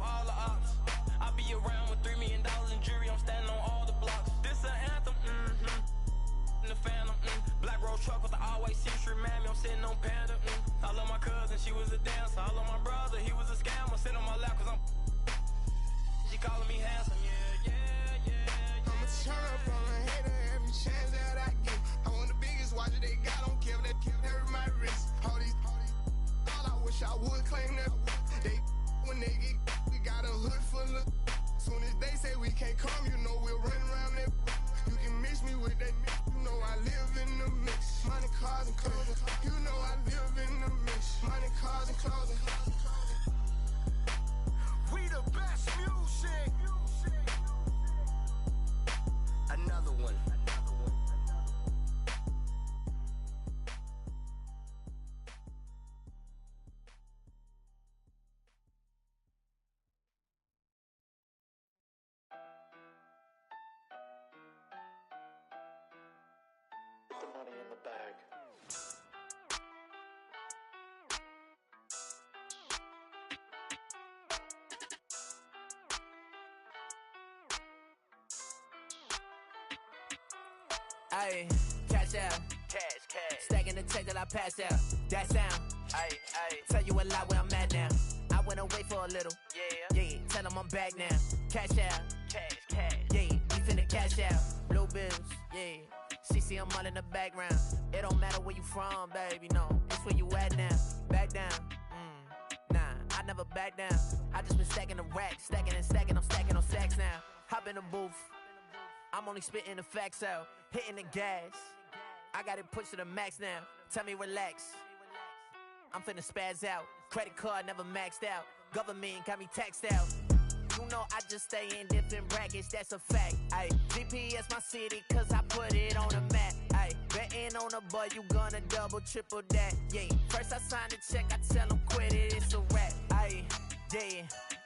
E: all the ops. I be around with $3 million in jury, I'm standing on all the blocks. This an anthem, in the phantom, Black Rose truck with the always see-through mammy, I'm sitting on Panda, I love my cousin, she was a dancer. I love my brother, he was a scammer. Sit on my lap cause she calling me handsome,
J: I'ma turn up on a hater every chance that I get. I want the biggest watch that they got, don't care if that hurt my wrist. All I wish I would claim that. They when they get, we got a hood full of. Soon as they say we can't come, you know we'll run around that. You can mix me with that mix, you know I live in the mix. Money, cars, and clothing. You know I live in the mix. Money, cars, and clothing.
E: We the best music. Another one.
G: The money in the bag.
E: Ayy, cash out. Cash. Stacking the check that I pass out. That sound. Ayy. Tell you a lot where I'm at now. I went away for a little. Yeah. Tell them I'm back now. Cash out. Cash. Yeah, we finna cash out. Blue bills. Yeah. She see I'm all in the background. It don't matter where you from, baby. No, it's where you at now. Back down. Nah, I never back down. I just been stacking the racks. Stacking. I'm stacking on stacks now. Hop in the booth. I'm only spitting the facts out, hitting the gas. I got it pushed to the max now. Tell me relax. I'm finna spaz out. Credit card never maxed out. Government got me taxed out. You know I just stay in different brackets, that's a fact. Ay, GPS my city, cause I put it on the map. Ay, betting on a boy, you gonna double, triple that. Yeah, first I sign the check, I tell them quit it, it's a wrap. Ay, yeah,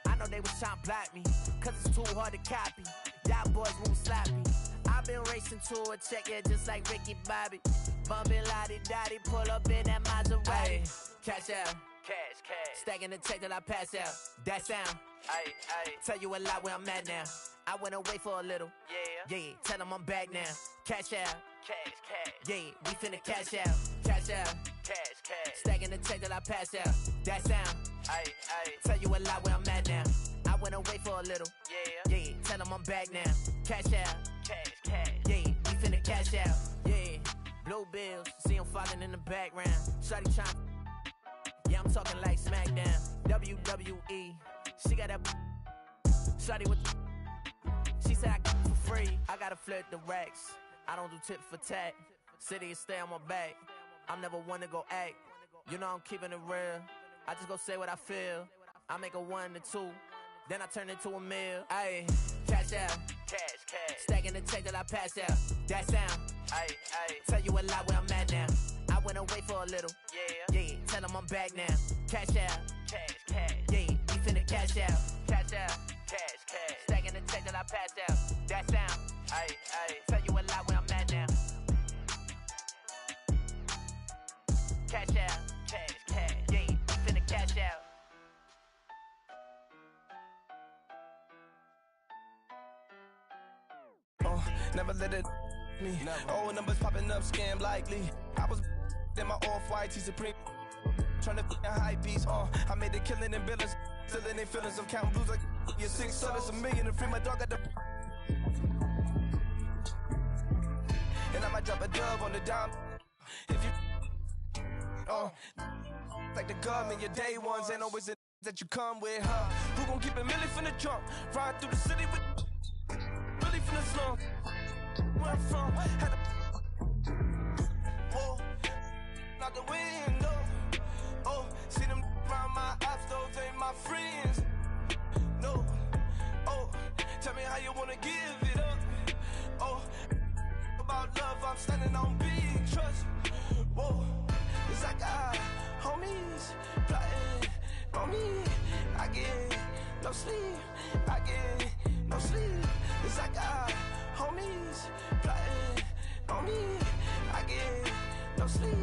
E: I know they was trying to block me, cause it's too hard to copy. Y'all boys move sloppy. I've been racing to a check, yeah, just like Ricky Bobby. Bumpin' lottie-dottie, pull up in that Maserati. Ay, cash out. Cash. Stacking the check that I pass out. That sound. Ay. Tell you a lot where I'm at now. I went away for a little. Yeah. Tell them I'm back now. Cash out. Cash. Yeah, we finna cash out. Cash out. Cash. Stacking the check that I pass out. That sound. Ay. Tell you a lot where I'm at now. I went away for a little. Yeah. Tell them I'm back now. Cash out. Cash. Yeah, we finna cash out. Yeah. Blue bills. See them falling in the background. Shawty trying. Yeah, I'm talking like SmackDown, WWE. She got that shawty with. She said I got it for free. I gotta flirt the racks. I don't do tit for tat. City is stay on my back. I'm never one to go act. You know I'm keeping it real. I just go say what I feel. I make a 1 to 2, then I turn it to a meal. Ayy, cash out. Cash. Stacking the check that I pass out. That sound. Ayy. Tell you a lot where I'm at now. I went away for a little. Yeah. Tell them I'm back now. Cash out. Cash. Yeah, we finna cash out. Cash out. Cash. Stacking the check that I pass out. That sound. Ayy. Tell you a lot where I'm at now. Cash out. Cash.
X: Never let it me. Old numbers popping up, scam likely. I was in my off-white T-Supreme. Trying to high beats, I made a killing in billions. Still in their feelings of counting blues like you're 6 sellers, $1 million to free my dog at the. And I might drop a dub on the dime. If you, like the government, your day ones ain't always the that you come with, huh? Who gon' keep it milli from the jump? Ride through the city with really from the slum. Where I'm from, had a whoa, out the window. Oh, see them around my ops, those ain't my friends. No, oh, tell me how you wanna give it up. Oh, about love, I'm standing on big trust. Whoa, it's like I homies plotting on me. I get no sleep, I get no sleep. It's like I homies plotting on me. I get no sleep,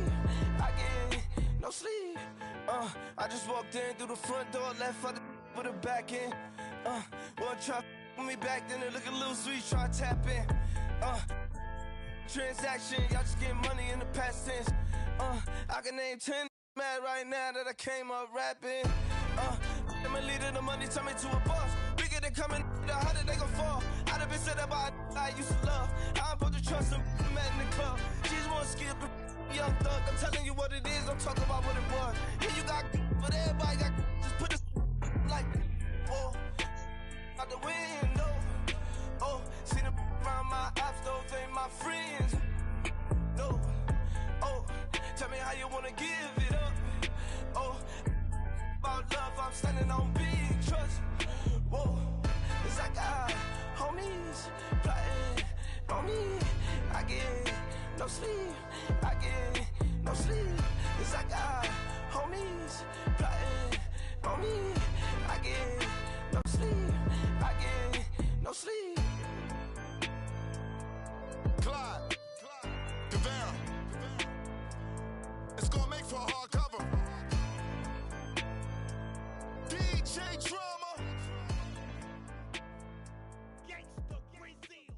X: I get no sleep. I just walked in through the front door, left out the with a back end. One try with me back then, look a little sweet, try tap in. Transaction, y'all just getting money in the past tense. I can name 10 mad right now that I came up rapping. I'm a leader, the money turn me to a boss. Bigger than coming, the harder they gon' fall. I done been said about I used to love. I'm supposed to trust them, met in the club. She's one skip, young thug. I'm telling you what it is, don't talk about what it was. Here you got, but everybody got, just put this like, whoa, out the window. Oh, see them around my ops, those ain't my friends. No, oh, tell me how you wanna give it up. Oh, about love, I'm standing on big trust. Whoa, it's like I homies plotting on me. I get no sleep, I get no sleep. It's like I homies plotting on me. I get no sleep, I get no sleep.
C: Clyde, Devera. It's gonna make for a hard cover. DJ Drama. Gangsta Brazil.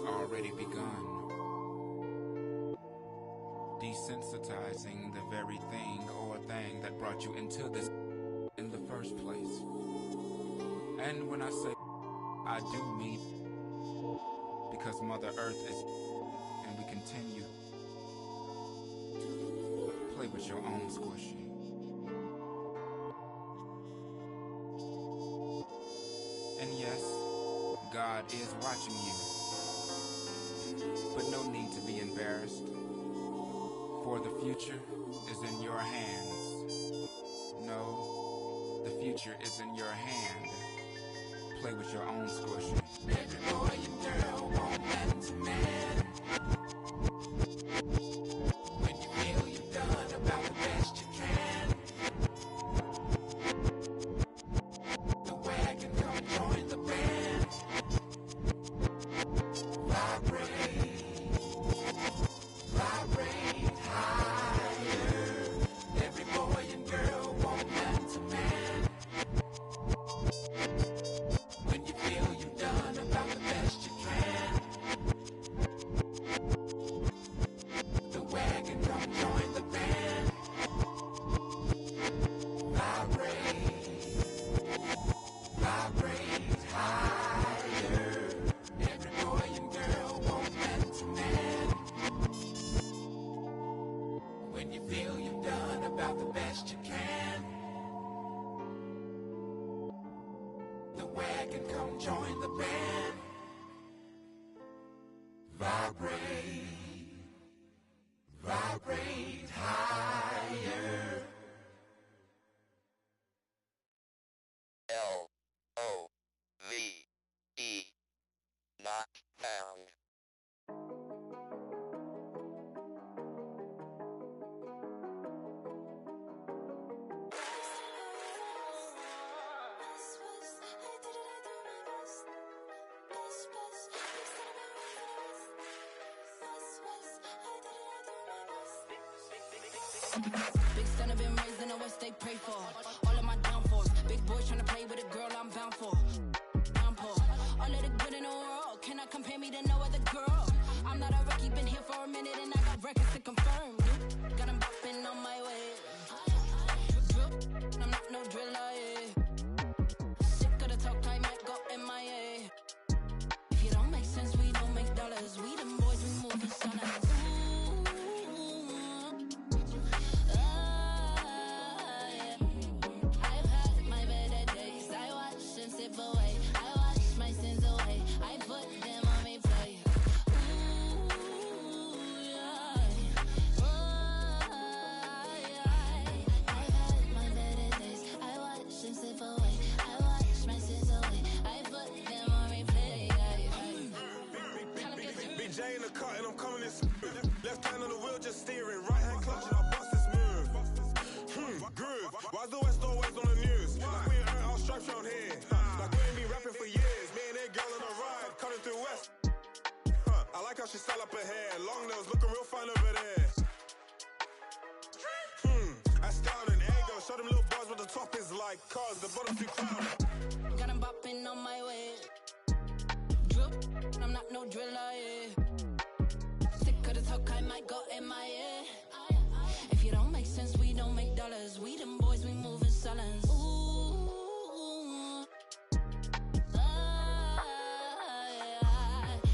U: already begun. Desensitizing the very thing or thing that brought you into this in the first place. And when I say I do mean because Mother Earth is and we continue. Play with your own squishy. And yes, God is watching you. But no need to be embarrassed. For the future is in your hands. No, the future is in your hand. Play with your own squishy. Every boy and girl want that to man. When you feel you've done about the best you can. The wagon come join the band. Vibrate, vibrate higher. Every boy and girl want man to man. When you feel you've done about the best you can. The wagon come join the band. Vibrate, vibrate higher. Every boy and girl want man to man. When you feel you've done about the best you can. The wagon come join the band. Vibrate, vibrate higher.
H: L-O-V-E, not found.
I: Big son have been raised in the West, they pray for all of my downfalls. Big boys tryna play with a girl I'm bound for. Downpour, all of the good in the world cannot compare me to no other girl. I'm not a rookie, been here for a minute and I got records to confirm. Got 'em bopping on my way. I'm not no driller, yeah. Sick of the talk, I might go MIA. If you don't make sense, we don't make dollars. We them boys, we moving silence. I've had my better days. I watch and sip away. I wash my sins away. I put them on replay. I've had my better days. I watch and sip away. I wash my sins away. I put them on replay.
C: Big J in the car and I'm coming in smooth. Left hand on the wheel just steering. Right hand clutching, I bust this move. Groove. Why's the West always on the news? Like we ain't earned our stripes round here. Like we ain't been rapping for years. Me and that girl on a ride, cutting through West. I like how she style up her hair. Long nails looking real fine over there. Astounding. Ego. Show them little bars what the top is like. Cars, the bottom too crowded.
I: Got 'em bopping on my way. Drip, I'm not no driller, yeah. Sick of the talk, I might go MIA. If you don't make sense, we don't make dollars. We them boys, we move in silence.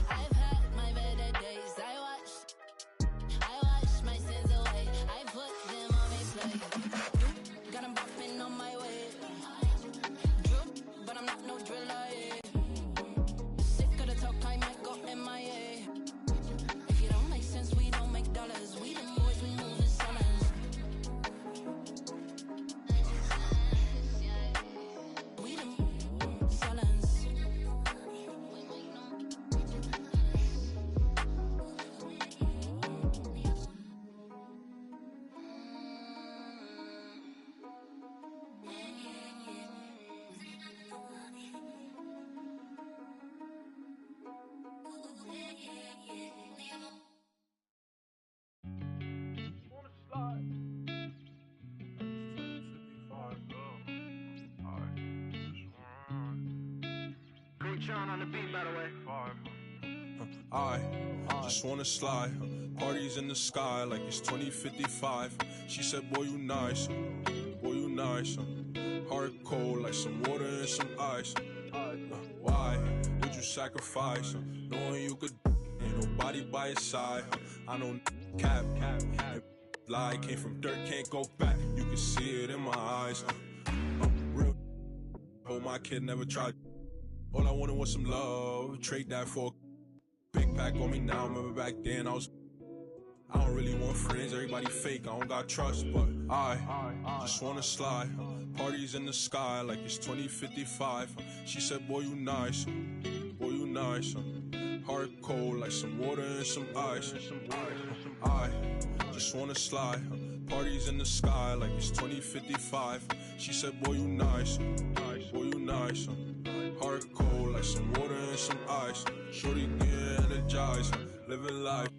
I: I've had my better days. I wash my sins away. I put them on replay. Got 'em bopping on my way. Drip, but I'm not no driller, yeah. Sick of the talk, I might go MIA. If you don't make sense, we don't make dollars. We them boys, we move in silence. We them silence.
K: Sean on the beat, by the way.
C: I just wanna slide. Parties in the sky like it's 2055. She said, boy, you nice. Boy, you nice. Heart cold like some water and some ice. Why would you sacrifice? Knowing you could, ain't nobody by your side. I know cap. Lie came from dirt, can't go back. You can see it in my eyes. Real. Oh, my kid never tried. All I wanted was some love. Trade that for a big pack on me now. Remember back then I don't really want friends. Everybody fake. I don't got trust, but I just wanna slide. Parties in the sky like it's 2055. She said, boy, you nice. Boy, you nice. Heart cold like some water and some ice. I just wanna slide. Parties in the sky like it's 2055. She said, boy, you nice. Boy, you nice. Heart cold like some water and some ice. Shorty get energized. Living life.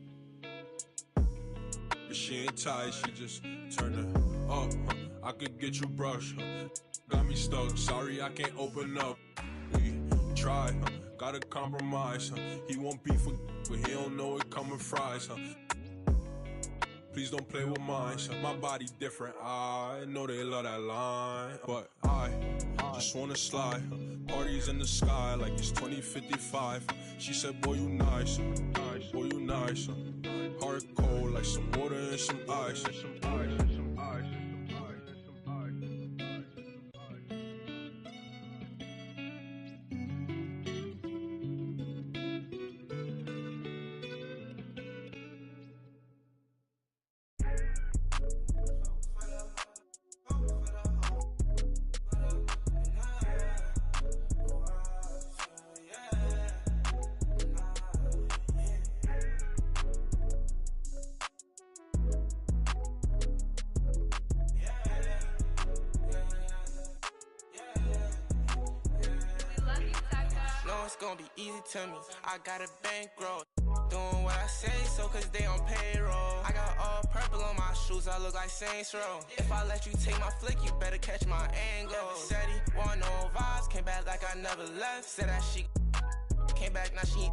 C: But she ain't tight, she just turn it up. I could get you brush. Got me stuck, sorry I can't open up. We try, gotta compromise. He won't be for, but he don't know it coming fries. Please don't play with mine. My body different, I know they love that line. But I just wanna slide. Parties in the sky like it's 2055. She said, boy, you nice. Boy, you nice. Heart cold like some water and some ice.
J: Gonna be easy to me. I got a bankroll. Doing what I say, so cause they on payroll. I got all purple on my shoes, I look like Saints Row. If I let you take my flick, you better catch my angle. Said he want no vibes, came back like I never left. Said that she came back, now she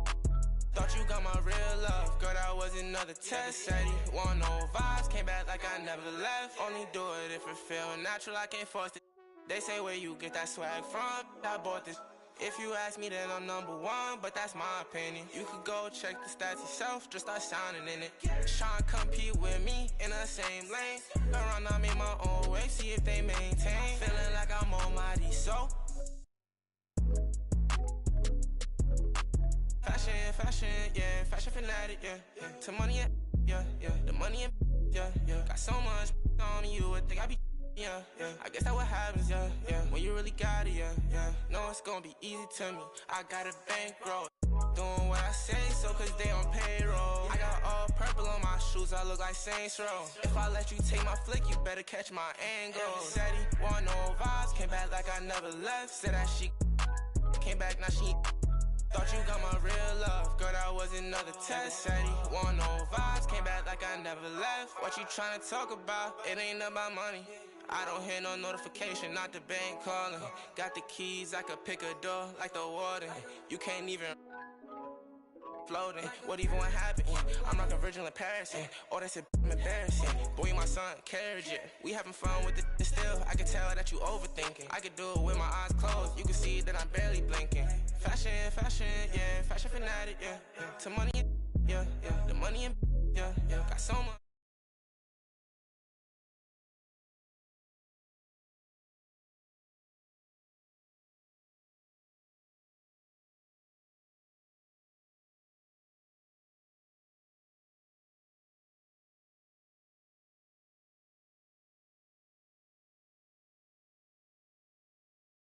J: thought you got my real love. Girl, that was another test. Said he want no vibes, came back like I never left. Only do it if it feel natural, I can't force it. They say where you get that swag from, I bought this. If you ask me, then I'm #1, but that's my opinion. You could go check the stats yourself, just start sounding in it. Try and compete with me in the same lane. Around, I made my own way, see if they maintain. Feeling like I'm almighty, so fashion, yeah, fashion fanatic, yeah. To money, yeah, the money, yeah. Got so much on me, you would think I be. Yeah, I guess that's what happens, yeah. When you really got it, yeah. Know it's gonna be easy to me. I got a bankroll. Doing what I say, so cause they on payroll. I got all purple on my shoes, I look like Saints Row. If I let you take my flick, you better catch my angle. Said he want no vibes, came back like I never left. Said that she came back, now she thought you got my real love. Girl, that was another test. Said he want no vibes, came back like I never left. What you tryna talk about? It ain't about money. I don't hear no notification, not the bank calling. Got the keys, I could pick a door like the warden. You can't even floating. What even would happen? I'm rockin' Virgil in Paris. Oh, that's embarrassing. Boy, my son, carriage it. We having fun with it still. I can tell that you overthinking. I could do it with my eyes closed. You can see that I'm barely blinking. Fashion, yeah. Fashion fanatic, yeah. To money, yeah. The money, yeah. Got so much.